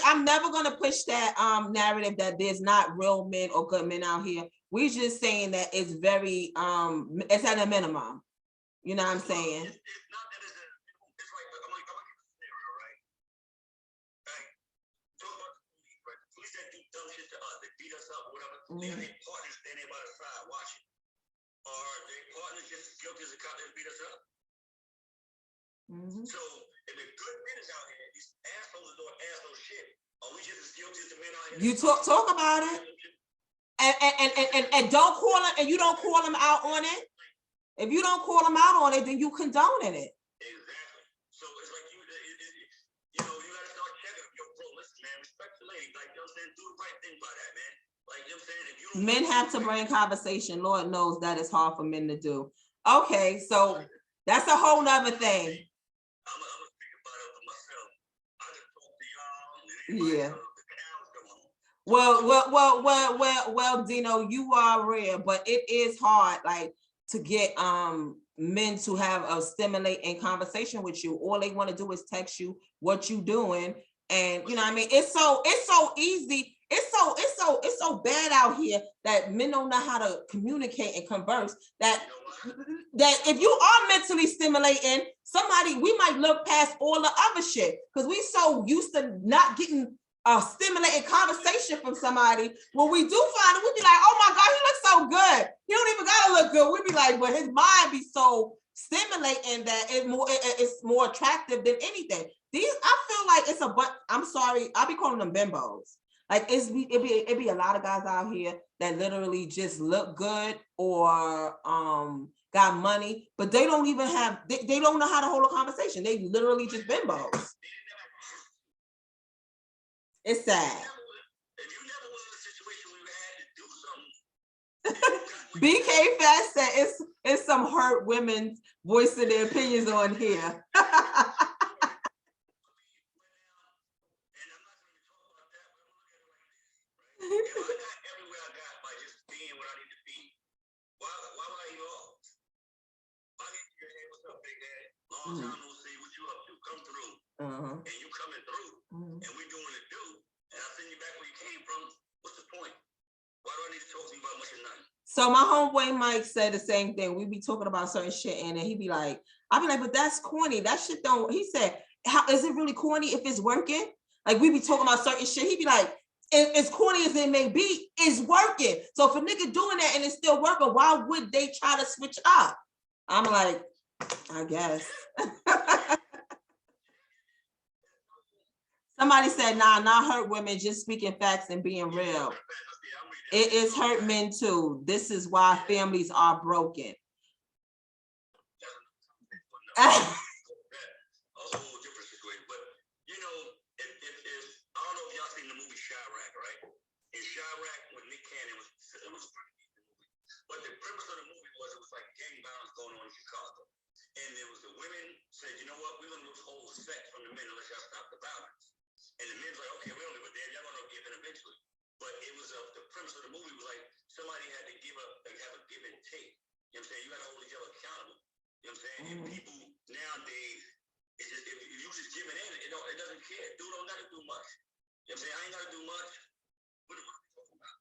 I'm never gonna push that narrative that there's not real men or good men out here. We're just saying that it's very it's at a minimum. You know what I'm saying? It's not that it's like I'm gonna give a scenario, right? Like, talk about the police, right? The police that do dumb shit to us, they beat us up, whatever. They have their partners standing by the side watching. Or their partners just as guilty as the cop that beat us up. So if the good men is out here, these assholes are doing asshole shit. Are we just as guilty as the men out here? You talk about it. And don't call them, and you don't call them out on it. If you don't call them out on it, then you condoning it. Exactly. So it's like you know, you gotta start checking. Yo, bro, listen, man, respect the lady. Like, you know what I'm saying? Do the right thing by that, man. Like, you know what I'm saying? If you don't Men have to bring conversation. Lord knows that is hard for men to do. Okay, so that's a whole nother thing. I'm gonna speak about it for myself. I just talk to y'all. Yeah. The cows come on. Well, Dino, you are rare, but it is hard, like, to get men to have a stimulating conversation with you. All they want to do is text you what you doing, and you know what I mean. It's so easy. it's so bad out here that men don't know how to communicate and converse. That if you are mentally stimulating somebody, we might look past all the other shit because we so used to not getting a stimulating conversation from somebody. When we do find it, we be like, oh my God, he looks so good. He don't even gotta look good. We be like, but his mind be so stimulating that it's more attractive than anything. I feel like it's I'm sorry, I be calling them bimbos. Like it be a lot of guys out here that literally just look good or got money, but they don't even have they don't know how to hold a conversation. They literally just bimbos. It's sad. BK Fast said it's some hurt women voicing their opinions on here. Long time no see what you up to. Come through. And you coming through. And we doing it do. And I send you back where you came from. What's the point? Why do I need to talk to you about much of nothing? So my homeboy Mike said the same thing. We be talking about certain shit and then he be like, I'll be like, but that's corny. That shit don't, he said, how is it really corny if it's working? Like we be talking about certain shit. He be like, as corny as it may be, it's working. So if a nigga doing that and it's still working, why would they try to switch up? I'm like, I guess. Somebody said, nah, not hurt women, just speaking facts and being real. It is hurt men too. This is why families are broken. A whole different situation. But you know, if I don't know if y'all seen the movie Chirac, right? In Chirac, when Nick Cannon was pretty decent movie. But the premise of the movie was it was like gang violence going on in Chicago. And there was the women said, you know what, we're gonna withhold sex from the men unless y'all stop the violence. And the men's like, okay, we don't give a damn, y'all gonna give in eventually. But it was the premise of the movie was like somebody had to have a give and take. You know what I'm saying? You gotta hold each other accountable. You know what I'm saying? And people nowadays, it's just if you just giving in, it doesn't care. Dude don't gotta do much. You know what I'm saying? I ain't gotta do much. What are we talking about?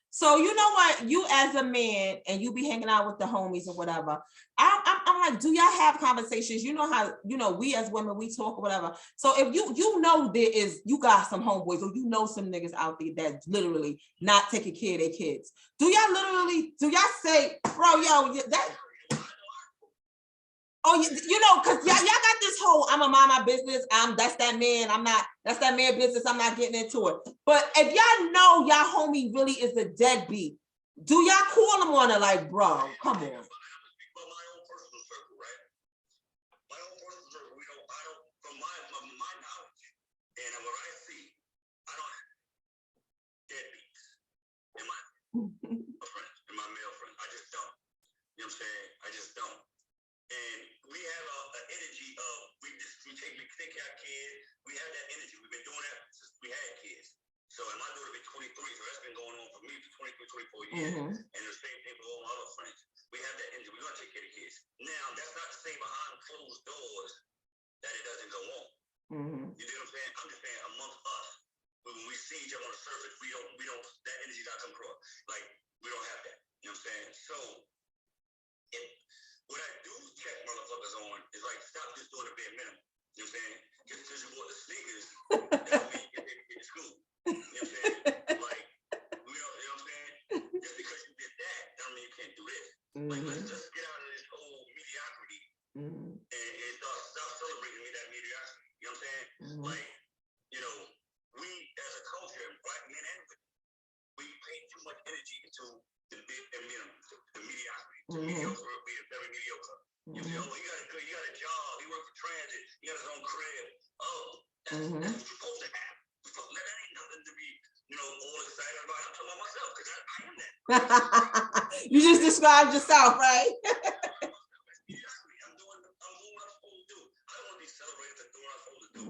So you know what? You as a man and you be hanging out with the homies or whatever. I'm like, do y'all have conversations? You know how, we as women, we talk or whatever. So if you got some homeboys or some niggas out there that literally not taking care of their kids. Do y'all say, bro, yo, that, oh, because y'all got this whole, I'm a mind my business. That's that man. That's that man business. I'm not getting into it. But if y'all know y'all homie really is a deadbeat, do y'all call him on it like, bro, come on. In my male friends, I just don't. You know what I'm saying? I just don't. And we have an energy of we take care of kids. We have that energy. We've been doing that since we had kids. So, and my daughter been 23, so that's been going on for me for 23, 24 years. And the same thing for all my other friends. We have that energy. We're gonna take care of the kids. Now, that's not to say behind closed doors that it doesn't go on. You know what I'm saying? I'm just saying amongst us. When we see each other on the surface, we don't, that energy not come across. Like, we don't have that. You know what I'm saying? So, what I do check motherfuckers on is like, stop just doing the bare minimum. You know what I'm saying? Just because you bought the sneakers, that don't mean you get to school. You know what I'm saying? Like, you know what I'm saying? Just because you did that, don't mean you can't do this. Like, let's just get out of this whole mediocrity and stop celebrating that mediocrity. You know what I'm saying? Like, we as a culture, black men and women, we pay too much energy into the minimum, the mediocrity. Mediocre, we are very mediocre. You say, oh, you got a job, he worked for transit, he got his own crib. Oh, that's what you're supposed to have. That ain't nothing to be, all excited about. I'm talking about myself, because I am that. You just described yourself, right? I'm doing what I'm supposed to do. I don't want to be celebrated for doing what I'm supposed to do.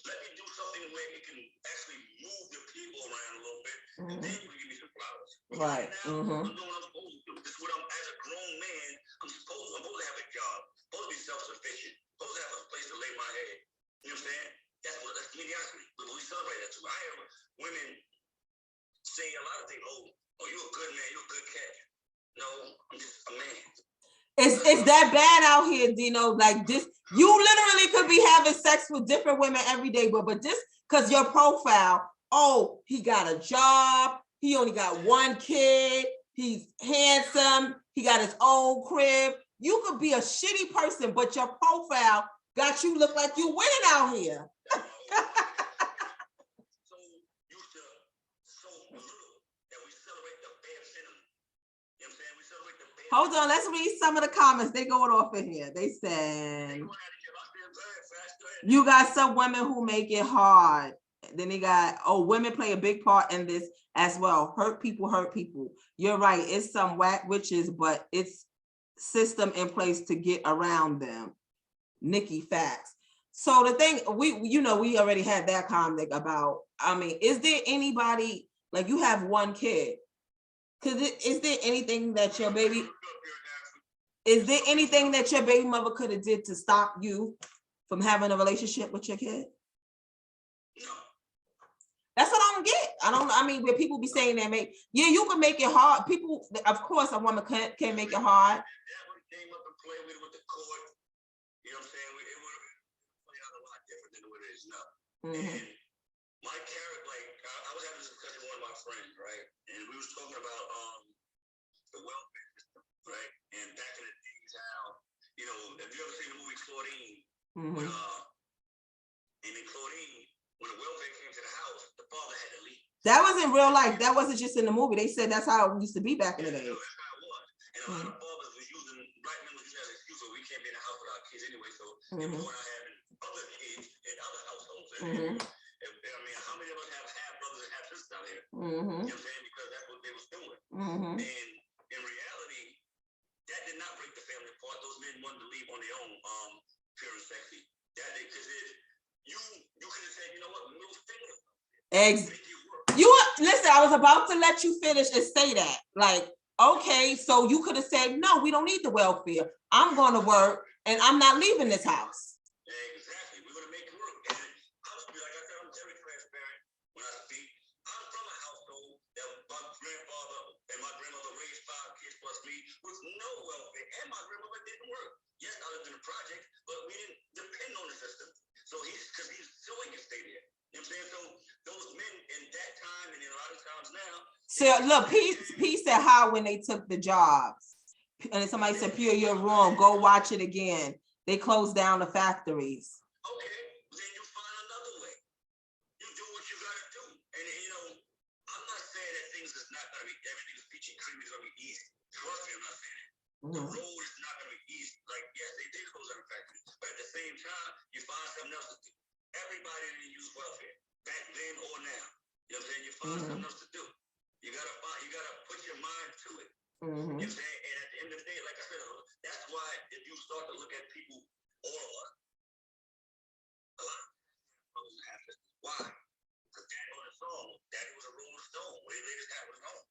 Let me do something where it can actually move the people around a little bit, and then you can give me some flowers. Right. Now, I'm doing what I'm supposed to do. This is what as a grown man, I'm supposed to have a job, supposed to be self-sufficient, supposed to have a place to lay my head. You know what I'm saying? That's mediocrity. But we celebrate that too. I hear women say a lot of things. Oh, you a good man, you a good cat. No, I'm just a man. It's that bad out here, Dino. Like this, you literally could be having sex with different women every day, but just because your profile, oh, he got a job, he only got one kid, he's handsome, he got his own crib. You could be a shitty person, but your profile got you look like you winning out here. Hold on, let's read some of the comments. They going off in here. They said, you got some women who make it hard. Then they got, oh, women play a big part in this as well. Hurt people hurt people. You're right. It's some whack witches, but it's system in place to get around them. Nikki, facts. So the thing, we already had that comment about, I mean, is there anybody, like you have one kid, is there anything that your baby mother could have did to stop you from having a relationship with your kid? No. That's what I don't get. I mean, where people be saying that, you can make it hard. People, of course, a woman can make it hard. That one came up and played with the court. You know what I'm saying? It would have played out a lot different than what it is now. And my character, like, I was having this discussion with one of my friends, right? And we was talking about the welfare system, right? And back in the days, how, you know, have you ever seen the movie Claudine? When, and in Claudine, when the welfare came to the house, the father had to leave. That wasn't real life. That wasn't just in the movie. They said that's how it used to be back in the day. No, that's how it was. And a lot of fathers was using, black men was using as an excuse, so we can't be in the house with our kids anyway, so they were going out having other kids in other households. I mean, how many of us have half brothers and half sisters out here? You know what I'm saying? Because that's what they was doing. And in reality, that did not break the family apart. Those men wanted to leave on their own, pure and sexy. That they, because you could have said, you know what, middle finger. Listen, I was about to let you finish and say that. Like, okay, so you could have said, no, we don't need the welfare. I'm going to work and I'm not leaving this house. Exactly. We're going to make it work. And I'm like I said, I'm very transparent when I speak. I'm from a household that my grandfather and my grandmother raised 5 kids plus me with no welfare, and my grandmother didn't work. Yes, I lived in the project, but we didn't depend on the system. So because he's so he can stay there. You know what I'm saying? So those men in that time and in a lot of times now. So look, P said how when they took the jobs. And somebody said, Pure, you're wrong. Go watch it again. They closed down the factories. Okay, then you find another way. You do what you gotta do. And you know, I'm not saying that things is not gonna be, everything is peachy cream is gonna be easy. Trust me, I'm not saying that. The road is not gonna be easy. Like, yes, they did close every factory, but at the same time, you find something else to do. Everybody didn't use welfare, back then or now. You know what I'm saying? You find something else to do. You gotta put your mind to it. You know what I'm saying? And at the end of the day, like I said, that's why if you start to look at people, all of us, a lot of brothers have this. Why? Because Daddy on the song, Daddy was a rolling stone. When he laid his hat was home.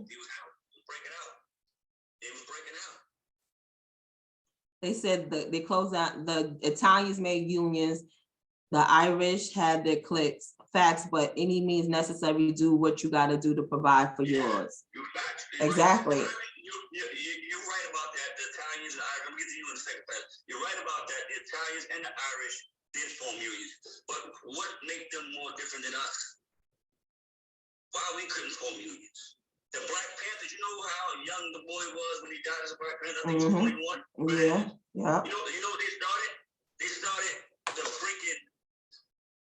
He was out. He was breaking out. It was breaking out. They said that they closed out, the Italians made unions, the Irish had their cliques. Facts, but any means necessary, do what you got to do to provide for yours. Exactly. You're right about that. The Italians and Irish, I'm going to get to you in a second. You're right about that. The Italians and the Irish did form unions. But what made them more different than us? Why we couldn't form unions? The Black Panthers, you know how young the boy was when he died as a Black Panther? I think he was 21. Yeah. You know what they started? They started the freaking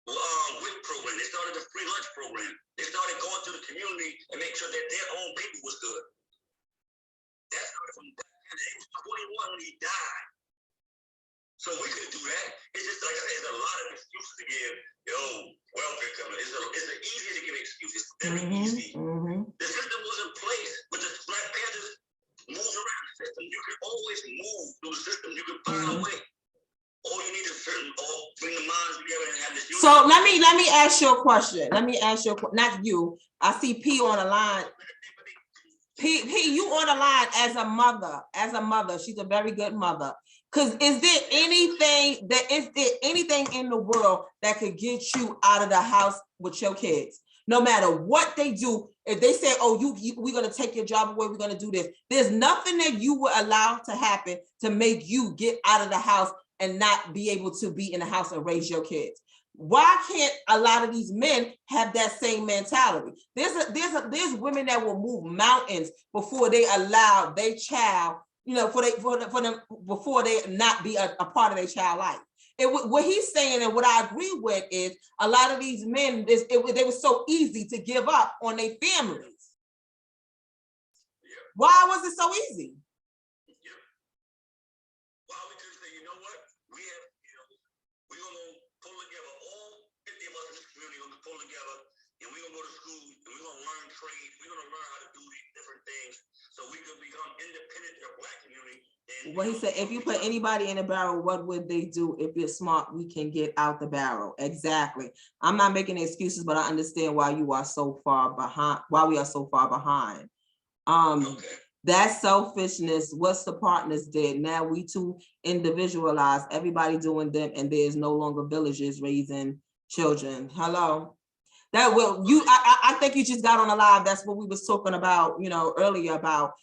WIC program. They started the free lunch program. They started going to the community and make sure that their own people was good. That started from Black Panther. He was 21 when he died. So we could do that. It's just like I said, there's a lot of excuses to give. Welfare coming. It's easy to give excuses. It's very easy. The system was in place, but the Black Panthers moved around the system. You can always move through the system. You can find a way. All you need is bring the minds together and have this. So let me ask you a question. Not you. I see P on the line. P, you on the line as a mother. She's a very good mother. Because is there anything in the world that could get you out of the house with your kids? No matter what they do, If they say, oh, we're going to take your job away, we're going to do this. There's nothing that you would allow to happen to make you get out of the house and not be able to be in the house and raise your kids. Why can't a lot of these men have that same mentality? There's women that will move mountains before they allow their child, for them before they not be a part of their child life. What he's saying and what I agree with is a lot of these men, they were so easy to give up on their families. Why was it so easy? Well, because you know what? We're going to pull together, all 50 of us in this community, we're going to pull together, and we're going to go to school, and we're going to learn trades, we're going to learn how to do these different things, so we can become independent of the Black community. Well, he said, if you put anybody in a barrel, what would they do? If you're smart, we can get out the barrel. Exactly. I'm not making excuses, but I understand why you are so far behind, why we are so far behind. That selfishness, what's the partners did. Now we too individualize, everybody doing them, and there's no longer villages raising children. Hello. That will I think you just got on a live. That's what we was talking about, earlier about,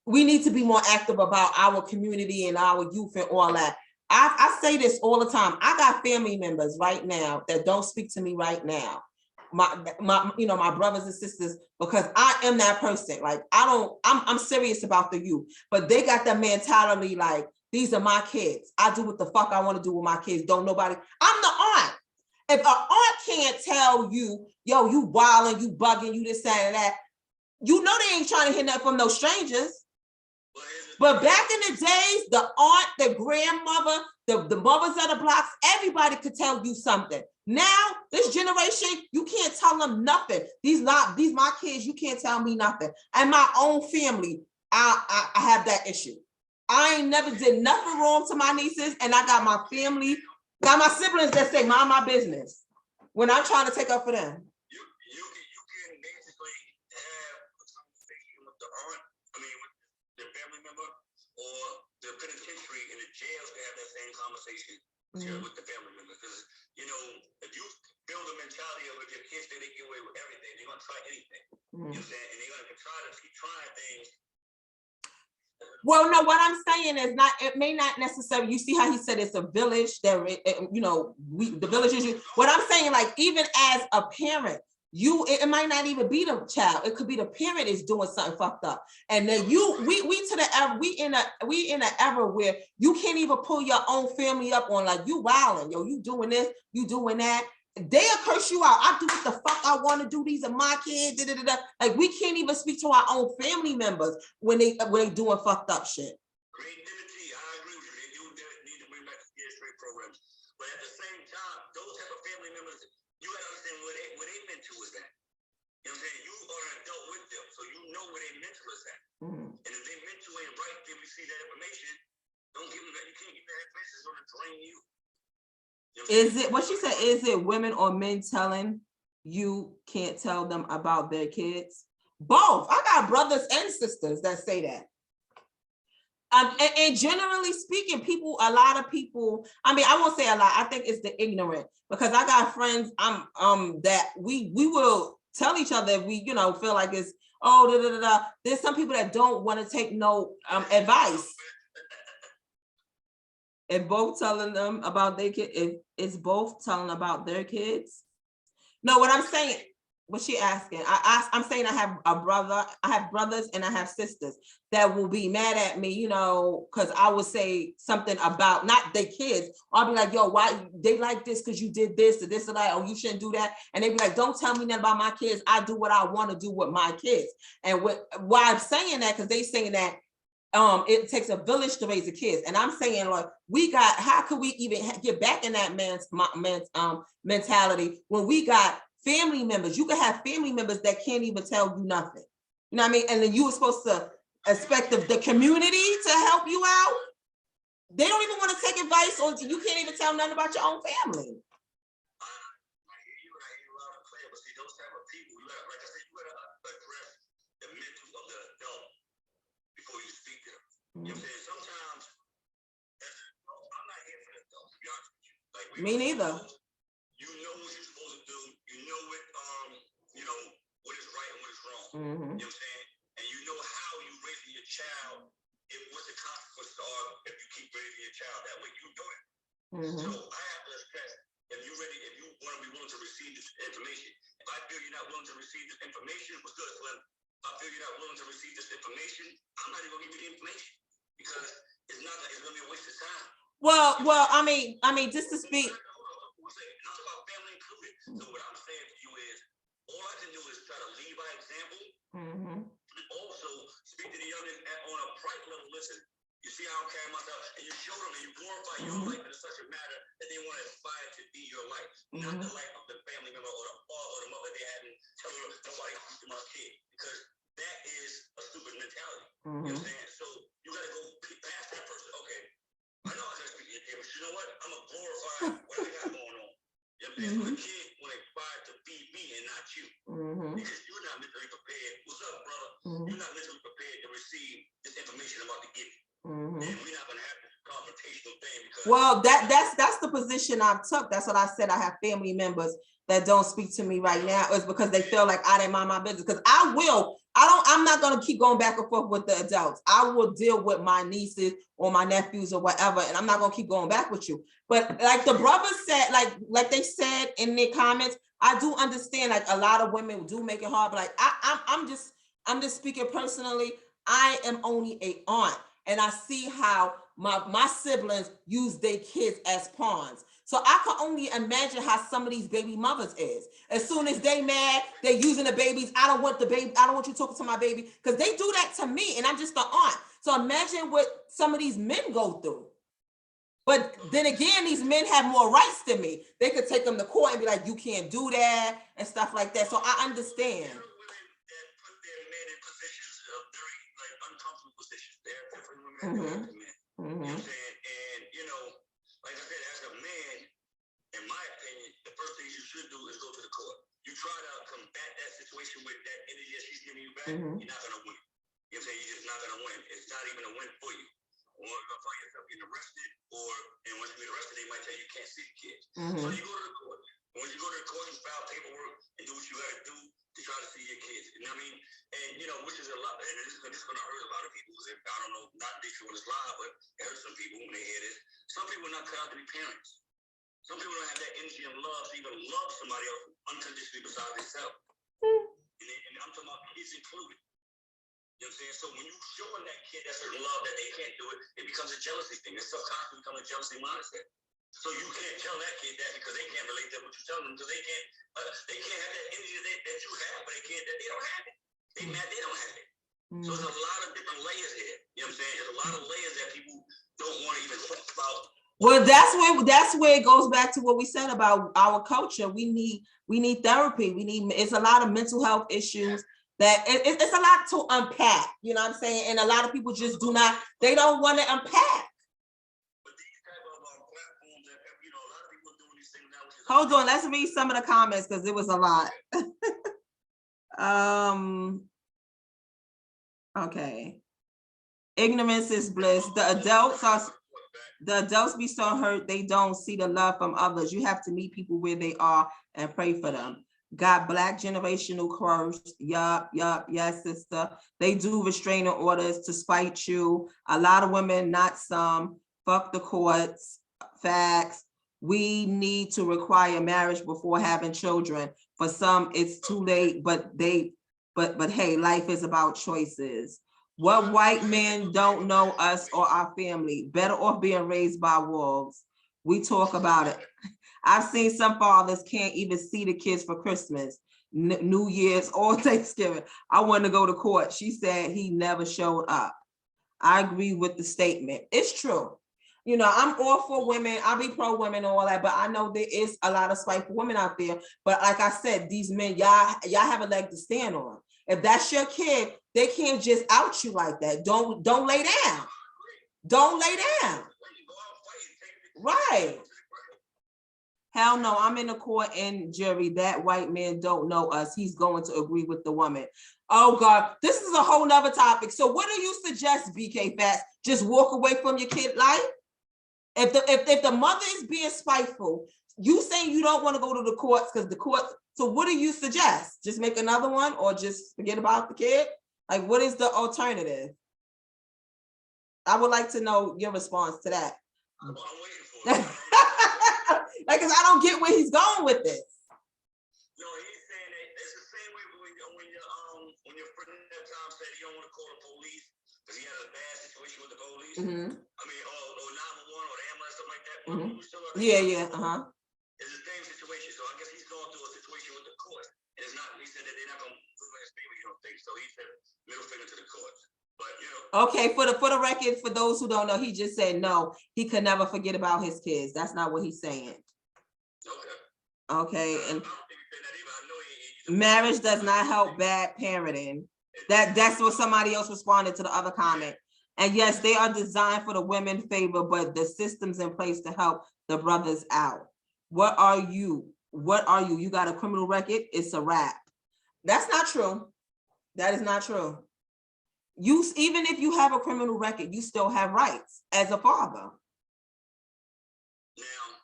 we need to be more active about our community and our youth and all that. I say this all the time. I got family members right now that don't speak to me right now. My brothers and sisters, because I am that person. Like, I'm serious about the youth, but they got that mentality like, these are my kids. I do what the fuck I want to do with my kids. Don't nobody, I'm the aunt. If an aunt can't tell you, yo, you wilding, you bugging, you this, that, and that, they ain't trying to hear nothing from no strangers. But back in the days, the aunt, the grandmother, the mothers of the blocks, everybody could tell you something. Now, this generation, you can't tell them nothing. These my kids, you can't tell me nothing. And my own family, I have that issue. I ain't never did nothing wrong to my nieces, and I got my family, got my siblings that say, mind my business when I'm trying to take up for them. You can basically have a conversation with the aunt, with the family member, or the penitentiary and the jails can have that same conversation with the family member. Because, if you build a mentality of if your kids say they get away with everything, they're going to try anything. You know what I'm saying? And they're going to try to keep trying things. Well, no, what I'm saying is it may not necessarily, you see how he said it's a village that, the village is, what I'm saying, like, even as a parent, it might not even be the child. It could be the parent is doing something fucked up. And then we in an era where you can't even pull your own family up on, like, you wilding, yo, you doing this, you doing that. They'll curse you out. I do what the fuck I want to do. These are my kids. Like, we can't even speak to our own family members when they doing fucked up shit. Creativity, I agree with you. They do need to bring back the straight programs. But at the same time, those type of family members, you gotta understand where they mental is at. You know what I'm saying? You are an adult with them, so you know where their mental is at. And if they mental ain't right, if you see that information, don't give them that. You can't give that information. It's gonna drain you. Is it what she said? Is it women or men telling you can't tell them about their kids? Both. I got brothers and sisters that say that. And generally speaking, a lot of people, I won't say a lot. I think it's the ignorant, because I got friends that we will tell each other if we feel like it's There's some people that don't want to take no advice. If both telling them about their kid, if it's both telling about their kids. No, what I'm saying, what she asking, I'm saying I have brothers and I have sisters that will be mad at me, because I would say something about not their kids. I'll be like, yo, why they like this? Because you did this or this or that, or you shouldn't do that. And they be like, don't tell me nothing about my kids. I do what I want to do with my kids. And why I'm saying that, because they saying that it takes a village to raise the kids. And I'm saying, like, how could we even get back in that man's mentality when we got family members? You can have family members that can't even tell you nothing. You know what I mean? And then you were supposed to expect the community to help you out. They don't even want to take advice, or you can't even tell nothing about your own family. You know what I'm saying? Sometimes, I'm not here for that though, to be honest with you. Like, me neither. You know what you're supposed to do. You know what what I'm saying? And you know how you raising your child, what the consequences are if you keep raising your child that way. You do it. So I have to stress, if you want to be willing to receive this information, if I feel you're not willing to receive this information, what's good, Slim? If I feel you're not willing to receive this information, I'm not even going to give you the information because it's going to be a waste of time. Well, I mean, just to speak. I'm talking about family included. So what I'm saying to you is, all I can do is try to lead by example, and also speak to the young on a private level. Listen, you see how I'm carrying myself, and you show them and you glorify your life in such a manner that they want to aspire to be your life, not the life of the family member or the father or the mother they haven't tell them nobody to my kid, because that is a stupid mentality. You know what I'm saying? So you got to go past that person. Okay, I know I got to speak to your kid, but you know what? I'm gonna glorify what I got going on. You know what I'm saying? So the kid will aspire to be me and not you, because you're not mentally prepared. What's up, brother? You're not mentally prepared to receive this information about the gift. And we're not gonna have this confrontational thing because that's the position I took. That's what I said. I have family members that don't speak to me right now is because they feel like I didn't mind my business. Because I'm not gonna keep going back and forth with the adults. I will deal with my nieces or my nephews or whatever, and I'm not gonna keep going back with you. But like the brothers said, like they said in their comments, I do understand. Like a lot of women do make it hard, but like I'm just speaking personally. I am only a aunt. And I see how my siblings use their kids as pawns. So I can only imagine how some of these baby mothers is. As soon as they mad, they're using the babies. I don't want you talking to my baby, because they do that to me, and I'm just the aunt. So imagine what some of these men go through. But then again, these men have more rights than me. They could take them to court and be like, you can't do that and stuff like that. So I understand. You know what I'm saying? And like I said, as a man, in my opinion, the first thing you should do is go to the court. You try to combat that situation with that energy that she's giving you back, you're not gonna win. You know what I'm saying? You're just not gonna win. It's not even a win for you. Or you're gonna find yourself getting arrested, and once you get arrested, they might tell you can't see the kids. So you go to the court. When you go to the court, you file paperwork and do what you gotta do to try to see your kids. You know what I mean? And which is a lot, and this is gonna hurt a lot of people. I don't know, not this when it's live, but it hurts some people when they hear this. Some people are not cut out to be parents. Some people don't have that energy and love to even love somebody else unconditionally besides themselves. And I'm talking about kids included. You know what I'm saying? So when you showing that kid that certain love that they can't do it, it becomes a jealousy thing. It's subconsciously become a jealousy mindset. So you can't tell that kid that because they can't relate to what you're telling them, because they can't have that energy that you have, but they don't have it. They mad they don't have it. So there's a lot of different layers here. You know what I'm saying? There's a lot of layers that people don't want to even talk about. Well, that's where it goes back to what we said about our culture. We need therapy. It's a lot of mental health issues that it's a lot to unpack. You know what I'm saying? And a lot of people just they don't want to unpack. But these type of platforms that a lot of people are doing these things now. Hold on, let's read some of the comments because it was a lot. Okay. Ignorance is bliss. The adults be so hurt they don't see the love from others. You have to meet people where they are and pray for them. Got black generational curse. Yup, yes, sister. They do restraining orders to spite you. A lot of women, not some. Fuck the courts. Facts. We need to require marriage before having children. For some, it's too late, but hey, life is about choices. What white men don't know us or our family? Better off being raised by wolves. We talk about it. I've seen some fathers can't even see the kids for Christmas, New Year's, or Thanksgiving. I wanted to go to court. She said he never showed up. I agree with the statement. It's true. I'm all for women. I'll be pro women and all that, but I know there is a lot of spiteful women out there. But like I said, these men, y'all have a leg to stand on. If that's your kid, they can't just out you like that. Don't lay down. Don't lay down. Right. Hell no, I'm in the court and jury. That white man don't know us. He's going to agree with the woman. Oh God, this is a whole nother topic. So what do you suggest, BK Fats? Just walk away from your kid life? If the mother is being spiteful, you saying you don't want to go to the courts because the courts. So what do you suggest? Just make another one or just forget about the kid? Like, what is the alternative? I would like to know your response to that. I'm waiting for it. Like, because I don't get where he's going with this. No, he's saying that it's the same way when your friend that time said he don't want to call the police because he had a bad situation with the police. Mm-hmm. I mean, or 911 or the ambulance, something like that. Mm-hmm. Yeah. Uh-huh. It's the same situation. So I guess he's going through a situation with the court. And it's not, he said that they're not going to prove his favor, you don't think. So he said middle finger to the courts. But, you know. Okay, for the record, for those who don't know, he just said no, he could never forget about his kids. That's not what he's saying. Okay, and marriage does not help bad parenting. That's what somebody else responded to the other comment. And yes, they are designed for the women's favor, but the system's in place to help the brothers out. What are you? You got a criminal record? It's a wrap. That's not true. That is not true. Even if you have a criminal record, you still have rights as a father. Now,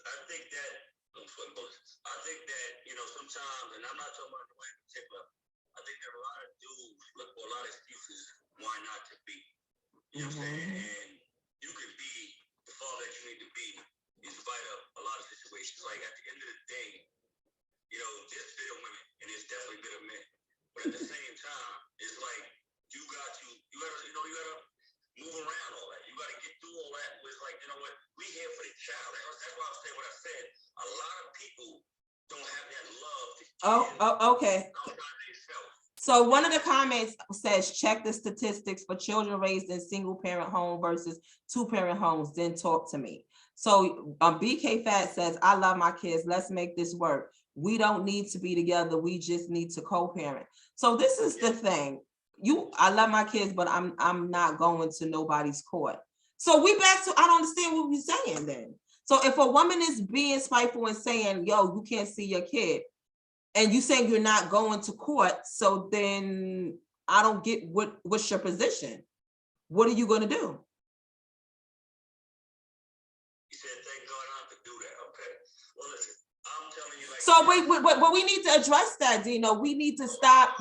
I think that, sometimes, and I'm not talking about the way in particular, I think there are a lot of dudes look for a lot of excuses why not to be. You know what I'm saying? And you can be the father that you need to be in spite of a lot of situations. Like at the end of the day, there's bitter women and there's definitely bitter men. But at the same time, it's like you gotta move around all that. You gotta get through all that. It's like, you know what, we here for the child. That's why I'm saying what I said. A lot of people don't have that love to okay. So one of the comments says, check the statistics for children raised in single parent home versus 2-parent homes, then talk to me. So BK Fat says, I love my kids. Let's make this work. We don't need to be together. We just need to co-parent. So this is the thing. I love my kids, but I'm not going to nobody's court. So we back to, I don't understand what you're saying then. So if a woman is being spiteful and saying, yo, you can't see your kid, and you saying you're not going to court, so then I don't get what's your position. What are you going to do? You said, thank God I have to do that. Okay. Well, listen, I'm telling you, like. So but we need to address that, Dino. We need to stop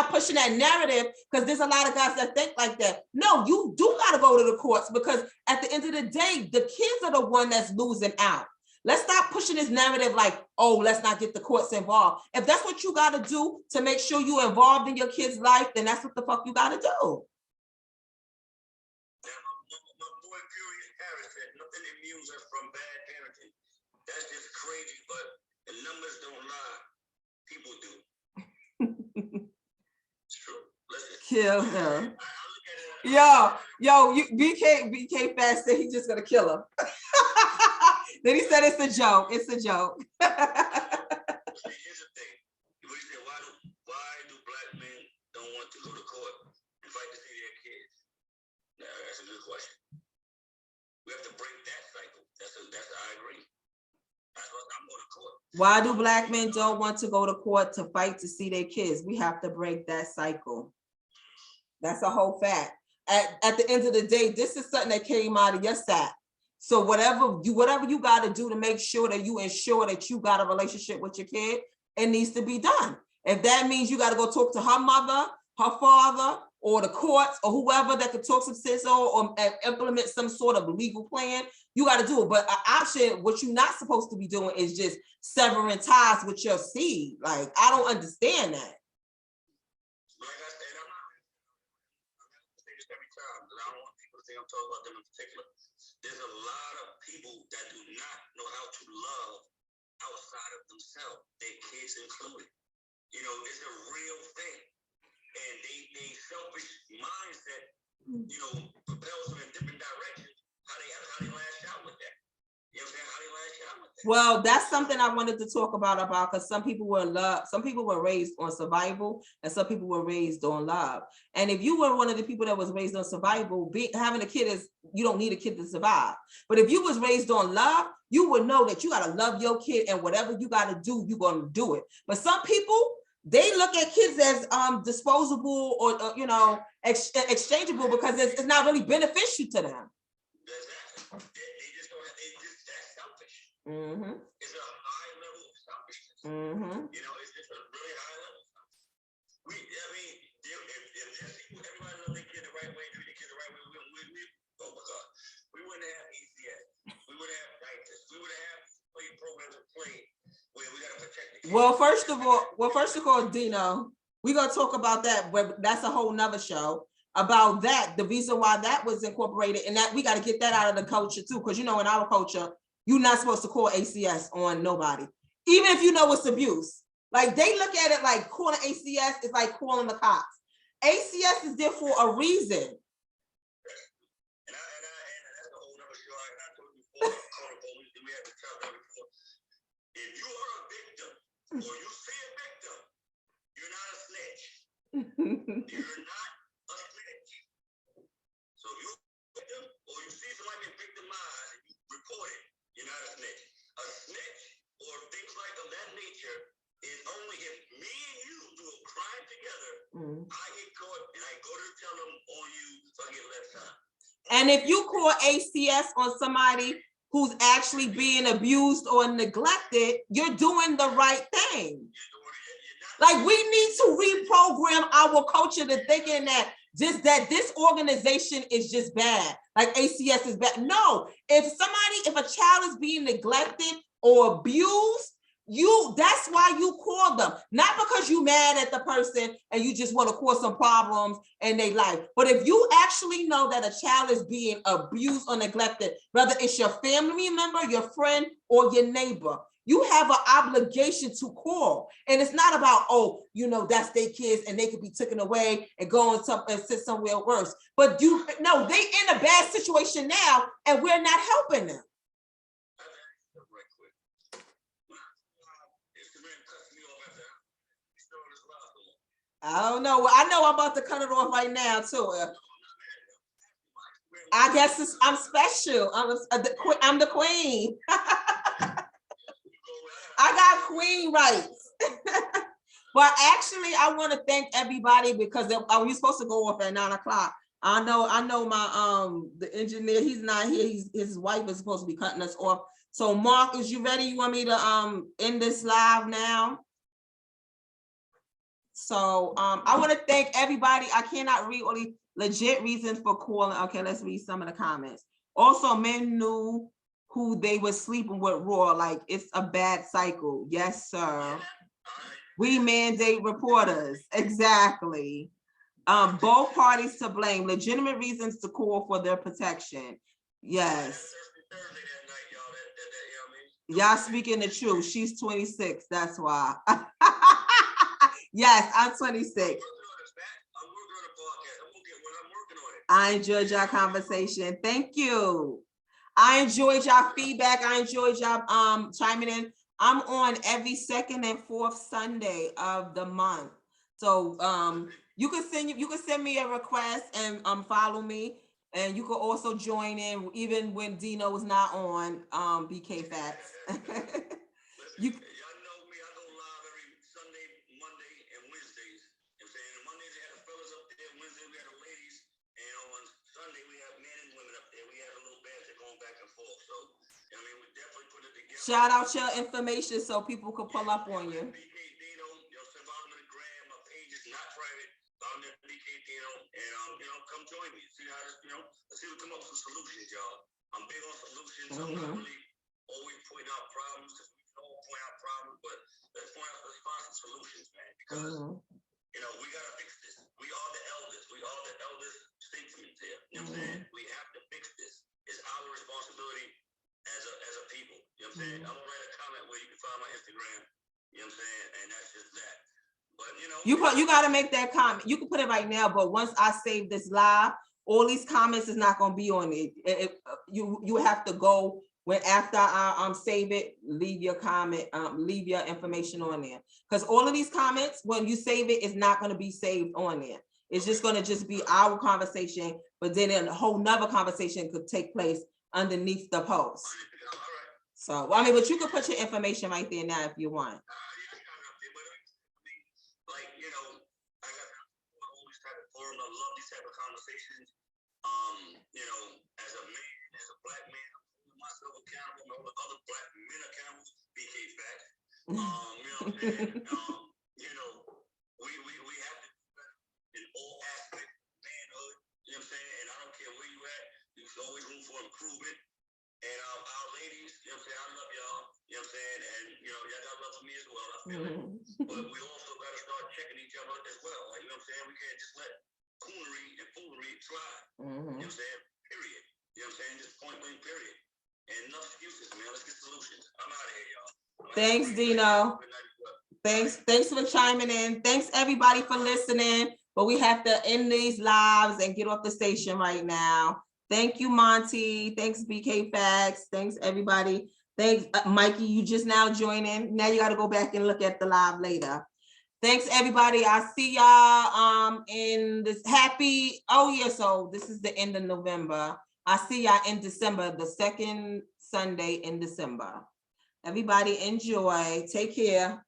pushing that narrative, because there's a lot of guys that think like that. No, you do got to go to the courts, because at the end of the day, the kids are the one that's losing out. Let's stop pushing this narrative like, oh, let's not get the courts involved. If that's what you got to do to make sure you're involved in your kid's life, then that's what the fuck you got to do. My boy Furious Harris said nothing immune us from bad parenting. That's just crazy, but the numbers don't lie. People do. It's true. Listen. Kill him. Yo, BK Fast said he's just gonna kill him. Then he said it's a joke. It's a joke. Here's the thing. He said, why do black men don't want to go to court and fight to see their kids? Now, that's a good question. We have to break that cycle. I agree. I'm going to court. Why do black men don't want to go to court to fight to see their kids? We have to break that cycle. That's a whole fact. At the end of the day, this is something that came out of your side. So whatever you got to do to make sure that you ensure that you got a relationship with your kid, it needs to be done. If that means you got to go talk to her mother, her father, or the courts, or whoever that could talk some sense or implement some sort of legal plan, you got to do it. But what you're not supposed to be doing is just severing ties with your seed. Like, I don't understand that. Like I said, I'm not say this every time, because I don't want people to think I'm talking about them in particular. There's a lot of people that do not know how to love outside of themselves, their kids included. It's a real thing. And they selfish mindset, propels them in different directions. How they lash out with that. You know what I'm saying? How they lash out with that. Well, that's something I wanted to talk about because some people were in love, some people were raised on survival, and some people were raised on love. And if you were one of the people that was raised on survival, having a kid you don't need a kid to survive. But if you was raised on love, you would know that you got to love your kid, and whatever you got to do, you're going to do it. But some people, they look at kids as disposable or exchangeable, because it's not really beneficial to them. Mm-hmm. It's a high level of selfishness. Mm-hmm. It's just a really high level of selfishness. Well, first of all, Dino, we're gonna talk about that, but that's a whole nother show about that. The reason why that was incorporated, and that we got to get that out of the culture too, because in our culture, you're not supposed to call ACS on nobody, even if you know it's abuse. Like they look at it like calling ACS is like calling the cops. ACS is there for a reason. And that's a whole nother show. I told you before, we have to tell them before. If you are a victim or you see a victim, you're not a snitch. You're not a snitch. So if you're a victim or you see somebody get victimized and you report it, you're not a snitch. A snitch or things like of that nature is only if me and you do a crime together, I get caught and I go to tell them on you so I get less time. And if you call ACS on somebody who's actually being abused or neglected, you're doing the right thing. Like we need to reprogram our culture to thinking that this organization is just bad. Like ACS is bad. No, if a child is being neglected or abused, that's why you call them, not because you're mad at the person and you just want to cause some problems in their life. But if you actually know that a child is being abused or neglected, whether it's your family member, your friend, or your neighbor, you have an obligation to call. And it's not about, that's their kids and they could be taken away and go and sit somewhere worse. But they in a bad situation now and we're not helping them. I don't know. Well, I know I'm about to cut it off right now too. I guess I'm special. I'm the queen. I got queen rights. But actually, I want to thank everybody because we're supposed to go off at 9:00. I know my the engineer, he's not here. His wife is supposed to be cutting us off. So Mark, is you ready? You want me to end this live now? So I want to thank everybody. I cannot read all the legit reasons for calling. Okay, let's read some of the comments. Also, men knew who they were sleeping with raw, like it's a bad cycle. Yes, sir. We mandate reporters. Exactly. Both parties to blame. Legitimate reasons to call for their protection. Yes. Y'all speaking the truth. She's 26. That's why. Yes, I'm 26. I enjoyed your conversation. Thank you. I enjoyed y'all feedback. I enjoyed y'all chiming in. I'm on every second and fourth Sunday of the month. So you can send me a request and follow me. And you can also join in even when Dino is not on BK Facts. You y'all know me, I go live every Sunday, Monday, and Wednesdays. You know what I'm saying? Mondays we have the fellas up there, Wednesday we have the ladies, and on Sunday we have men and women up there. We have a little banter going back and forth. So we definitely put it together. Shout out your information so people can pull up on you. BK Dino, follow me on the gram. My page is not private. Follow me at BK Dino, and come join me. See how this, let's see we come up with some solutions, y'all. I'm big on solutions. I'm not really always point out problems. Point out problems, but let's find some solutions, man. Because we gotta fix this. We are the elders. We are the elders statesmen here. You know what I'm saying? We have to fix this. It's our responsibility as a people. You know what I'm saying? I'm gonna write a comment where you can find my Instagram. You know what I'm saying? And that's just that. But you gotta make that comment. You can put it right now, but once I save this live, all these comments is not gonna be on it. You have to go. When after I save it, leave your comment, leave your information on there. Because all of these comments, when you save it, it's not going to be saved on there. It's just going to just be our conversation, but then a whole nother conversation could take place underneath the post. So, but you can put your information right there now if you want. As a man, as a black man, myself accountable, and all the other black men accountable, BK Facts. You know what I'm saying? We have to do better in all aspects of manhood. You know what I'm saying? And I don't care where you at, there's always room for improvement. And our ladies, you know what I'm saying? I love y'all. You know what I'm saying? And y'all got love for me as well. I But we also got to start checking each other as well. Like, you know what I'm saying? We can't just let coonery and foolery slide. You know what I'm saying? Period. You know what I'm saying? Just point blank, period. And enough excuses, man. Let's get solutions. I'm out of here, y'all. Thanks, Dino. Thanks for chiming in. Thanks everybody for listening. But we have to end these lives and get off the station right now. Thank you, Monty. Thanks, BK Facts. Thanks, everybody. Thanks, Mikey. You just now joining. Now you got to go back and look at the live later. Thanks, everybody. I'll see y'all in this so this is the end of November. I'll see y'all in December, the second Sunday in December. Everybody enjoy. Take care.